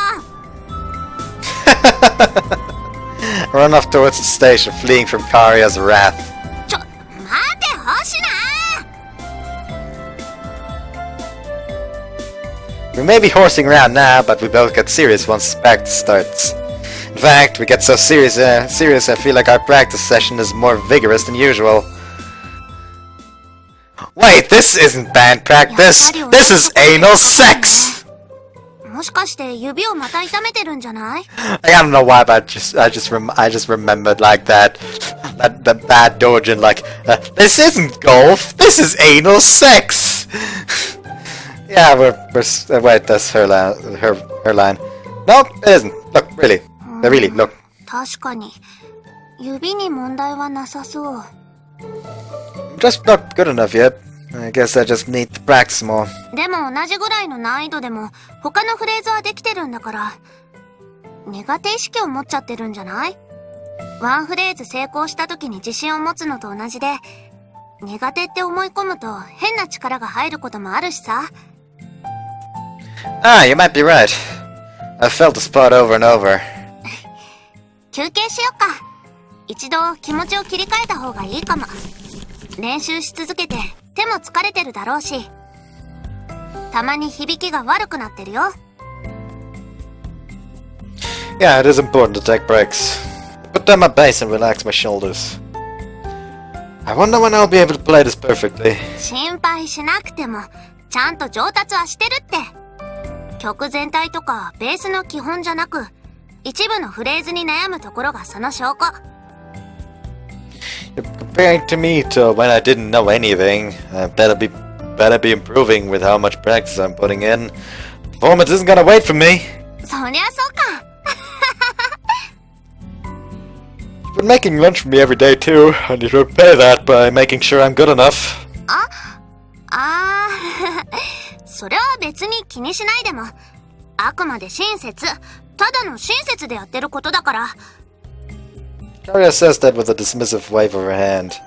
ゃん。 Run off towards the station, fleeing from Aria's wrath. ちょ、待て星名。 We may be horsing around now, but we both get serious once practice starts. In fact, we get so serious I feel like our practice session is more vigorous than usual. Wait, this isn't band practice! This is anal sex! もしかして指をまた痛めてるんじゃない I don't know why, but I just remembered like that bad Dojin, like, this isn't golf, this is anal sex! Yeah, wait, that's her line. No, it isn't. Look, really, look. 確かに指に問題はなさそう。 Just not good enough yet. I guess I just need to practice more. でも同じぐらいの難易度でも他のフレーズはできてるんだから、苦手意識を持っちゃってるんじゃない？ワンフレーズ成功した時に自信を持つのと同じで、苦手って思い込むと変な力が入ることもあるしさ。 Ah, you might be right. I've felt the spot over and over. 休憩しよっか。一度気持ちを切り替えた方がいいかも。練習し続けて手も疲れてるだろうし、たまに響きが悪くなってるよ。 Yeah, it is important to take breaks. Put down my bass and relax my shoulders. I wonder when I'll be able to play this perfectly. 心配しなくてもちゃんと上達はしてるって。曲全体とかベースの基本じゃなく、一部のフレーズに悩むところがその証拠。Comparing to me to when I didn't know anything, better be improving with how much practice I'm putting in. Performance isn't gonna wait for me. そりゃそうか。You've been making lunch for me every day too, and you should pay that by making sure I'm good enough. それは別に気にしないでも。あくまで親切。ただの親切でやってることだから。Aria says that with a dismissive wave of her hand.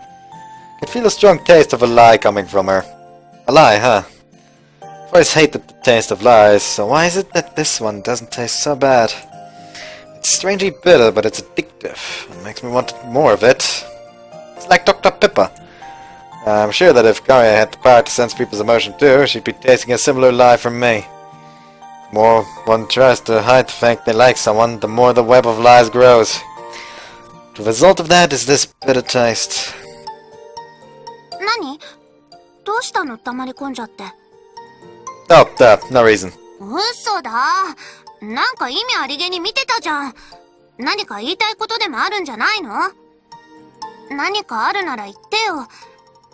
I can feel a strong taste of a lie coming from her. A lie, huh? I've always hated the taste of lies, so why is it that this one doesn't taste so bad? It's strangely bitter, but it's addictive. It makes me want more of it. It's like Dr. Pepper. I'm sure that if Aria had the power to sense people's emotion too, she'd be tasting a similar lie from me. The more one tries to hide the fact they like someone, the more the web of lies grows. The result of that is this bitter taste. 何？どうしたの？黙り込んじゃって。Oh, no reason. 嘘だ。なんか意味ありげに見てたじゃん。何か言いたいことでもあるんじゃないの？何かあるなら言ってよ。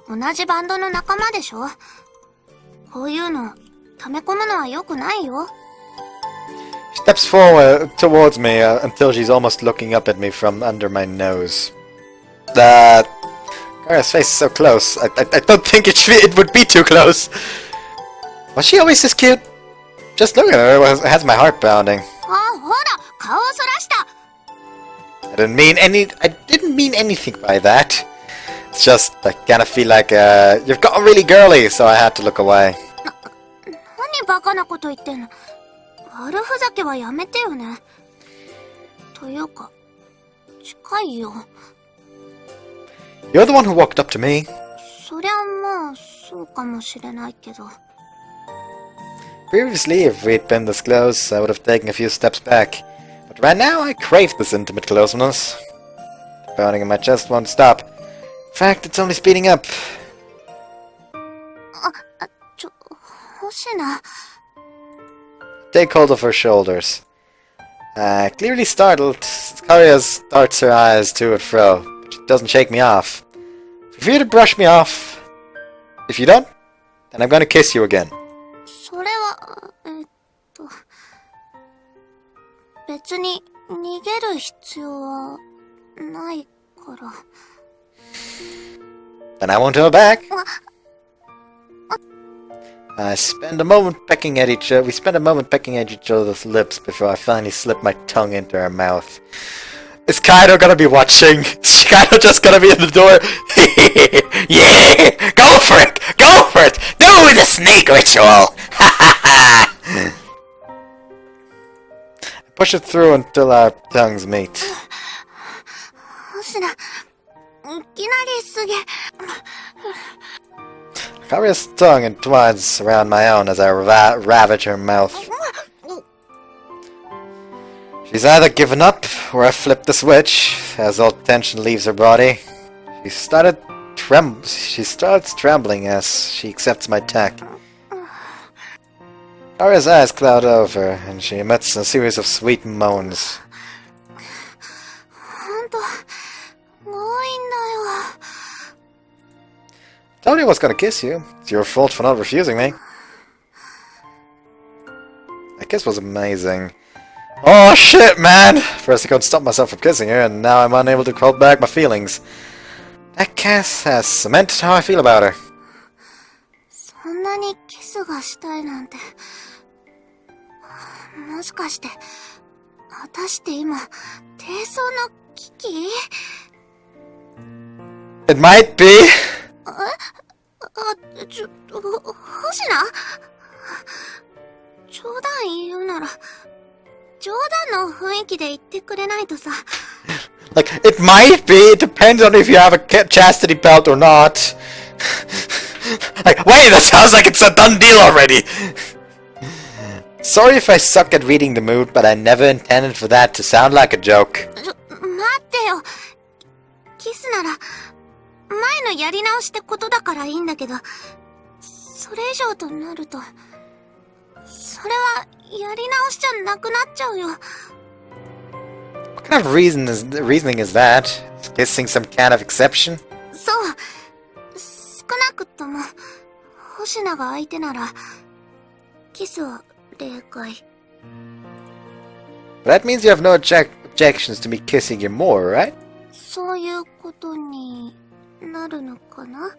同じバンドの仲間でしょ？こういうの、溜め込むのは良くないよ。She steps forward towards me until she's almost looking up at me from under my nose. Aria's face is so close. I don't think it would be too close. Was she always this cute? Just look at her, it has my heart pounding. ほら、顔をそらした。I didn't mean anything by that. It's just, I kinda feel like, you've gotten really girly, so I had to look away. 何バカなこと言ってんの。悪ふざけはやめてよね。というか、近いよ。You're the one who walked up to me. そりゃまあ、そうかもしれないけど。Previously, if we'd been this close, I would have taken a few steps back. But right now, I crave this intimate closeness. The pounding in my chest won't stop. In fact, it's only speeding up. 星名。Take hold of her shoulders. Clearly startled, Aria darts her eyes to and fro, but she doesn't shake me off. Feel free to brush me off. If you don't, then I'm gonna kiss you again. それは、別に逃げる必要はないから。Then I won't hold back. We spend a moment pecking at each other's lips before I finally slip my tongue into her mouth. Is Kaido gonna be watching? Is Kaido just gonna be in the door? Yeah! Go for it! Go for it! Do the snake ritual! I push it through until our tongues meet. 星名、いきなりすげ。Aria's tongue entwines around my own as I ravage her mouth. She's either given up, or I flip the switch, as all tension leaves her body. She starts trembling as she accepts my attack. Aria's eyes cloud over, and she emits a series of sweet moans. ほんと、多いんだよ。Told you I was gonna kiss you. It's your fault for not refusing me. That kiss was amazing. Oh shit, man! First I couldn't stop myself from kissing her, and now I'm unable to hold back my feelings. That kiss has cemented how I feel about her. そんなにキスがしたいなんて。もしかして、私って今、低層の危機？ It might be. 星名？冗談言うなら、冗談の雰囲気で言ってくれないとさ。Like, it might be. It depends on if you have a chastity belt or not. Like, wait, that sounds like it's a done deal already. Sorry if I suck at reading the mood, but I never intended for that to sound like a joke. 待ってよ。キスなら、前のやり直しってことだからいいんだけど、それ以上となると、それはやり直しじゃなくなっちゃうよ。What kind of reasoning is that? Is kissing some kind of exception? そう。少なくとも、星名が相手なら、キスは例外。But that means you have no objections to me kissing you more, right? そういうことになるのかな?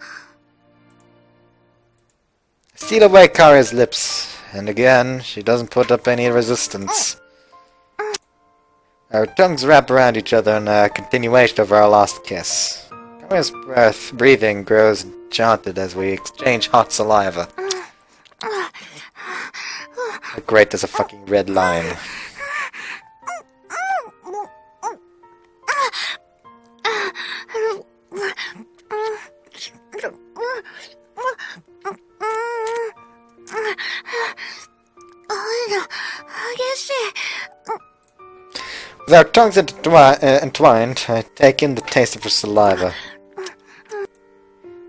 Steal away Karia's lips, and again, she doesn't put up any resistance. Our tongues wrap around each other in a continuation of our last kiss. Karia's breathing grows enchanted as we exchange hot saliva. How great as a fucking red lion. With our tongues entwined, I take in the taste of her saliva.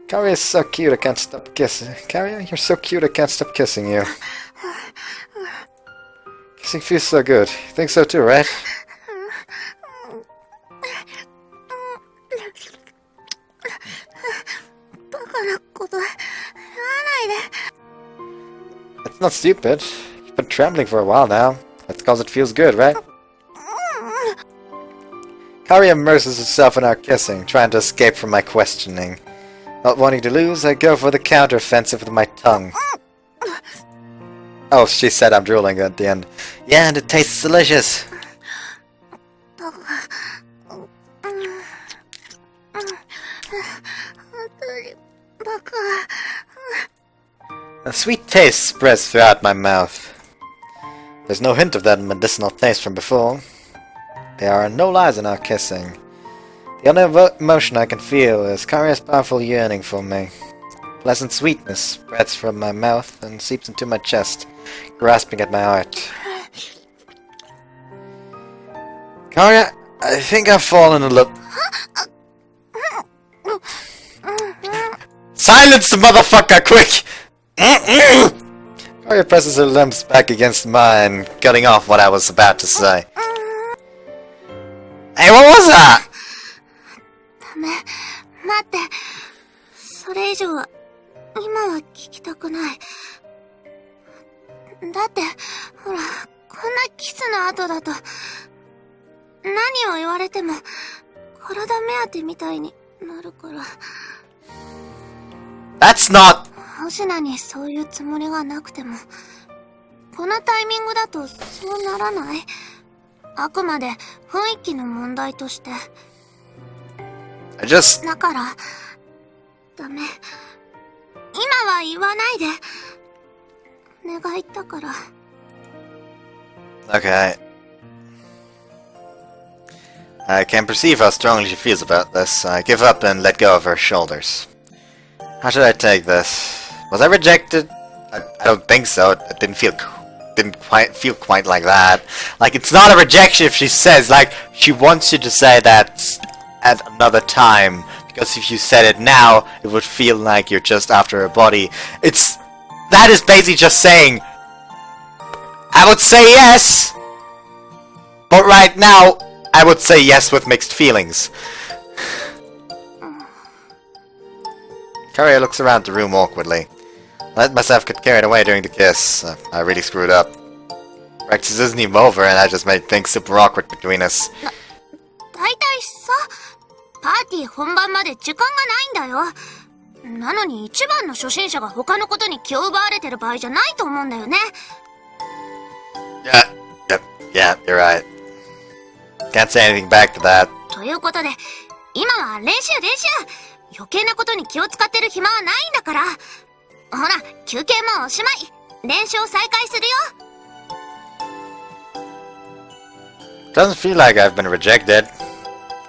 Karia is so cute, I can't stop kissing. Karia, you're so cute, I can't stop kissing you. Kissing feels so good. You think so too, right? That's not stupid. You've been trembling for a while now. That's because it feels good, right? Karia immerses herself in our kissing, trying to escape from my questioning. Not wanting to lose, I go for the counter-offensive with my tongue. Oh, she said I'm drooling at the end. Yeah, and it tastes delicious. A sweet taste spreads throughout my mouth. There's no hint of that medicinal taste from before. There are no lies in our kissing. The only emotion I can feel is Karia's powerful yearning for me. Pleasant sweetness spreads from my mouth and seeps into my chest, grasping at my heart. Karia, I think I've fallen in love. Silence, motherfucker, quick! Karia presses her limbs back against mine, cutting off what I was about to say. Hey, what was that? ダメ。待って。それ以上は、今は聞きたくない。だって、ほら、こんなキスの後だと、何を言われても、体目当てみたいになるから。That's not... 星名にそういうつもりがなくても、このタイミングだとそうならない？あくまで雰囲気の問題として。だから、ダメ。今は言わないで。願いだから。Okay. I can perceive how strongly she feels about this. I give up and let go of her shoulders. How should I take this? Was I rejected? I don't think so. It didn't quite feel like that. Like, it's not a rejection if she says, like, she wants you to say that at another time. Because if you said it now, it would feel like you're just after her body. That is basically just saying, I would say yes, but right now, I would say yes with mixed feelings. Karia looks around the room awkwardly. I let myself get carried away during the kiss. I really screwed up. Practice isn't even over and I just made things super awkward between us. だいたいさ、パーティー本番まで時間がないんだよ。なのに一番の初心者が他のことに気を奪われてる場合じゃないと思うんだよね。Yeah, you're right. Can't say anything back to that. ということで、今は練習。余計なことに気を使ってる暇はないんだから。ほら、休憩もおしまい。練習を再開するよ。Doesn't feel like I've been rejected.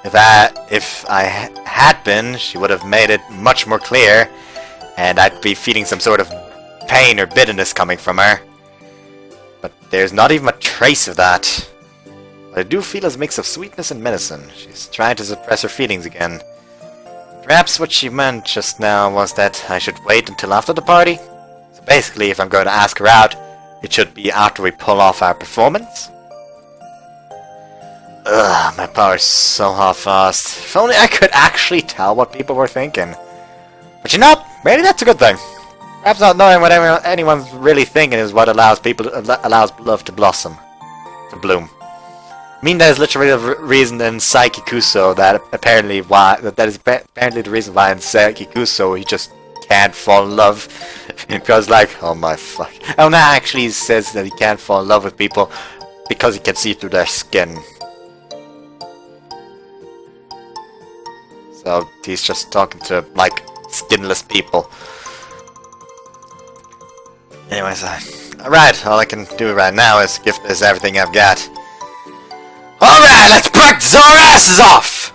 If I had been, she would have made it much more clear, and I'd be feeling some sort of pain or bitterness coming from her. But there's not even a trace of that. What I do feel is a mix of sweetness and medicine. She's trying to suppress her feelings again. Perhaps what she meant just now was that I should wait until after the party? So basically, if I'm going to ask her out, it should be after we pull off our performance? Ugh, my power's so half-assed. If only I could actually tell what people were thinking. But you know, maybe that's a good thing. Perhaps not knowing what anyone's really thinking is what allows love to blossom, to bloom. I mean, there's literally a reason in Saikikuso that is apparently the reason why in Saikikuso he just can't fall in love. Because like, oh my fuck. Oh no, actually he says that he can't fall in love with people because he can see through their skin. So he's just talking to like skinless people. Anyways, alright, all I can do right now is give this everything I've got. Alright, let's practice our asses off!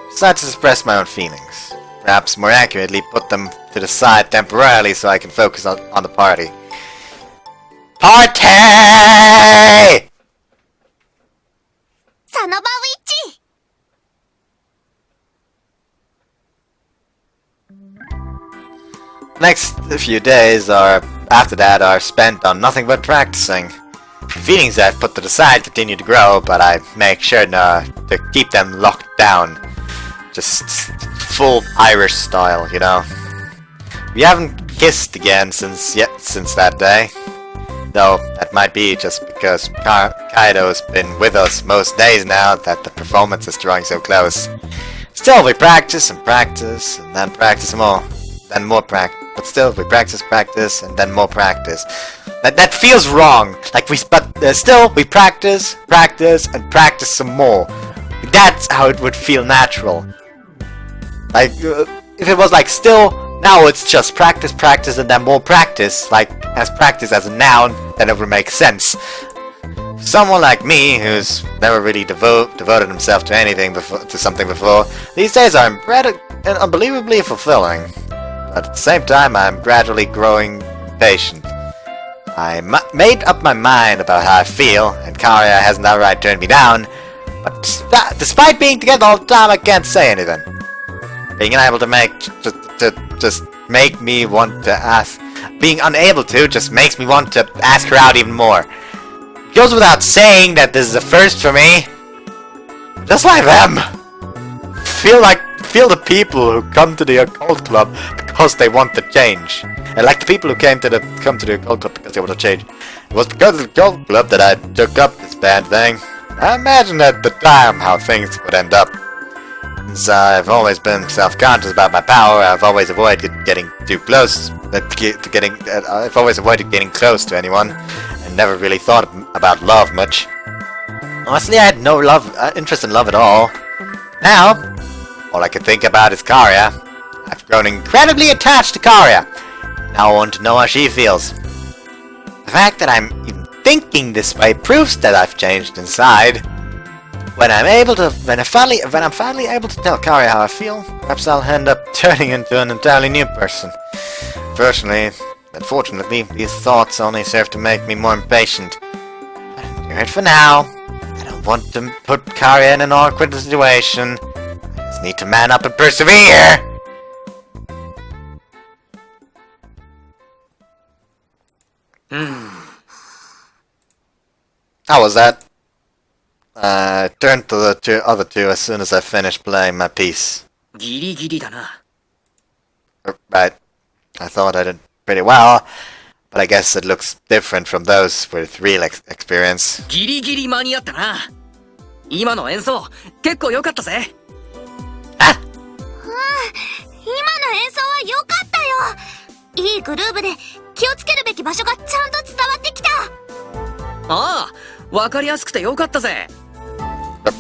Besides to express my own feelings. Perhaps more accurately, put them to the side temporarily so I can focus on the party. Party! Next few days after that are spent on nothing but practicing. The feelings I've put to the side continue to grow, but I make sure to keep them locked down. Just full Irish style, you know. We haven't kissed again since that day. Though that might be just because Kaido's been with us most days now that the performance is drawing so close. Still, we practice and practice, and then practice more. Then more practice. But still, we practice, and then more practice. That feels wrong. Like still, we practice, and practice some more. That's how it would feel natural. Like, if it was like still, now it's just practice, and then more practice. Like, as practice as a noun, then it would make sense. For someone like me, who's never really devoted himself to anything to something before, these days are unbelievably fulfilling. But at the same time, I'm gradually growing impatient. I made up my mind about how I feel, and Aria hasn't outright turned me down, but despite being together all the time, I can't say anything. Being unable to just make me want to ask. Being unable to just makes me want to ask her out even more. It goes without saying that this is a first for me. Just like them. Feel the people who come to the occult club because they want to change. And like the people who come to the occult club because they want to change. It was because of the occult club that I took up this band thing. I imagined at the time how things would end up. Since I've always been self-conscious about my power, I've always avoided getting too close. I've always avoided getting close to anyone, and never really thought about love much. Honestly, I had no interest in love at all. Now, all I can think about is Aria. I've grown incredibly attached to Aria. Now I want to know how she feels. The fact that I'm even thinking this way proves that I've changed inside. When I'm finally able to tell Aria how I feel, perhaps I'll end up turning into an entirely new person. Unfortunately, these thoughts only serve to make me more impatient. But endure it for now. I don't want to put Aria in an awkward situation. I just need to man up and persevere! How was that? I turned to the other two as soon as I finished playing my piece. ギリギリだな。 Right. I thought I did pretty well, but I guess it looks different from those with real experience. ギリギリ間に合ったな。今の演奏、結構良かったぜ。あ、今の演奏は良かったよ。いいグルーブで気をつけるべき場所がちゃんと伝わってきた。ああ、わかりやすくて良かったぜ。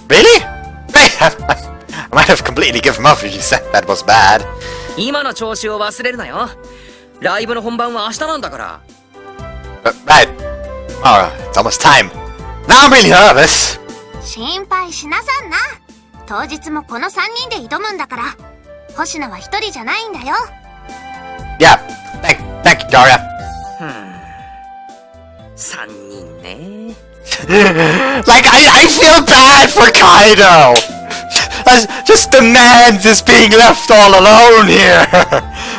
Really? I might have completely given up if you said that was bad. 今の調子を忘れるなよ。ライブの本番は明日なんだから。Right. Oh, it's almost time. Now I'm really nervous. 心配しなさんな。当日もこの3人で挑むんだから。星野は一人じゃないんだよ。Yeah. Thank you, Aria. 3人ね。Like, I feel bad for Kaido! Just the man is being left all alone here!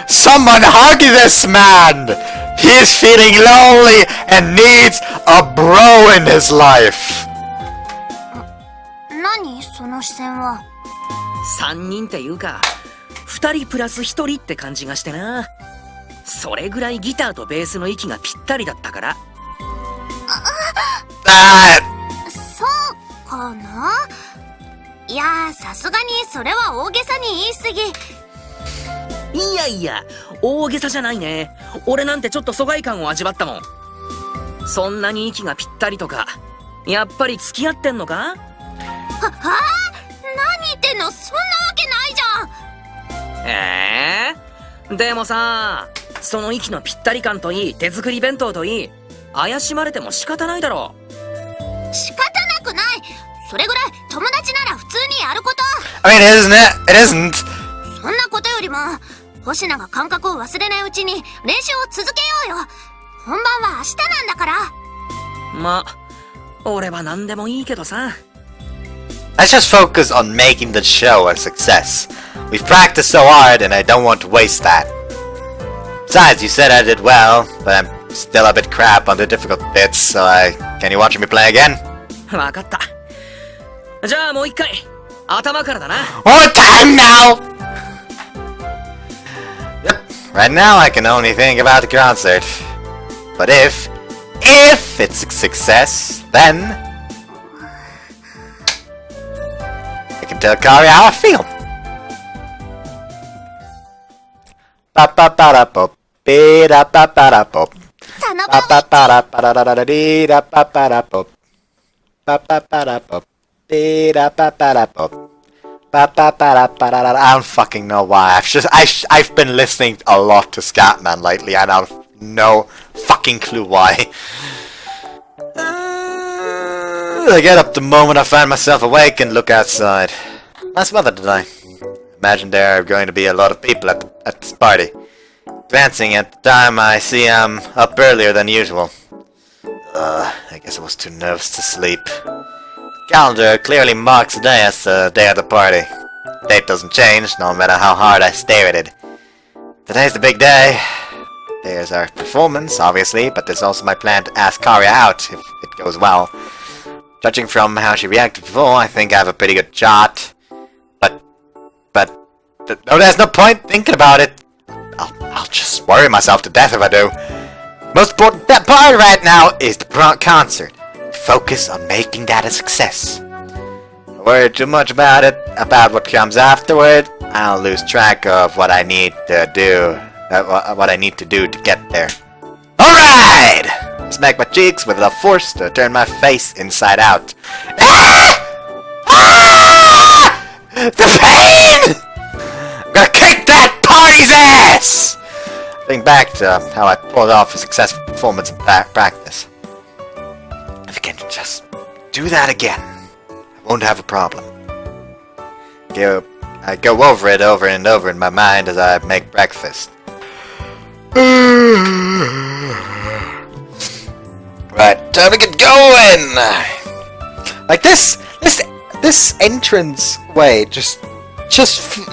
Someone hug this man! He's feeling lonely and needs a bro in his life. 何その視線は。3人っていうか2人プラス1人って感じがしてな。それぐらいギターとベースの息がぴったりだったから。そうかな。いやー、さすがにそれは大げさに言い過ぎ。いやいや、大げさじゃないね。俺なんてちょっと疎外感を味わったもん。そんなに息がぴったりとか、やっぱり付き合ってんのか？何言ってんの？そんなわけないじゃん。でもさ、その息のぴったり感といい、手作り弁当といい、怪しまれても仕方ないだろう。仕方なくない。それぐらい友達なら普通にやること。I mean, it isn't. そんなことよりも、星名が感覚を忘れないうちに練習を続けようよ。本番は明日なんだから。ま、俺は何でもいいけどさ。Let's just focus on making the show a success. We've practiced so hard and I don't want to waste that. Besides, you said I did well, but I'm still a bit crap on the difficult bits, so can you watch me play again? わかった。じゃあもう一回、頭からだな。One time now! Yep, right now I can only think about the concert. But if it's a success, then I can tell Kari how I feel. Ba-ba-ba-da-pop, be-da-ba-ba-da-pop. Ba-ba-ba-da-ba-da-da-da-dee-da-ba-ba-da-pop. Ba-ba-ba-da-pop, be-da-ba-ba-da-pop. Ba-ba-ba-da-ba-da-da. I don't fucking know why. I've been listening a lot to Scatman lately, and I have no fucking clue why. I get up the moment I find myself awake and look outside. Nice weather today. Imagine there are going to be a lot of people at this party. Glancing at the time, I see I'm up earlier than usual. I guess I was too nervous to sleep. The calendar clearly marks the day as the day of the party. The date doesn't change, no matter how hard I stare at it. Today's the big day. There's our performance, obviously, but there's also my plan to ask Aria out if it goes well. Judging from how she reacted before, I think I have a pretty good shot. But no, there's no point thinking about it. I'll just worry myself to death if I do. Most important part right now is the concert. Focus on making that a success. Don't worry too much about it, about what comes afterward. I'll lose track of what I need to do. What I need to do to get there. Alright! Smack my cheeks with the force to turn my face inside out. Ah! Ah! The pain! I'm gonna kick that party's ass! Think back to how I pulled off a successful performance in practice. If I can just do that again, I won't have a problem. I go over it over and over in my mind as I make breakfast. Right, time to get going! Like this entrance way just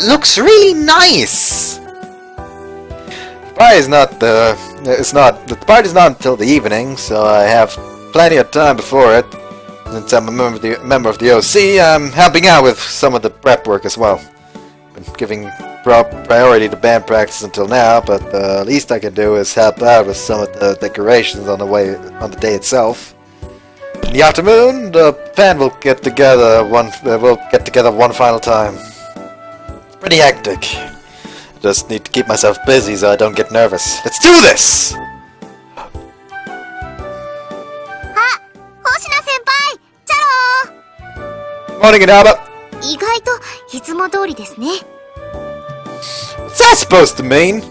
looks really nice. The party's the party's not until the evening, so I have plenty of time before it. Since I'm a member of the OC, I'm helping out with some of the prep work as well. Been giving priority to band practice until now, but the least I can do is help out with some of the decorations on the day itself. In the afternoon, the band will get together one final time. It's pretty hectic. Just need to keep myself busy so I don't get nervous. Let's do this! 星名先輩、チャロ Morning, Inaba! ー。意外といつも通りですね。What's that supposed to mean?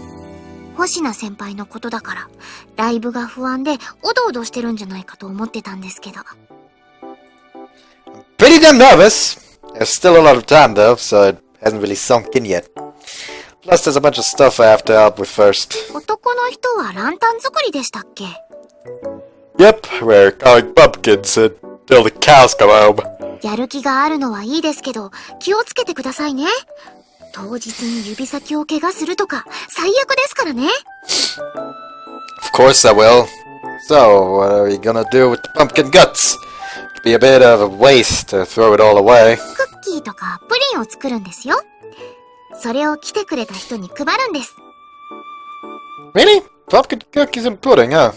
星名先輩のことだから、ライブが不安でおどおどしてるんじゃないかと思ってたんですけど。Pretty damn nervous. There's still a lot of time though, so it hasn't really sunk in yet. Plus there's a bunch of stuff I have to help with first. 男の人はランタン作りでしたっけ？ Yep, we're calling pumpkins until the cows come home. やる気があるのはいいですけど、気をつけてくださいね。当日に指先を怪我するとか、最悪ですからね。Of course I will. So, what are we gonna do with the pumpkin guts? It'd be a bit of a waste to throw it all away. クッキーとかプリンを作るんですよ。それを来てくれた人に配るんです。Really? Pumpkin cookies and pudding, huh?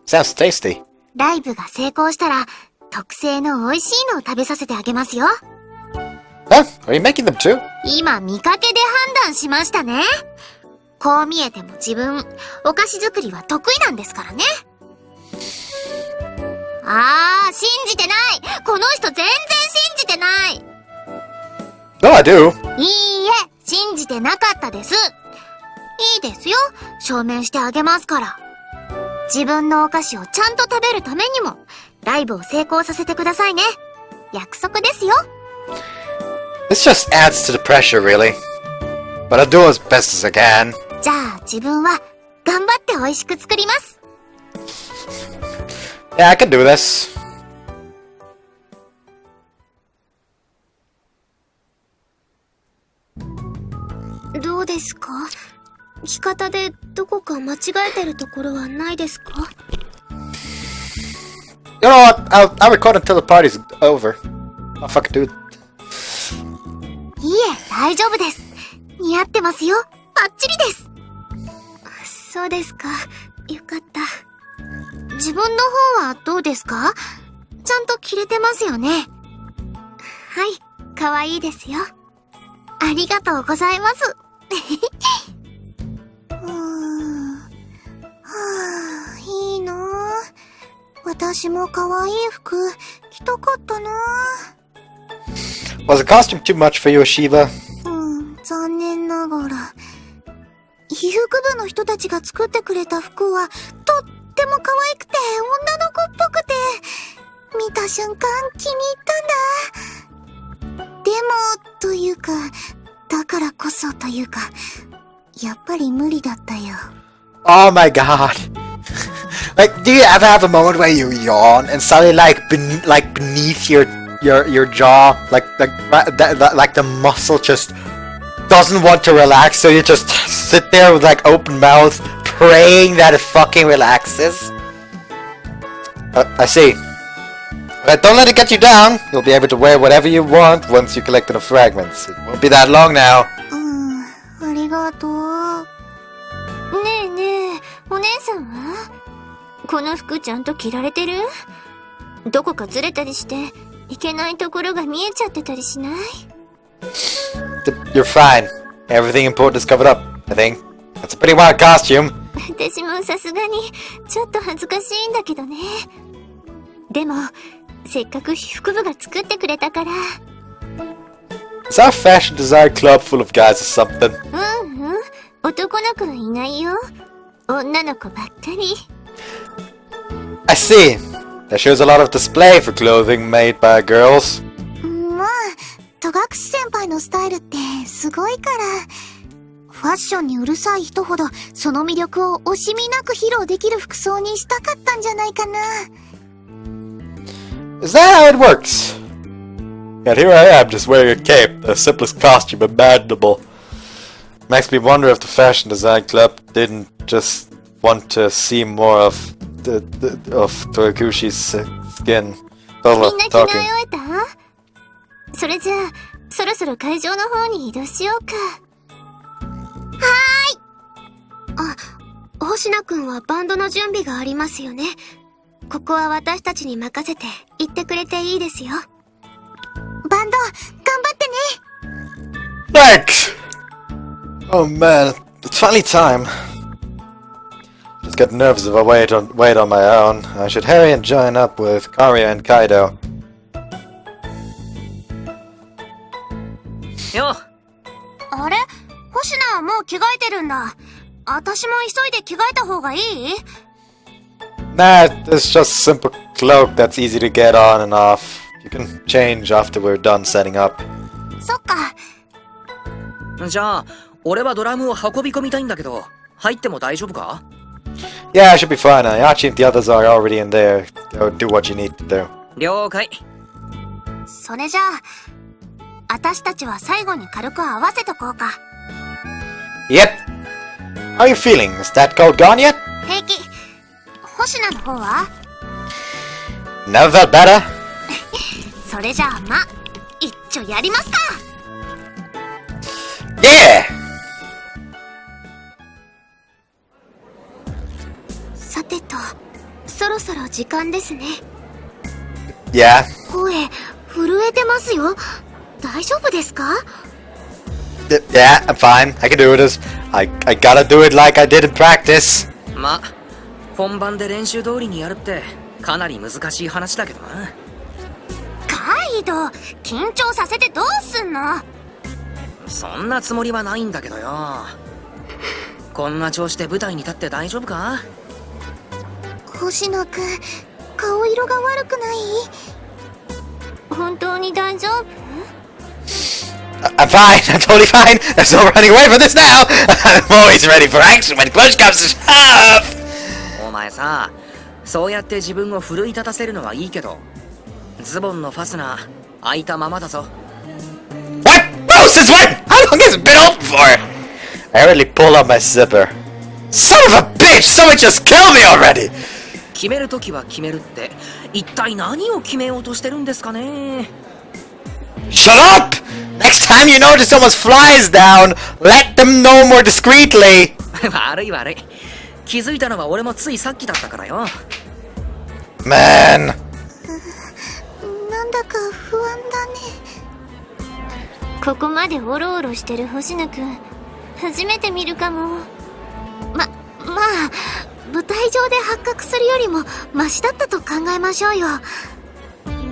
Sounds tasty. ライブが成功したら、特製の美味しいのを食べさせてあげますよ。Huh? Are you making them too? 今見かけで判断しましたね。こう見えても自分、お菓子作りは得意なんですからね。信じてない。この人全然信じてない。No, I do. いいえ、信じてなかったです。いいですよ。証明してあげますから。自分のお菓子をちゃんと食べるためにも、ライブを成功させてくださいね。約束ですよ。This just adds to the pressure, really. But I'll do as best as I can. じゃあ自分は頑張って美味しく作ります。Yeah, I can do this. どうですか？着方でどこか間違えてるところはないですか？ You know what? I'll record until the party's over. I'll fucking do it. いえ、大丈夫です。似合ってますよ。バッチリです。そうですか。よかった。自分の方はどうですか？ちゃんと着れてますよね。はい、可愛いですよ。ありがとうございます。いいなぁ。私も可愛い服着たかったなぁ。Was the costume too much for you, Shiva? 残念ながら。被服部の人たちが作ってくれた服は、とっても可愛くて、女の子っぽくて、見た瞬間気に入ったんだ。でも、というか、だからこそというか、やっぱり無理だったよ。Oh my god. Like, do you ever have a moment where you yawn and suddenly beneath your jaw, like the muscle just doesn't want to relax, so you just sit there with like open mouth, praying that it fucking relaxes? I see. But don't let it get you down. You'll be able to wear whatever you want once you collect enough fragments. It won't be that long now. ありがとう。ねえねえ、お姉さんは？この服ちゃんと着られてる？どこかずれたりして、いけないところが見えちゃってたりしない？ You're fine. Everything important is covered up, I think. That's a pretty wild costume. 私もさすがに、ちょっと恥ずかしいんだけどね。でも、せっかく被服部が作ってくれたから。Is our fashion design club full of guys or something? 男の子はいないよ。女の子ばっかり。I see. That shows a lot of display for clothing made by girls. まあ、戸隠先輩のスタイルってすごいから。ファッションにうるさい人ほど、その魅力を惜しみなく披露できる服装にしたかったんじゃないかな。Is that how it works? And here I am just wearing a cape, the simplest costume imaginable. Makes me wonder if the fashion design club didn't just want to see more of Torakushi's skin. みんな着替え終えた？それじゃあ、そろそろ会場の方に移動しようか。星名くんはバンドの準備がありますよね。ここは私たちに任せて行ってくれていいですよ。バンド、頑張ってね。 Thanks! Oh man, it's finally time. Just get nervous if I wait on my own. I should hurry and join up with Aria and Kaido. よ。あれ？星名はもう着替えてるんだ。私も急いで着替えた方がいい？ Nah, it's just a simple cloak that's easy to get on and off. You can change after we're done setting up. そっか。じゃあ、俺はドラムを運び込みたいんだけど、入っても大丈夫か？ Yeah, I should be fine. Yachi and the others are already in there. Go do what you need to do. 了解。それじゃあ、私たちは最後に軽く合わせとこうか。 Yep. How are you feeling? Is that cold gone yet? 平気。星名の方は Never felt better? それじゃあ一丁やりますか。 Yeah! さてと、そろそろ時間ですね。 Yeah. 声、震えてますよ。大丈夫ですか？ Yeah, I'm fine. I can do this. I gotta do it like I did in practice. 本番で練習通りにやるってかなり難しい話だけどな。カイド、緊張させてどうすんの？そんなつもりはないんだけどよ。こんな調子で舞台に立って大丈夫か？星野くん、顔色が悪くない？本当に大丈夫？ I'm fine. I'm totally fine. There's no running away from this now. I'm always ready for action when push comes to shove. お前さ、そうやって自分を奮い立たせるのはいいけど、ズボンのファスナー開いたままだぞ。 What? Oh, since when? How long has it been open for? I hurriedly pulled up my zipper. Son of a bitch! Someone just killed me already! 決めるときは決めるって、一体何を決めようとしてるんですかね。 Shut up! Next time you notice someone flies down, let them know more discreetly. 悪い。気づいたのは俺もついさっきだったからよ。 Man. なんだか不安だね。ここまでオロオロしてる星野くん、初めて見るかも。まあ、舞台上で発覚するよりもマシだったと考えましょうよ。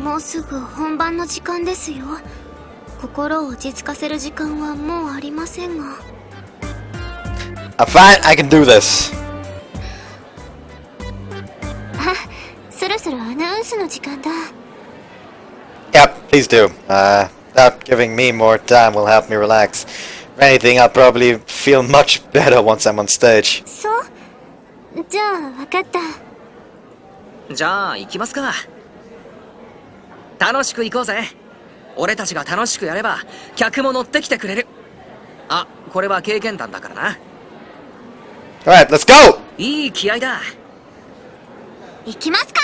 もうすぐ本番の時間ですよ。心を落ち着かせる時間はもうありませんが。 I'm fine, I can do this. そろそろアナウンスの時間だ。 Yep, please do. Without giving me more time will help me relax. If anything, I'll probably feel much better once I'm on stage. そう？じゃあ分かった。じゃあ行きますか。楽しく行こうぜ。俺たちが楽しくやれば客も乗ってきてくれる。あ、これは経験談だからな。 Alright, let's go! いい気合だ。行きますか。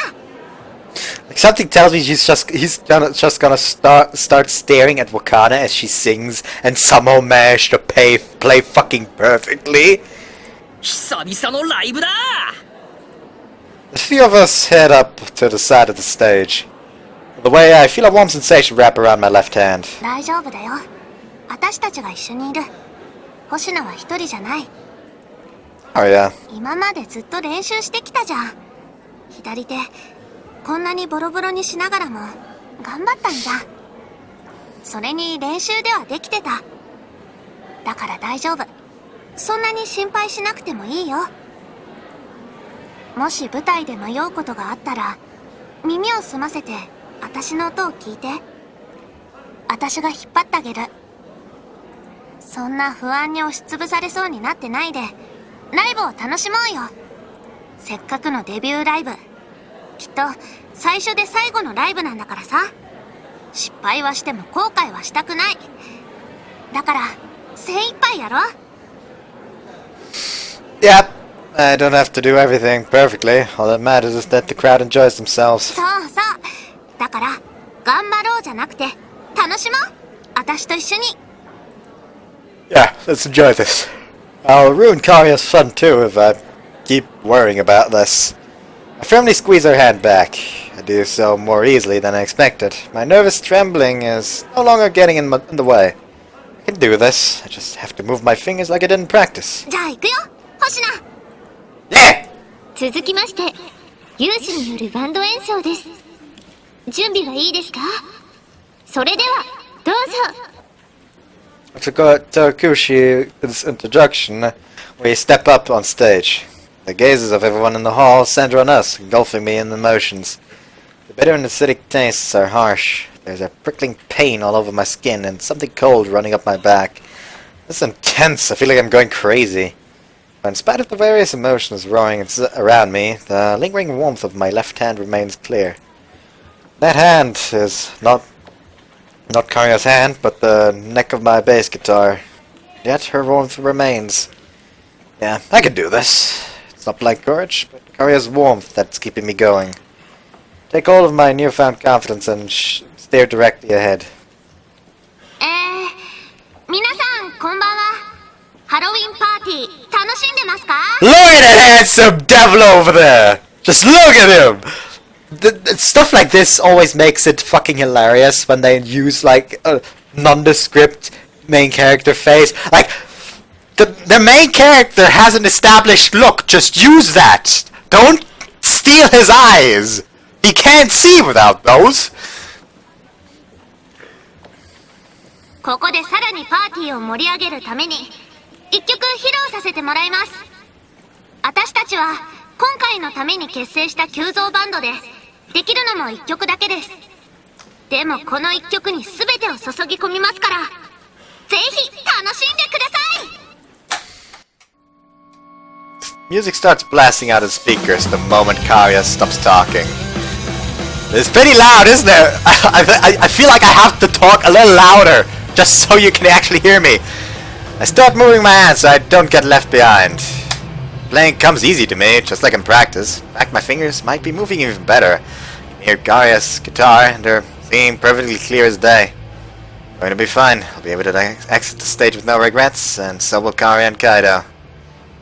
Like something tells me he's just gonna start staring at Wakana as she sings and somehow manage to play fucking perfectly. 久々のライブだ。 The few of us head up to the side of the stage. On the way, I feel a warm sensation wrap around my left hand. 大丈夫だよ。私たちが一緒にいる。星野は一人じゃない。 Aria. 今までずっと練習してきたじゃん。左手、こんなにボロボロにしながらも頑張ったんじゃん。それに練習ではできてた。だから大丈夫。そんなに心配しなくてもいいよ。もし舞台で迷うことがあったら、耳を澄ませて私の音を聞いて。私が引っ張ってあげる。そんな不安に押しつぶされそうになってないで、ライブを楽しもうよ。せっかくのデビューライブ。きっと最初で最後のライブなんだからさ。失敗はしても後悔はしたくない。だから精一杯やろ。 Yep, I don't have to do everything perfectly. All that matters is that the crowd enjoys themselves. そうそう。だから頑張ろうじゃなくて楽しもう。私と一緒に。 Yeah, let's enjoy this. I'll ruin Karya's fun too if I keep worrying about this. I firmly squeeze her hand back. I do so more easily than I expected. My nervous trembling is no longer getting in the way. I can do this. I just have to move my fingers like I did in practice. じゃあ行くよ、星野。 Yeah! 続きまして、有志によるバンド演奏です。準備はいいですか？それではどうぞ。 After Tokushi's introduction, we step up on stage. The gazes of everyone in the hall center on us, engulfing me in emotions. The bitter and acidic tastes are harsh. There's a prickling pain all over my skin and something cold running up my back. This is intense. I feel like I'm going crazy. But in spite of the various emotions roaring around me, the lingering warmth of my left hand remains clear. That hand is not Karya's hand, but the neck of my bass guitar. Yet her warmth remains. Yeah, I can do this. It's not blind courage, but Karia's warmth that's keeping me going. Take all of my newfound confidence and stare directly ahead. 皆さんこんばんは。ハロウィンパーティー楽しんでますか？ Look at that handsome devil over there! Just look at him! Stuff like this always makes it fucking hilarious when they use like a nondescript main character face. Like, the main character has an established look, just use that! Don't steal his eyes! He can't see without those! ここでさらにパーティーを盛り上げるために一曲披露させてもらいます。私たちは今回のために結成した急増バンドでできるのも一曲だけです。でもこの一曲に全てを注ぎ込みますから、ぜひ楽しんでください。 Music starts blasting out of speakers the moment Karia stops talking. It's pretty loud, isn't it? I feel like I have to talk a little louder, just so you can actually hear me. I start moving my hands so I don't get left behind. Playing comes easy to me, just like in practice. In fact, my fingers might be moving even better. I can hear Karia's guitar, and they're singing perfectly clear as day. Going to be fine. I'll be able to exit the stage with no regrets, and so will Karia and Kaido.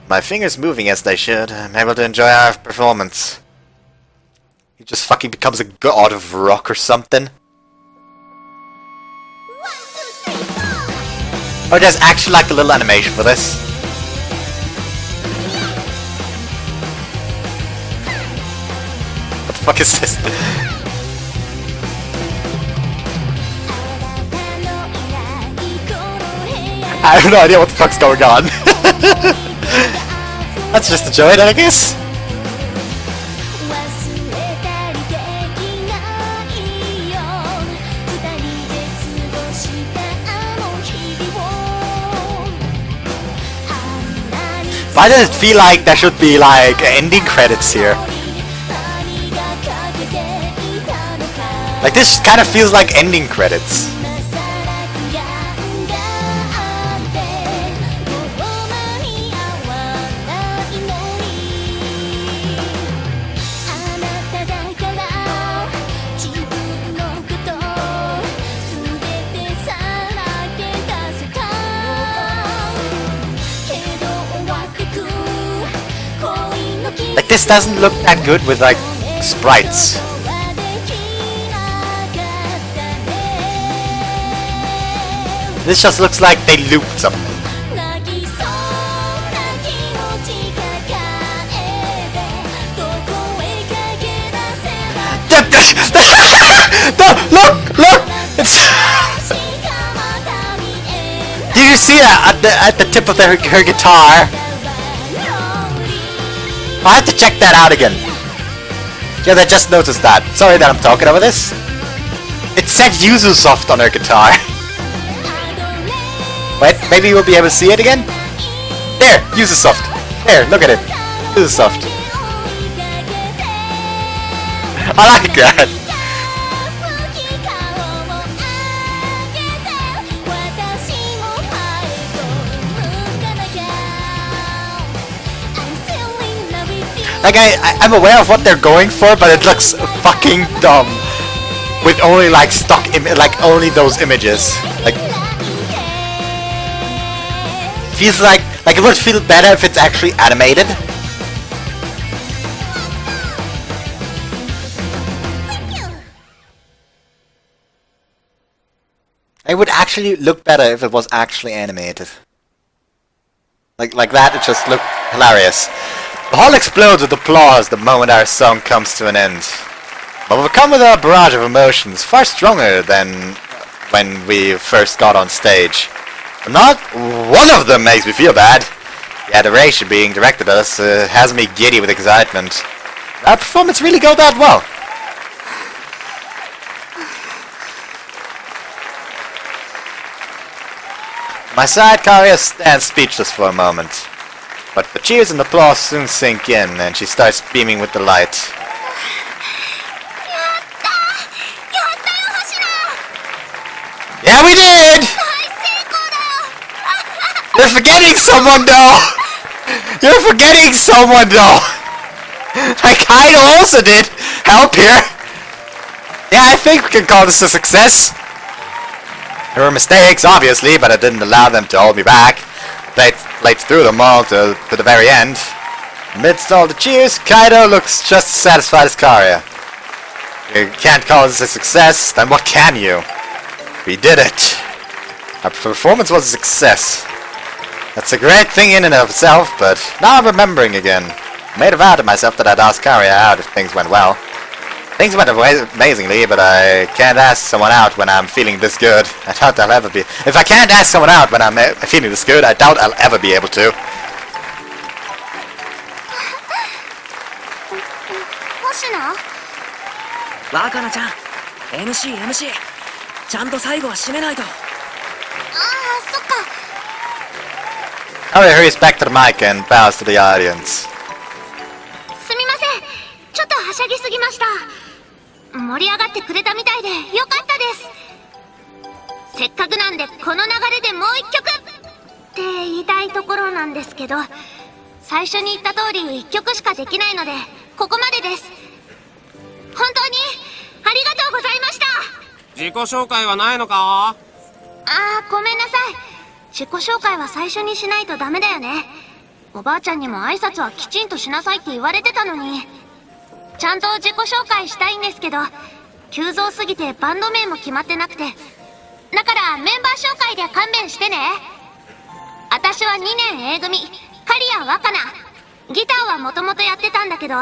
My fingers moving as they should, I'm able to enjoy our performance. He just fucking becomes a god of rock or something. Oh, there's actually like a little animation for this. What the fuck is this? I have no idea what the fuck's going on. Let's just enjoy it, I guess. Why does it feel like there should be like ending credits here? Like this kind of feels like ending credits. Like this doesn't look that good with like sprites. This just looks like they looped something. Look! It's Did you see that at the tip of her guitar? I have to check that out again. Yeah, I just noticed that. Sorry that I'm talking over this. It said Yuzusoft on her guitar. Wait, maybe we'll be able to see it again? There! Yuzusoft! There, look at it. Yuzusoft. I like that. Like I'm aware of what they're going for, but it looks fucking dumb. With only like only those images. Like feels like it would feel better if it's actually animated. It would actually look better if it was actually animated. Like that, it just looked hilarious. The hall explodes with applause the moment our song comes to an end. Overcome with a barrage of emotions, far stronger than when we first got on stage. But not one of them makes me feel bad. The adoration being directed at us has me giddy with excitement. Our performance really go that well. My side, Karia stands speechless for a moment. But the cheers and applause soon sink in, and she starts beaming with delight. Yeah, we did! You're forgetting someone, though! You're forgetting someone though! Like Kaido also did help here! Yeah, I think we can call this a success. There were mistakes, obviously, but I didn't allow them to hold me back. Played through them all to the very end. Amidst all the cheers, Kaido looks just as satisfied as Karia. You can't call this a success, then what can you? We did it. Our performance was a success. That's a great thing in and of itself, but now I'm remembering again. I made a vow to myself that I'd ask Aria out if things went well. Things went amazingly, but I can't ask someone out when I'm feeling this good. I doubt I'll ever be. If I can't ask someone out when I'm feeling this good, I doubt I'll ever be able to. 星野 若菜ちゃん MC ちゃんと最後は締めないと。ああ、そっか。 Aria hurries back to the mic and bows to the audience. すみません。ちょっとはしゃぎすぎました。盛り上がってくれたみたいでよかったです。せっかくなんでこの流れでもう一曲って言いたいところなんですけど、最初に言った通り一曲しかできないのでここまでです。本当にありがとうございました。自己紹介はないのか？ああ、ごめんなさい。自己紹介は最初にしないとダメだよね。おばあちゃんにも挨拶はきちんとしなさいって言われてたのに。ちゃんと自己紹介したいんですけど、急増すぎてバンド名も決まってなくて。だからメンバー紹介で勘弁してね。私は2年 A 組、カリア若菜。ギターはもともとやってたんだけど、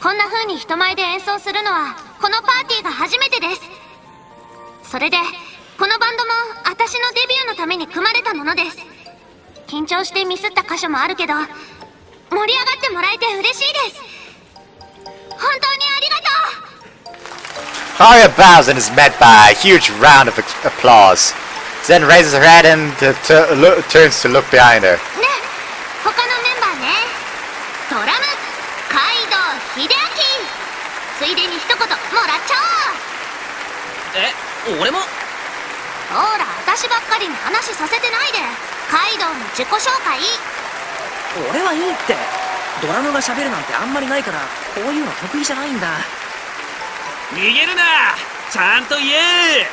こんな風に人前で演奏するのはこのパーティーが初めてです。それでこのバンドも私のデビューのために組まれたものです。緊張してミスった箇所もあるけど、盛り上がってもらえて嬉しいです。本当にありがとう。 Aria bows and is met by a huge round of applause. Then raises her head and turns to look behind her. ね、他のメンバーね。ドラム、カイドウ秀明。ついでに一言もらっちゃおう。俺も？ほら、私ばっかりに話させてないで。カイドウの自己紹介。俺はいいって。ドラムが喋るなんてあんまりないから、こういうの得意じゃないんだ。逃げるな！ちゃんと言え！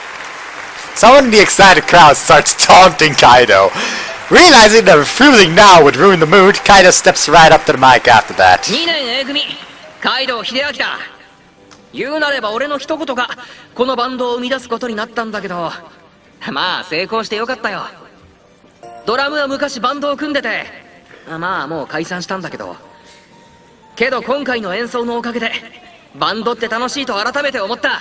Someone in the excited crowd starts taunting Kaido. Realizing that refusing now would ruin the mood, Kaido steps right up to the mic after that. 2年 A 組、カイドウ秀明だ。言うなれば俺の一言がこのバンドを生み出すことになったんだけど、まあ成功してよかったよ。ドラムは昔バンドを組んでて、まあもう解散したんだけど、今回の演奏のおかげでバンドって楽しいと改めて思った。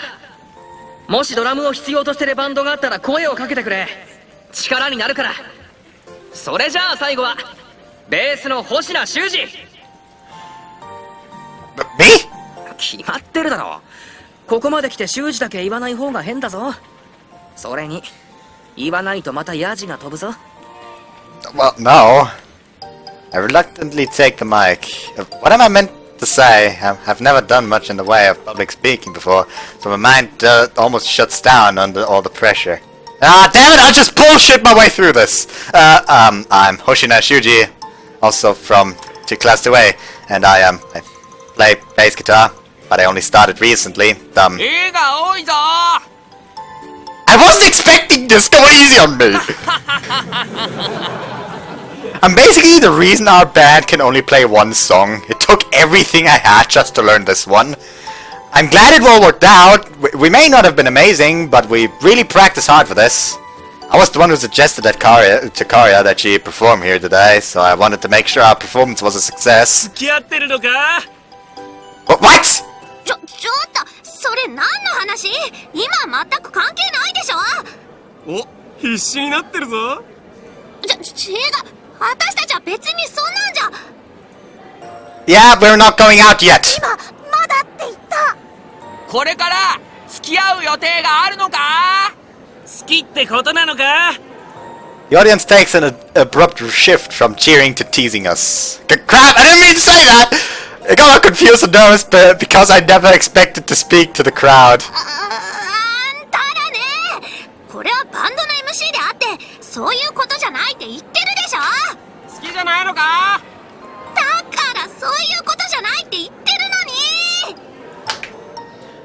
もしドラムを必要としてるバンドがあったら声をかけてくれ。力になるから。それじゃあ最後はベースの星名修二。 Me? 決まってるだろ。ここまで来て修二だけ言わない方が変だぞ。それに言わないとまたヤジが飛ぶぞ。 Well, no. I reluctantly take the mic. What am I meant to say? I've never done much in the way of public speaking before, so my mind almost shuts down under all the pressure. Ah, damn it! I'll just bullshit my way through this! I'm Hoshina Shuji, also from 2 classes away, and I play bass guitar, but I only started recently. 絵が多いぞ！ I wasn't expecting this! Go easy on me! I'm basically the reason our band can only play one song. It took everything I had just to learn this one. I'm glad it all worked out. We may not have been amazing, but we really practiced hard for this. I was the one who suggested to Karia that she perform here today, so I wanted to make sure our performance was a success. 付き合ってるのか？ What? ちょっと、それ何の話？今全く関係ないでしょ。お、必死になってるぞ。違う。私たちは別にそんなんじゃ。 Yeah, we're not going out yet. 今まだって言った。これから付き合う予定があるのか？好きってことなのか？ The audience takes an abrupt shift from cheering to teasing us. Crap! I didn't mean to say that! I got all confused and nervous because I never expected to speak to the crowd. あんたらね、これはバンドの MC であってそういうことじゃないって言ってるでしょ。好きじゃないのか？だそういうことじゃないって言ってるのに。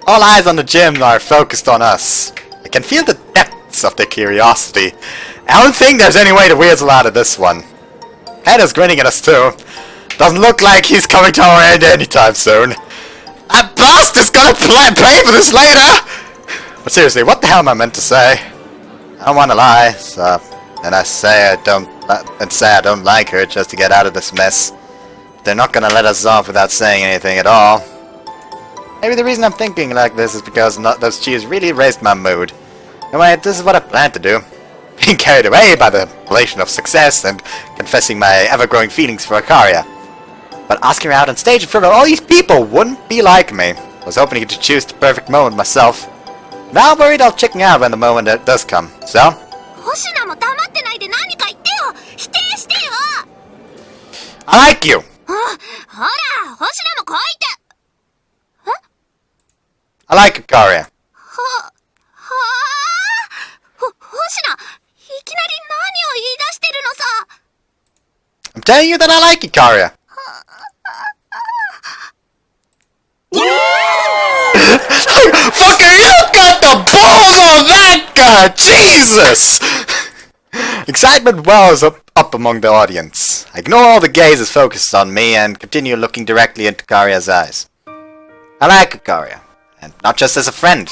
All eyes on the gym are focused on us. I can feel the depths of their curiosity. I don't think there's any way to weasel out of this one. Hannah's grinning at us too. Doesn't look like he's coming to our end anytime soon. That bastard's gonna pay for this later! But seriously, what the hell am I meant to say? I don't wanna lie, so... And I say I don't like her just to get out of this mess. They're not gonna let us off without saying anything at all. Maybe the reason I'm thinking like this is because those cheers really raised my mood. Anyway, this is what I plan to do. Being carried away by the elation of success and confessing my ever-growing feelings for Aria. But asking her out on stage in front of all these people wouldn't be like me. I was hoping to choose the perfect moment myself. Now I'm worried I'll chicken out when the moment does come. So? 星名も黙ってないで何か言ってよ。否定してよ。 I like you! ほら、星名もこう言って。 I like Aria. 星名、いきなり何を言い出してるのさ。 I'm telling you that I like Aria. Fucking look at the balls on that guy! Jesus! Excitement wells up among the audience. I ignore all the gazes focused on me and continue looking directly into Karia's eyes. I like Aria, and not just as a friend.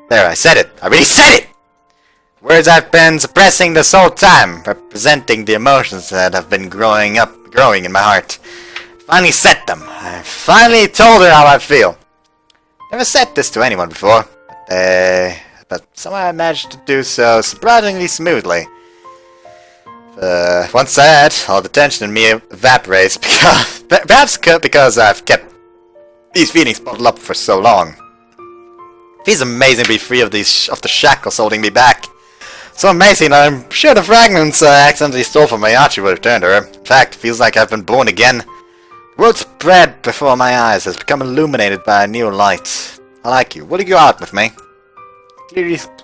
There, I said it. I really said it! Words I've been suppressing this whole time, representing the emotions that have been growing in my heart. Finally said them. I finally told her how I feel. Never said this to anyone before, but somehow I managed to do so surprisingly smoothly. Once said, all the tension in me evaporates because I've kept these feelings bottled up for so long. It feels amazing to be free of the shackles holding me back. So amazing that I'm sure the fragments I accidentally stole from Mayachi will return to her. In fact, it feels like I've been born again. The world spread before my eyes has become illuminated by a new light. I like you. Will you go out with me?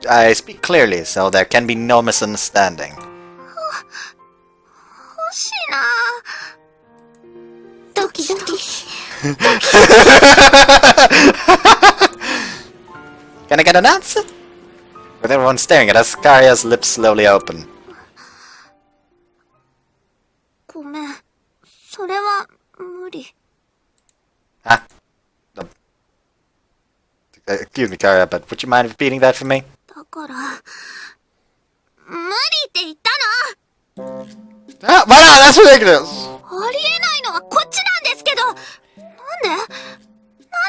I speak clearly, so there can be no misunderstanding. 星名。ドキドキ。 Can I get an answer? With everyone staring at us, Karia's lips slowly open. ごめん。それは無理。 Huh? Excuse me, Karia, but would you mind repeating that for me? だから、無理って言ったの。 Why not? That's ridiculous! ありえないのはこっちなんですけど。なん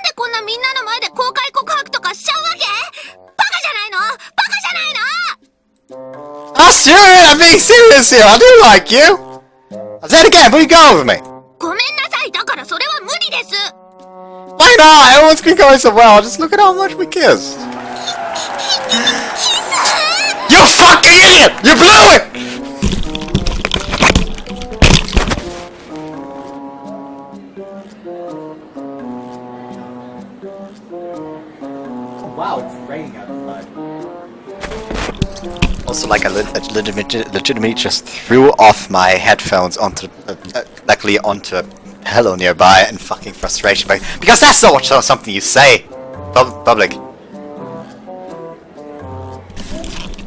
でこんなみんなの前で公開告白とかしちゃうわけ？バカじゃないの？バカじゃないの？ Oh, sure, I'm being serious here. I do like you. I'll say it again. Will you go with me? ごめんなさい。だからそれは無理です。 Why not? Everyone's been going so well. Just look at how much we kissed. You fucking idiot! You blew it! Wow, it's raining outside. Also, like, I legitimately just threw off my headphones onto, luckily onto a pillow nearby in fucking frustration, because that's not something you say, public.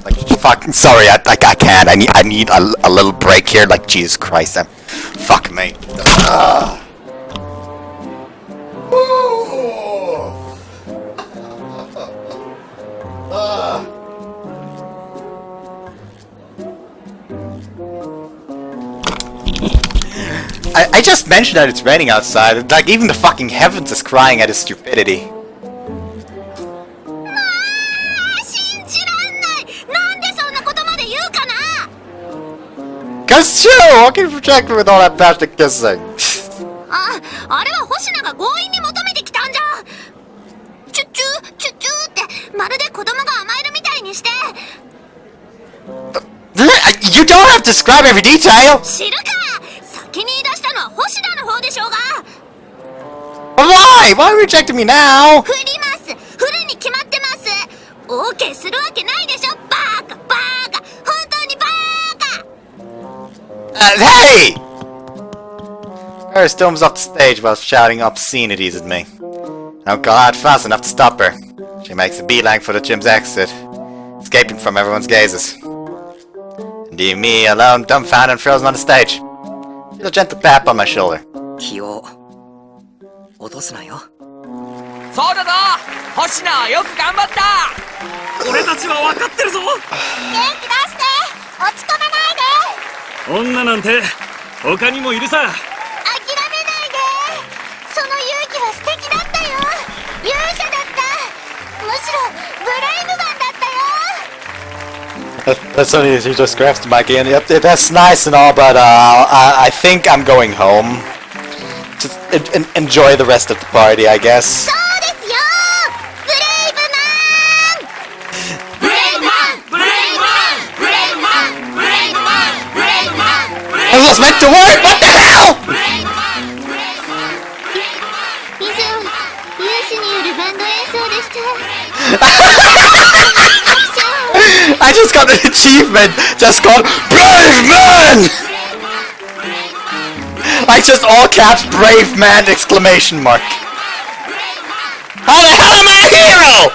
Like, fucking sorry, I can't. I need a little break here. Like, Jesus Christ, fuck me. I just mentioned that it's raining outside. Like, even the fucking heavens is crying at his stupidity. 信じらんない。なんでそんなことまで言うかな。 Cause true! What can you project with all that passionate kissing? あれは星名が強引に求めてきたんじゃ。チュッチューってまるで子供が甘えるみたいにして。 You don't have to describe every detail! 知るか。先に言い出したのは星名の方でしょうが。 Why? Why are you rejecting me now? 振ります。振るに決まってます。OK するわけないでしょ。バカ本当にバカ。 Hey! Aria storms off the stage while shouting obscenities at me. I don't go out fast enough to stop her. She makes a beeline for the gym's exit, escaping from everyone's gazes. And leaving me alone, dumbfounded and frozen on the stage. Feel a gentle tap on my shoulder. 気を落とすなよ。そうだぞ星名よく頑張った俺たちは分かってるぞ元気出して落ち込まないで女なんて他にもいるさ諦めないでその勇気は素敵だったよ勇者だったむしろブレイブマンだったよ That's only he just grabs the mic again. Yep, that's nice and all, but I think I'm going home. Just enjoy the rest of the party, I guess. そうですよブレイブマンブレイブマンブレイブマンブレイブマンブレイブマンブレイブマンブレイブマン This was meant to work! What the hell?以上勇士によるバンド演奏でした I just got an achievement just called Brave Man! I just all caps Brave Man exclamation mark. How the hell am I a hero?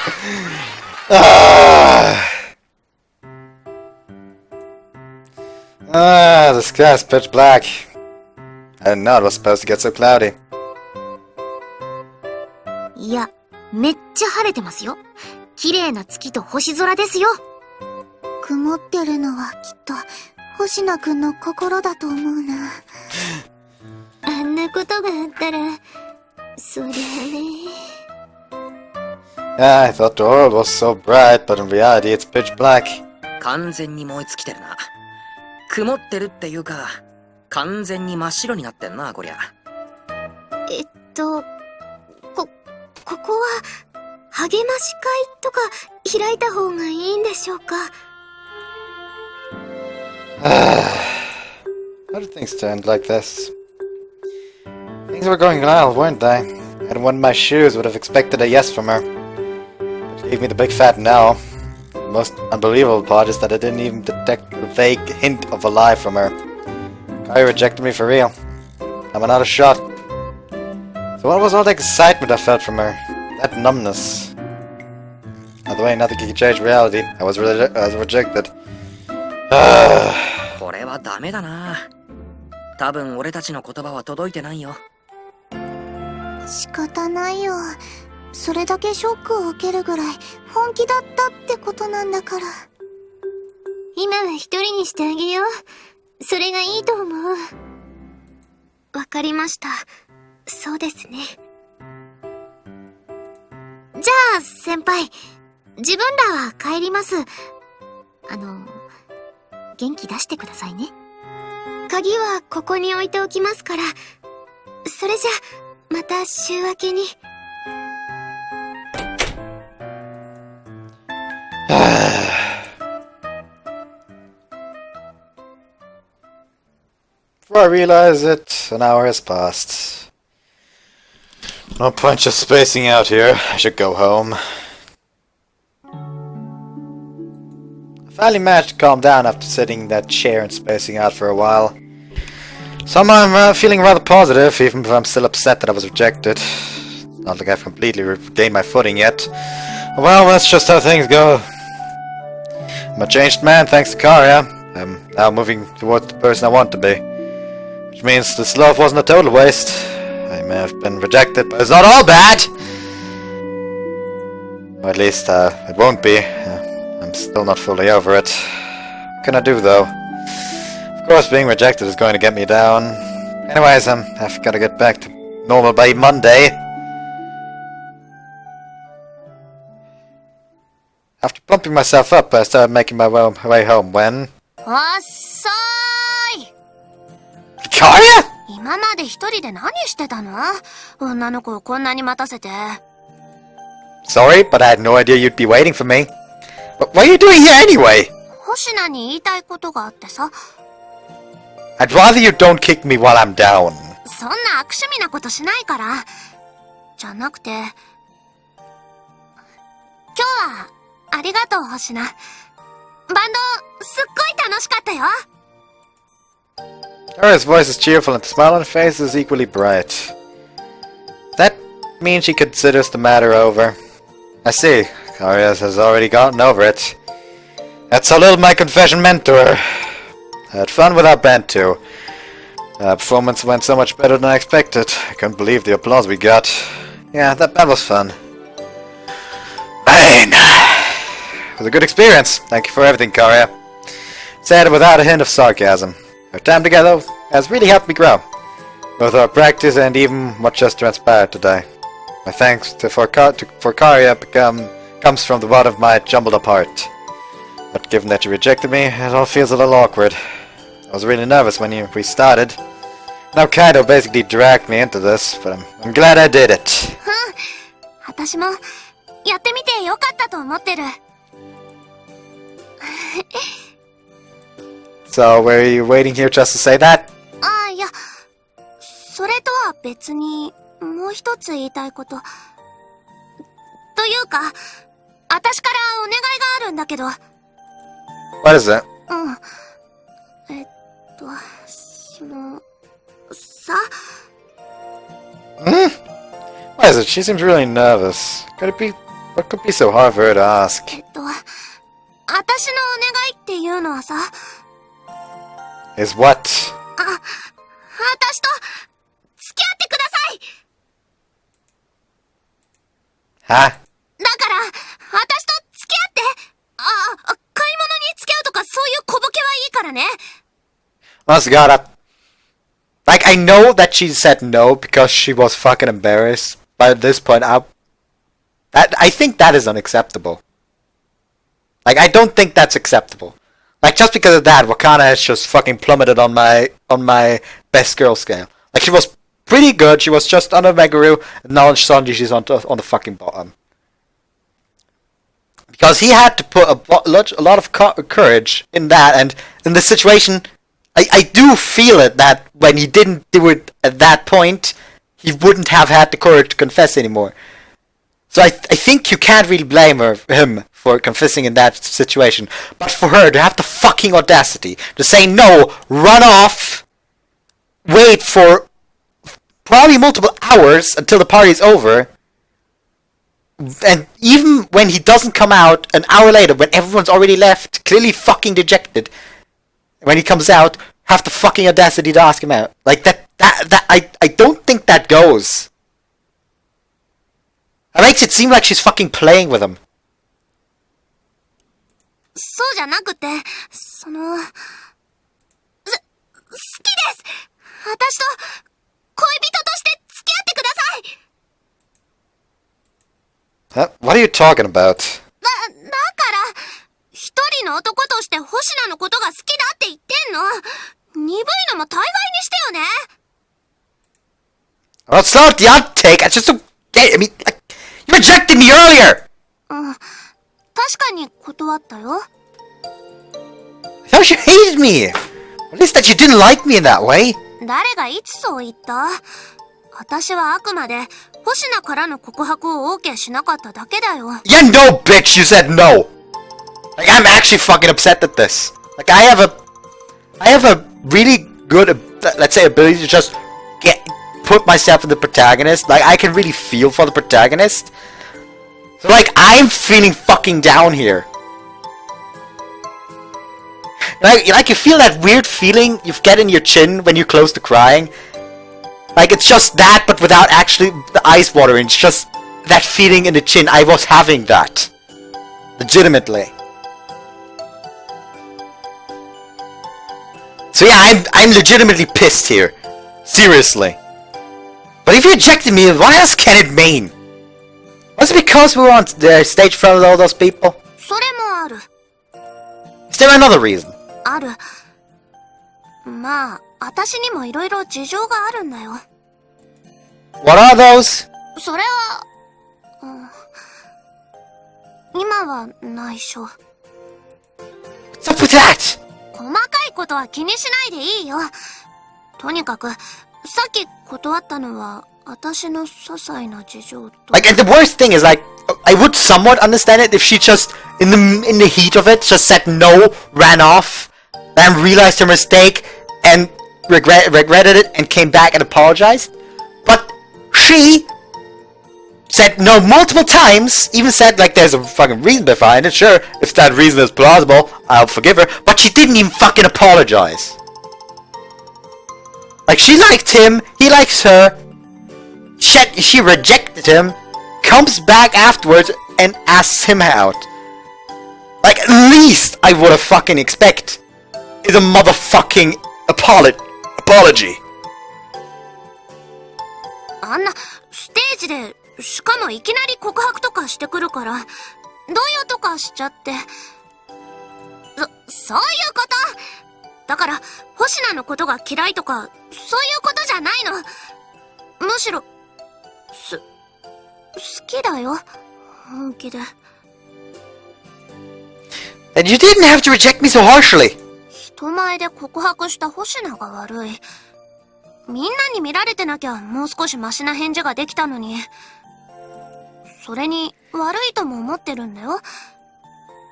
The sky's pitch black. I didn't know it was supposed to get so cloudy. いやめっちゃ晴れてますよ綺麗な月と星空ですよ曇ってるのはきっと星名くんの心だと思うなあんなことがあったらそりゃね Yeah, I thought the world was so bright, but in reality it's pitch black. 完全に燃え尽きてるな。曇ってるっていうか、完全に真っ白になってんな、こりゃ。ここは励まし会とか開いた方がいいんでしょうか How did things turn like this? Things were going well, weren't they? I had worn my shoes, would have expected a yes from her. But she gave me the big fat no. The most unbelievable part is that I didn't even detect a vague hint of a lie from her. Kai rejected me for real. I'm another shot. So what was all the excitement I felt from her? That numbness. By the way, nothing can change reality. I was rejected. これはダメだな。多分俺たちの言葉は届いてないよ。仕方ないよそれだけショックを受けるぐらい本気だったってことなんだから今は一人にしてあげようそれがいいと思うわかりましたそうですねじゃあ先輩自分らは帰ります元気出してくださいね鍵はここに置いておきますからそれじゃまた週明けにBefore I realize it, an hour has passed. No point just spacing out here. I should go home. I finally managed to calm down after sitting in that chair and spacing out for a while. Somehow I'm feeling rather positive, even if I'm still upset that I was rejected. It's not like I've completely regained my footing yet. Well, that's just how things go. I'm a changed man thanks to Aria. I'm now moving towards the person I want to be. Which means this love wasn't a total waste. I may have been rejected, but it's not all bad! Or at least, it won't be. I'm still not fully over it. What can I do, though? Of course, being rejected is going to get me down. Anyways, I've got to get back to normal by Monday. After pumping myself up, I started making my way home when... 遅い Aria?今まで一人で何してたの女の子をこんなに待たせて Sorry, but I had no idea you'd be waiting for me. What are you doing here anyway? 星名に言いたいことがあってさ I'd rather you don't kick me while I'm down. そんな悪趣味なことしないからじゃなくて今日はありがとう星名バンドすっごい楽しかったよ Aria's voice is cheerful and the smile on her face is equally bright. That means she considers the matter over. I see. Aria has already gotten over it. That's how little my confession meant to her. I had fun with our band too. Performance went so much better than I expected. I couldn't believe the applause we got. Yeah, that was fun. Man! It was a good experience. Thank you for everything, Aria. Said without a hint of sarcasm. Our time together has really helped me grow. Both our practice and even what just transpired today. My thanks for Aria comes from the bottom of my jumbled up heart. But given that you rejected me, it all feels a little awkward. I was really nervous when we started. Now Kaido basically dragged me into this, but I'm glad I did it. 私もやってみてよかったと思ってる。So, were you waiting here just to say that? あ、いや、それとは別にもう一つ言いたいこと。というか、私からお願いがあるんだけど。What is it? うん。その、さ。What is it? She seems really nervous. What could be so hard for her to ask? 私のお願いっていうのはさ。Is what? 私と付き合ってください。は？だから、私と付き合って。買い物に付き合うとかそういう小ボケはいいからね。Honest to God, like, I know that she said no because she was fucking embarrassed, but at this point, I think that is unacceptable. Like, I don't think that's acceptable. Like, just because of that, Wakana has just fucking plummeted on my best girl scale. Like, she was pretty good, she was just under Meguru, and now suddenly she's on the fucking bottom. Because he had to put a lot of courage in that, and in this situation, I do feel it that when he didn't do it at that point, he wouldn't have had the courage to confess anymore. So I think you can't really blame him for confessing in that situation. But for her to have the fucking audacity to say no, run off, wait for probably multiple hours until the party's over, and even when he doesn't come out an hour later, when everyone's already left, clearly fucking dejected, when he comes out, have the fucking audacity to ask him out. Like, I don't think that goes. It makes it seem like she's fucking playing with him. そうじゃなくて、好きです。私と恋人として付き合ってください。What are you talking about? だから、一人の男として星名のことが好きだって言ってんの。鈍いのも大概にしてよね。Well, it's not the outtake. I just don't get it. I mean, you rejected me earlier. うん、確かに断ったよ。I thought you hated me. At least that you didn't like me in that way. 誰がいつそう言った？私はあくまで星名からの告白を OK しなかっただけだよ。Yeah, no, bitch. You said no. Like, I'm actually fucking upset at this. Like, I have a really good, let's say, ability to just put myself in the protagonist. Like, I can really feel for the protagonist. So, like, I'm feeling fucking down here. Like, you feel that weird feeling you get in your chin when you're close to crying? Like, it's just that, but without actually the ice water. It's just that feeling in the chin. I was having that. Legitimately. So yeah, I'm legitimately pissed here. Seriously. But if you rejected me, what else can it mean? Was it because we were on the stage in front of all those people? それもある。Is there another reason? ある。まあ、私にもいろいろ事情があるんだよ。What are those? それは、今は内緒。What's up with that? 細かいことは気にしないでいいよ。とにかく、さっき断ったのは、私の些細な事情と。Like, and the worst thing is, like, I would somewhat understand it if she just, in the heat of it, just said no, ran off, then realized her mistake, and regretted it and came back and apologized. But she said no multiple times, even said like there's a fucking reason behind it. Sure, if that reason is plausible, I'll forgive her. But she didn't even fucking apologize. Like, she liked him, he likes her. She rejected him, comes back afterwards and asks him out. Like, at least I would have fucking expect is a motherfucking apology. あんなステージでしかもいきなり告白とかしてくるから動揺とかしちゃって。そういうこと。だから星名のことが嫌いとかそういうことじゃないの。むしろ好きだよ、本気で。And you didn't have to reject me so harshly. 人前で告白した星名が悪い。みんなに見られてなきゃもう少しマシな返事ができたのに。それに悪いとも思ってるんだよ。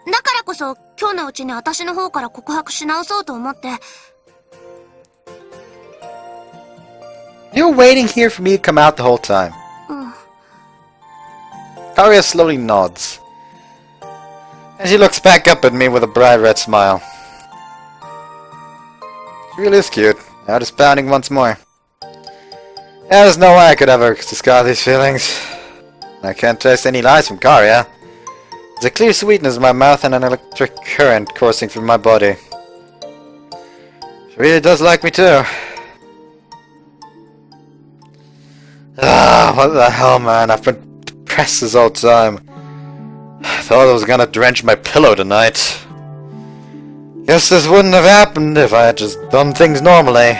だからこそ今日のうちに私の方から告白し直そうと思って。You were waiting here for me to come out the whole time. うん。 Aria slowly nods. And she looks back up at me with a bright red smile. She really is cute. Now just pounding once more. Yeah, there's no way I could ever discard these feelings. I can't taste any lies from Aria. There's a clear sweetness in my mouth and an electric current coursing through my body. She really does like me too. Ah, what the hell, man? I've been depressed this whole time. I thought I was gonna drench my pillow tonight. Guess this wouldn't have happened if I had just done things normally.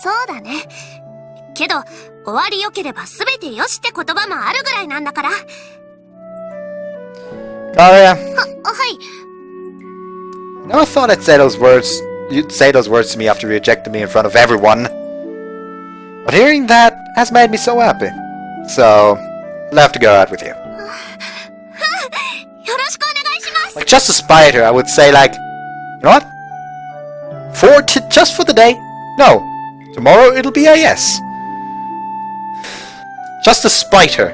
そうだね。けど終わり良ければ全てよしって言葉もあるぐらいなんだから。Aria, はい。 never thought I'd say those words. You'd say those words to me after you rejected me in front of everyone. But hearing that has made me so happy. So, I'll have to go out with you. よろしくお願いします。 Like, just to spite her, I would say, like, you know what? Just for the day? No. Tomorrow it'll be a yes. Just to spite her.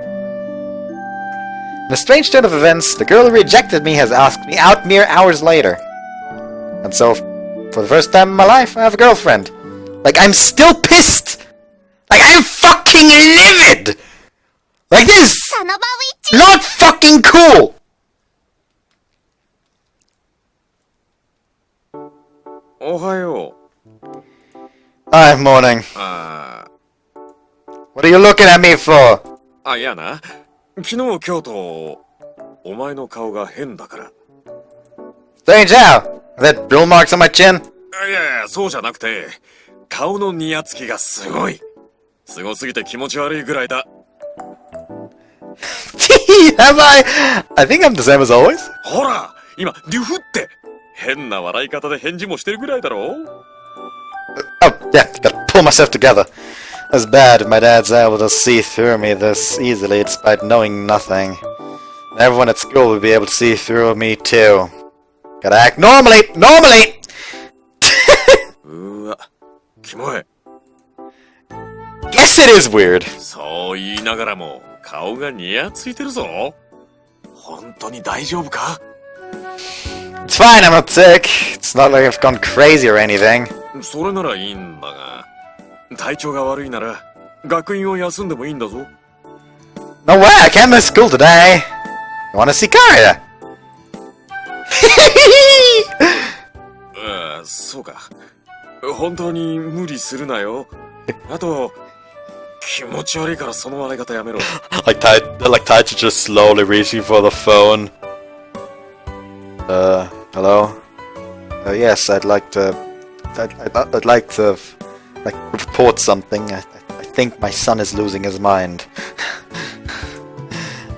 In a strange turn of events, the girl who rejected me has asked me out mere hours later. And so, for the first time in my life, I have a girlfriend. Like, I'm still pissed! Like, I'm fucking livid! Like this! サノバウィッチ。 Not fucking cool! Ohayo. Hi, morning. What are you looking at me for? いやな。昨日今日とお前の顔が変だから。 Strange how? Are there drill marks on my chin? いや、そうじゃなくて、顔のニヤつきがすごい。すごすぎて気持ち悪いぐらいだ。Am I think I'm the same as always. ほら、今、デュフって、変な笑い方で返事もしてるぐらいだろ。 Oh, yeah, gotta pull myself together. That's bad if my dad's able to see through me this easily despite knowing nothing. Everyone at school would be able to see through me too. Gotta act normally! Normally! うわ、キモい。 Guess it is weird. そう言いながらも、顔がニヤついてるぞ。本当に大丈夫か？ It's fine, I'm not sick. It's not like I've gone crazy or anything. それならいいんだが、体調が悪いなら、学院を休んでもいいんだぞ。No way, I can't miss school today. I wanna see Aria. そうか。本当に無理するなよ。あと、気持ち悪いからその笑い方やめろ。like Taichi just slowly reaching for the phone. Hello? Yes, I'd like to like report something. I think my son is losing his mind.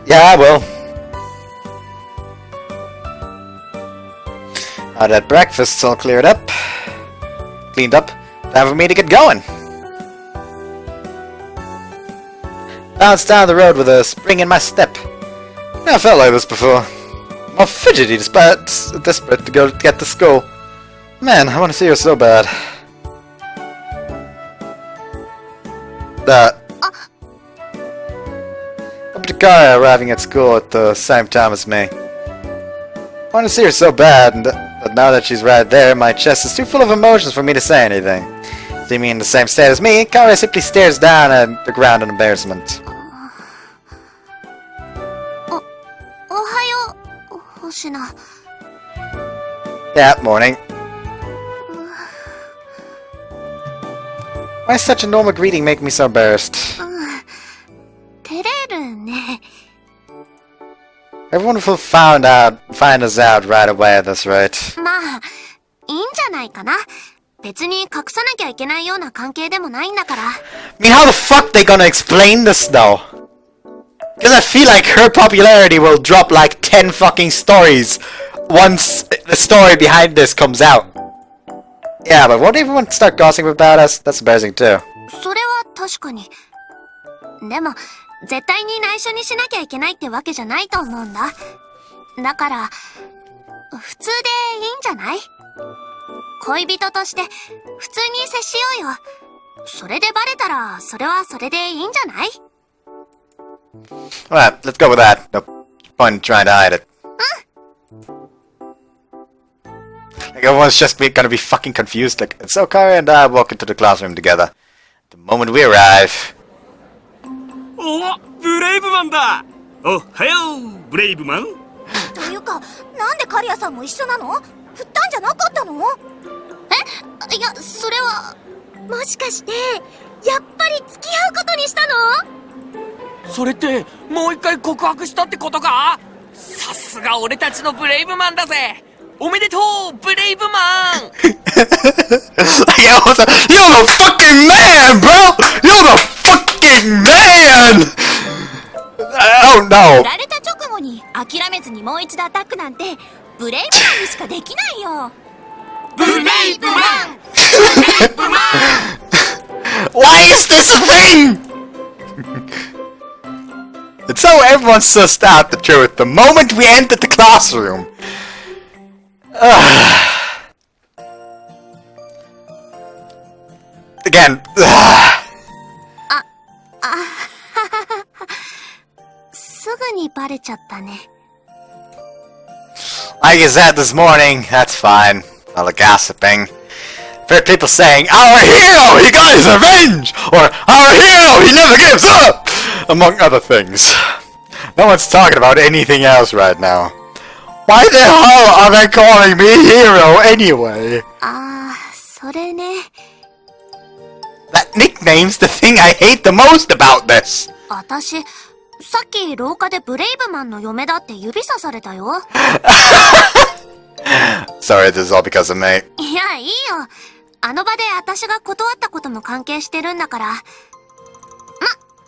Yeah, I will. Now that breakfast's all cleared up, cleaned up, time for me to get going. Bounced down the road with a spring in my step. Never felt like this before. I'm all fidgety desperate to get to school. Man, I want to see her so bad. Up to Kara arriving at school at the same time as me. I want to see her so bad, but now that she's right there, my chest is too full of emotions for me to say anything. Seeing me in the same state as me, Kara simply stares down at the ground in embarrassment. おはよう、星名。 Yeah, morning. Why is such a normal greeting make me so embarrassed? 照れるね。 Everyone will find us out right away at this rate. まあ、いいんじゃないかな。別に隠さなきゃいけないような関係でもないんだから。I mean, how the fuck they gonna explain this though? Because I feel like her popularity will drop like 10 fucking stories once the story behind this comes out. Yeah, but won't everyone start gossiping about us? That's embarrassing too. それは確かに。でも、絶対に内緒にしなきゃいけないってわけじゃないと思うんだ。だから、普通でいいんじゃない？恋人として普通に接しようよ。それでバレたら、それはそれでいいんじゃない？ Alright, let's go with that. No point in trying to hide it. Like everyone's just gonna be fucking confused. Like, so Kara and I walk into the classroom together. The moment we arrive... お、ブレイブマンだ。おはよう、ブレイブマン。というか、なんでカリアさんも一緒なの？振ったんじゃなかったの？え？いや、それは。もしかして、やっぱり付き合うことにしたの？それってもう一回告白したってことか？さすが俺たちのブレイブマンだぜ。おめでとう、ブレイブマン。You're the fucking man, bro! You're the fucking man! Oh no! 振られた直後に諦めずにもう一度アタックなんてブレイブマンにしかできないよ。ブレイブマン。ブレイブマン。Why is this a thing? And so everyone sussed out the truth the moment we entered the classroom. Again. すぐにバレちゃったね。Like I said this morning, that's fine. All the gossiping. I've heard people saying, "Our hero, he got his revenge!" Or, "Our hero, he never gives up!" Among other things. No one's talking about anything else right now. Why the hell are they calling me hero anyway? それね。 That nickname's the thing I hate the most about this! 私、さっき廊下でブレイブマンの嫁だって指さされたよ。Sorry, this is all because of me. いや、いいよ。あの場で私が断ったことも関係してるんだから。こ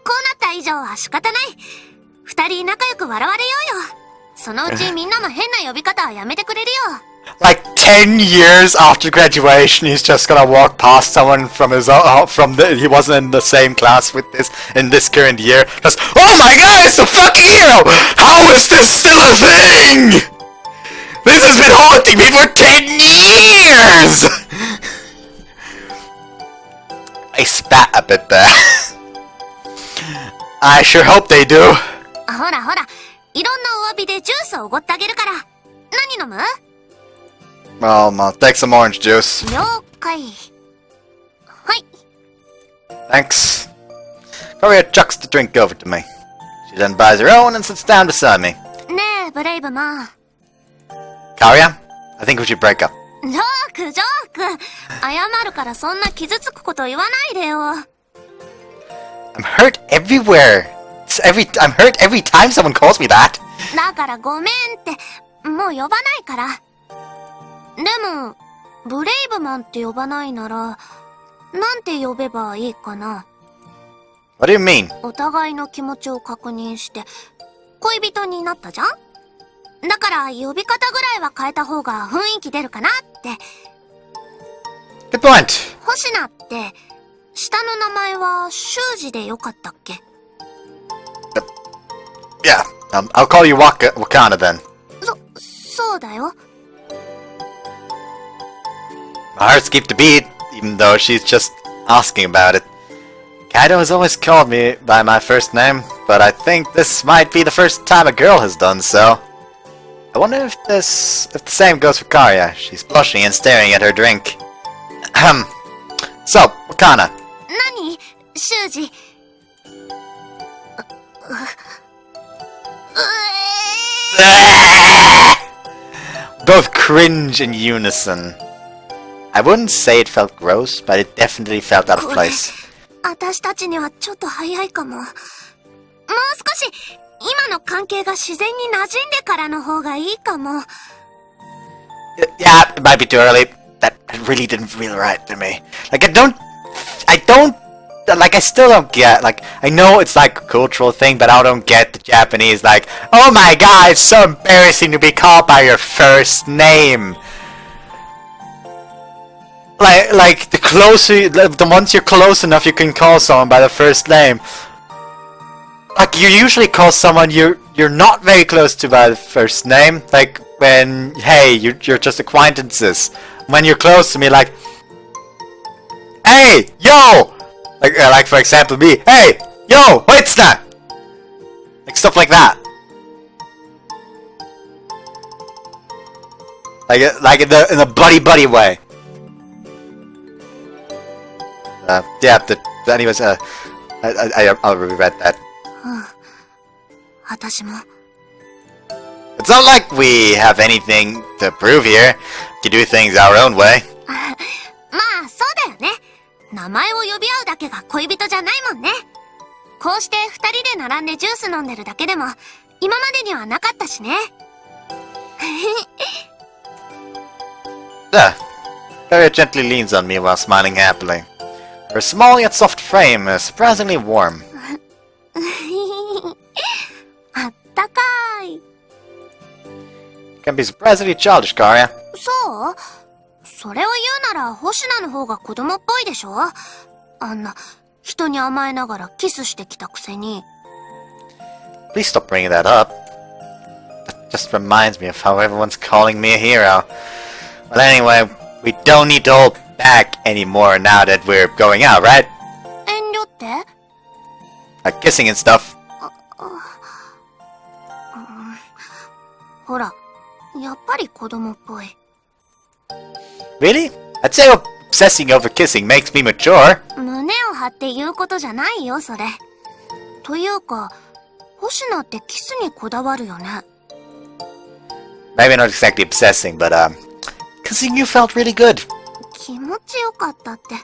うなった以上は仕方ない。二人仲良く笑われようよ。そのうちみんなも変な呼び方はやめてくれるよ。Like 10 years after graduation, he's just gonna walk past someone from his he wasn't in the same class with this in this current year. Just, oh my god, it's a fucking hero! How is this still a thing? This has been haunting me for 10 years! I spat a bit there. I sure hope they do. ほらほら、いろんなお詫びでジュースをおごってあげるから。何飲むWell, I'll take some orange juice. 了解。はい。 Thanks. Aria chucks the drink over to me. She then buys her own and sits down beside me. ねえ、ブレイブマン。Aria, I think we should break up. ジョーク、ジョーク。謝るからそんな傷つくこと言わないでよ。I'm hurt everywhere. I'm hurt every time someone calls me that. だからごめんって、もう呼ばないから。でも、ブレイブマンって呼ばないなら、なんて呼べばいいかな。What do you mean? お互いの気持ちを確認して、恋人になったじゃん？だから呼び方ぐらいは変えた方が雰囲気出るかなって。Good point. 星名って、下の名前は修二でよかったっけ？ Yeah, I'll call you Wakana then. そうだよ。My heart skipped a beat, even though she's just asking about it. Kaido has always called me by my first name, but I think this might be the first time a girl has done so. I wonder if the same goes for Karia. She's blushing and staring at her drink. So, Wakana. 何修二。Both cringe in unison. I wouldn't say it felt gross, but it definitely felt out of place. 私たちにはちょっと早いかも。もう少し今の関係が自然に馴染んでからの方がいいかも。Yeah, it might be too early. That really didn't feel right to me. Like, I still don't get, like, I know it's like a cultural thing, but I don't get the Japanese, like, oh my god, it's so embarrassing to be called by your first name. Like, the once you're close enough, you can call someone by the first name. Like, you usually call someone you're not very close to by the first name. Like, when, hey, you're just acquaintances. When you're close to me, like, hey, yo! Like for example, me, hey, yo, what's that? Like, stuff like that. Like in a buddy way. Yeah, anyways, I'll regret that. 私も。It's not like we have anything to prove here. We can do things our own way. まあ、そうだよね。名前を呼び合うだけが恋人じゃないもんね。こうして二人で並んでジュース飲んでるだけでも、今までにはなかったしね。Aria gently leans on me while smiling happily. Her small yet soft frame is surprisingly warm. あったかい。Can be surprisingly childish, Karia. そう？それを言うなら星名の方が子供っぽいでしょ？あんな人に甘えながらキスしてきたくせに。Please stop bringing that up. That just reminds me of how everyone's calling me a hero. But anyway, we don't need to hold back anymore now that we're going out, right? 遠慮って？ Like kissing and stuff. ほら、やっぱり子供っぽい。Really? I'd say obsessing over kissing makes me mature. 胸を張って言うことじゃないよ、それ。というか、星名ってキスにこだわるよね。Maybe not exactly obsessing, but kissing you felt really good. 気持ちよかったって。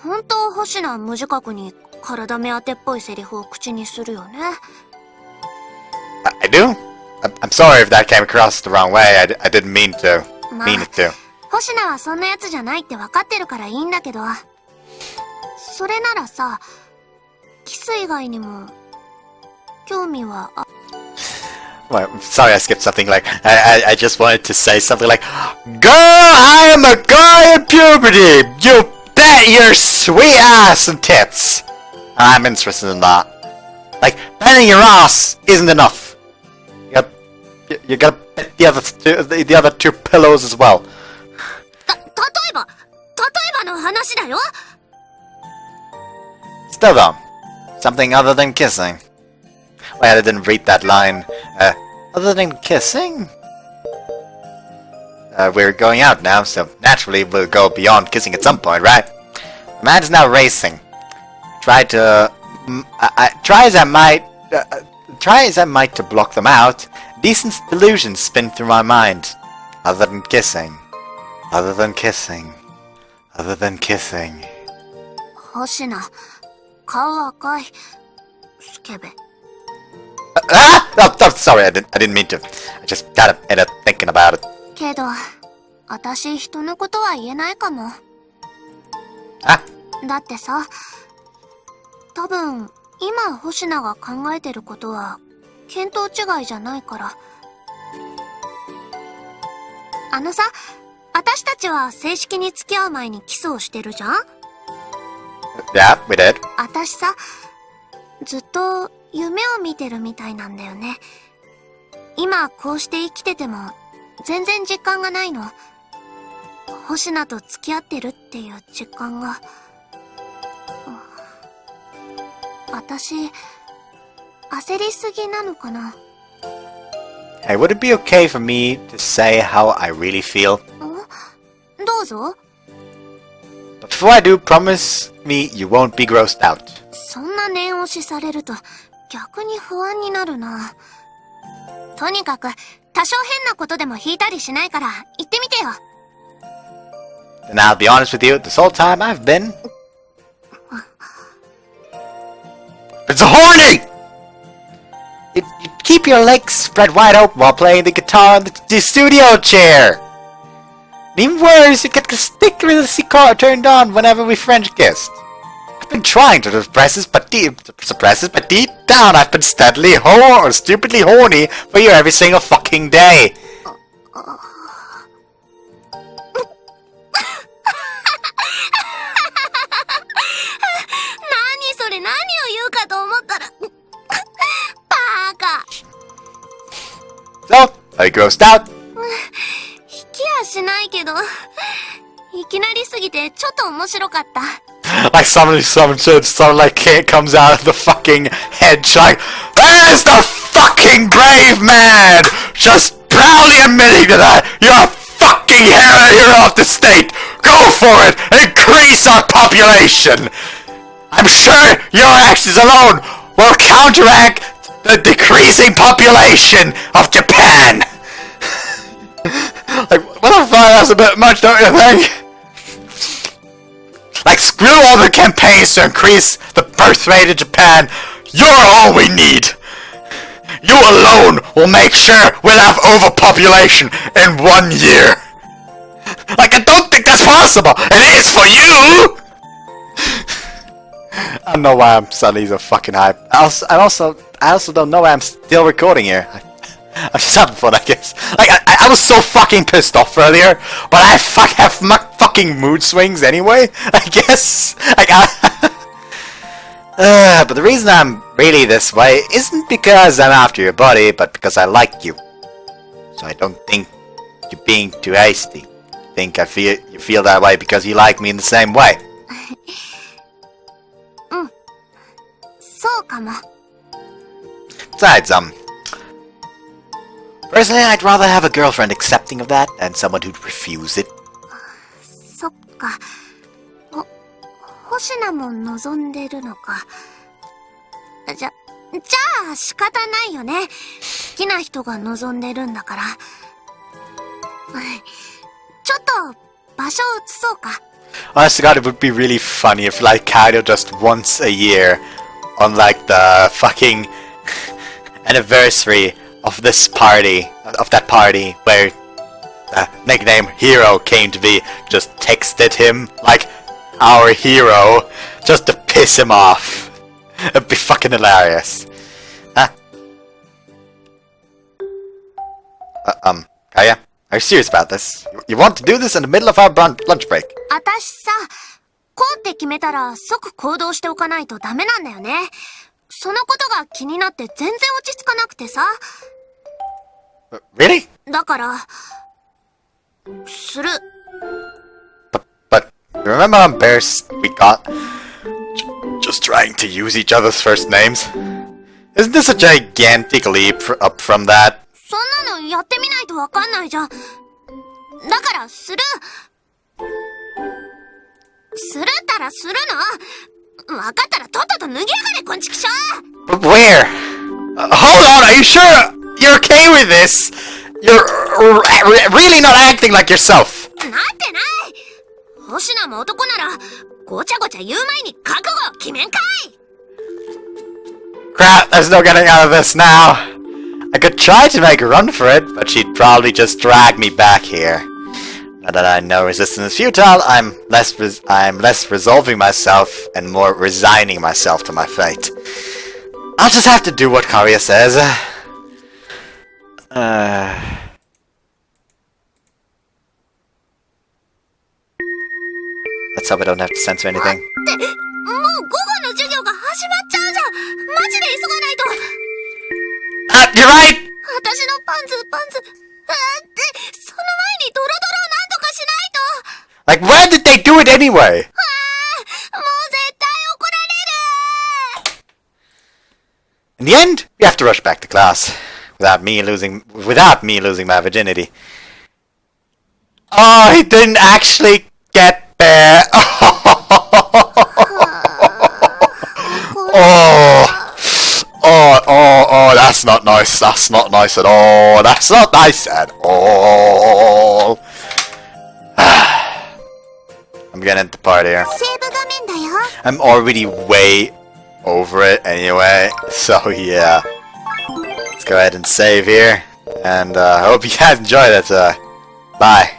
本当星名無自覚に体目当てっぽいセリフを口にするよね。I do? I'm sorry if that came across the wrong way. I didn't mean to. まあ、 mean it to. 星名はそんなやつじゃないって分かってるからいいんだけど。それならさ、キス以外にも、興味はあ。Well, I'm sorry I skipped something like, I just wanted to say something like, Girl, I am a guy in puberty! You bet your sweet ass and tits! I'm interested in that. Like, betting your ass isn't enough. You gotta bet the other two pillows as well. 例えばの話だよ。Still though, something other than kissing. Wait, I didn't read that line. Other than kissing? We're going out now, so naturally we'll go beyond kissing at some point, right? The man's now racing. Try as I might to block them out, decent delusions spin through my mind. Other than kissing. Other than kissing. Other than kissing. 星名、顔赤い。スケベ。Oh, sorry, I didn't mean to. I just got ended up thinking about it. けど、私人のことは言えないかも。あ？だってさ、多分、今星名が考えてることは、見当違いじゃないから。あのさ、私たちは正式に付き合う前にキスをしてるじゃん？ Yeah, we did. 私さ、ずっと夢を見てるみたいなんだよね。今こうして生きてても全然実感がないの。星名と付き合ってるっていう実感が。私、焦りすぎなのかな。Hey, would it be okay for me to say how I really feel? どうぞ。But before I do, promise me you won't be grossed out. そんな念押しされると逆に不安になるな。とにかく多少変なことでも引いたりしないから言ってみてよ。And I'll be honest with you, this whole time I've been... It's horny! You keep your legs spread wide open while playing the guitar on the studio chair. And even worse, you get the ridiculously car turned on whenever we French kissed. I've been trying to suppress it, but deep down I've been steadily stupidly horny for you every single fucking day. それ何を言うかと思ったらバカ。 So, are you grossed out? 引きはしないけど、いきなりすぎてちょっと面白かった。Like somebody like it comes out of the fucking hedge like, there's the fucking brave man! Just proudly admitting to that you're a fucking hero of the state! Go for it! Increase our population! I'm sure your actions alone will counteract the decreasing population of Japan! Like, what the fuck, that's a bit much, don't you think? Like, screw all the campaigns to increase the birth rate in Japan. You're all we need. You alone will make sure we'll have overpopulation in 1 year. Like, I don't think that's possible. It is for you! I don't know why I'm suddenly so fucking hype. I also don't know why I'm still recording here. I'm just having fun, I guess. Like, I was so fucking pissed off earlier, but I have fucking mood swings anyway, I guess. Like, but the reason I'm really this way isn't because I'm after your body, but because I like you. So I don't think you're being too hasty. I think you feel that way because you like me in the same way. そうかも。 Besides, personally, I'd rather have a girlfriend accepting of that than someone who'd refuse it. そっか。星名も望んでるのか。じゃあ仕方ないよね。好きな人が望んでるんだから。ちょっと場所を移そうか。Honest to God, it would be really funny if, like, Kaido just once a year, on, like, the fucking anniversary of this party, of that party, where the nickname Hero came to be, just texted him, like, our hero, just to piss him off. It'd be fucking hilarious. Huh? Kaya, are you serious about this? You want to do this in the middle of our lunch break? 私さ、こうって決めたら即行動しておかないとダメなんだよね。そのことが気になって全然落ち着かなくてさ。Really? だから、する。But remember how embarrassed we got? Just trying to use each other's first names? Isn't this a gigantic leap up from that? そんなのやってみないとわかんないじゃん。だからする。するったらするの。わかったらとっとと脱ぎやがれ、こんちくしょう。 But where? Hold on, are you sure you're okay with this? You're really not acting like yourself. なってない。星名も男ならごちゃごちゃ言う前に覚悟を決めんかい。 Crap, there's no getting out of this now. I could try to make a run for it, but she'd probably just drag me back here. Now that I know resistance is futile, I'm less resolving myself and more resigning myself to my fate. I'll just have to do what Karia says. Let's hope I don't have to censor anything. もう午後の授業が始まっちゃうじゃん。マジで急がないと。You're right! 私のパンツ。その前にドロドロなんとかしないと。 Like, where did they do it anyway? もう絶対怒られる。In the end, we have to rush back to class without me losing my virginity. Oh, he didn't actually get there. Oh, that's not nice. That's not nice at all. That's not nice at all. I'm gonna end the part here. セーブ画面だよ。 I'm already way over it anyway, so yeah. Let's go ahead and save here, and I hope you guys enjoyed it. Bye.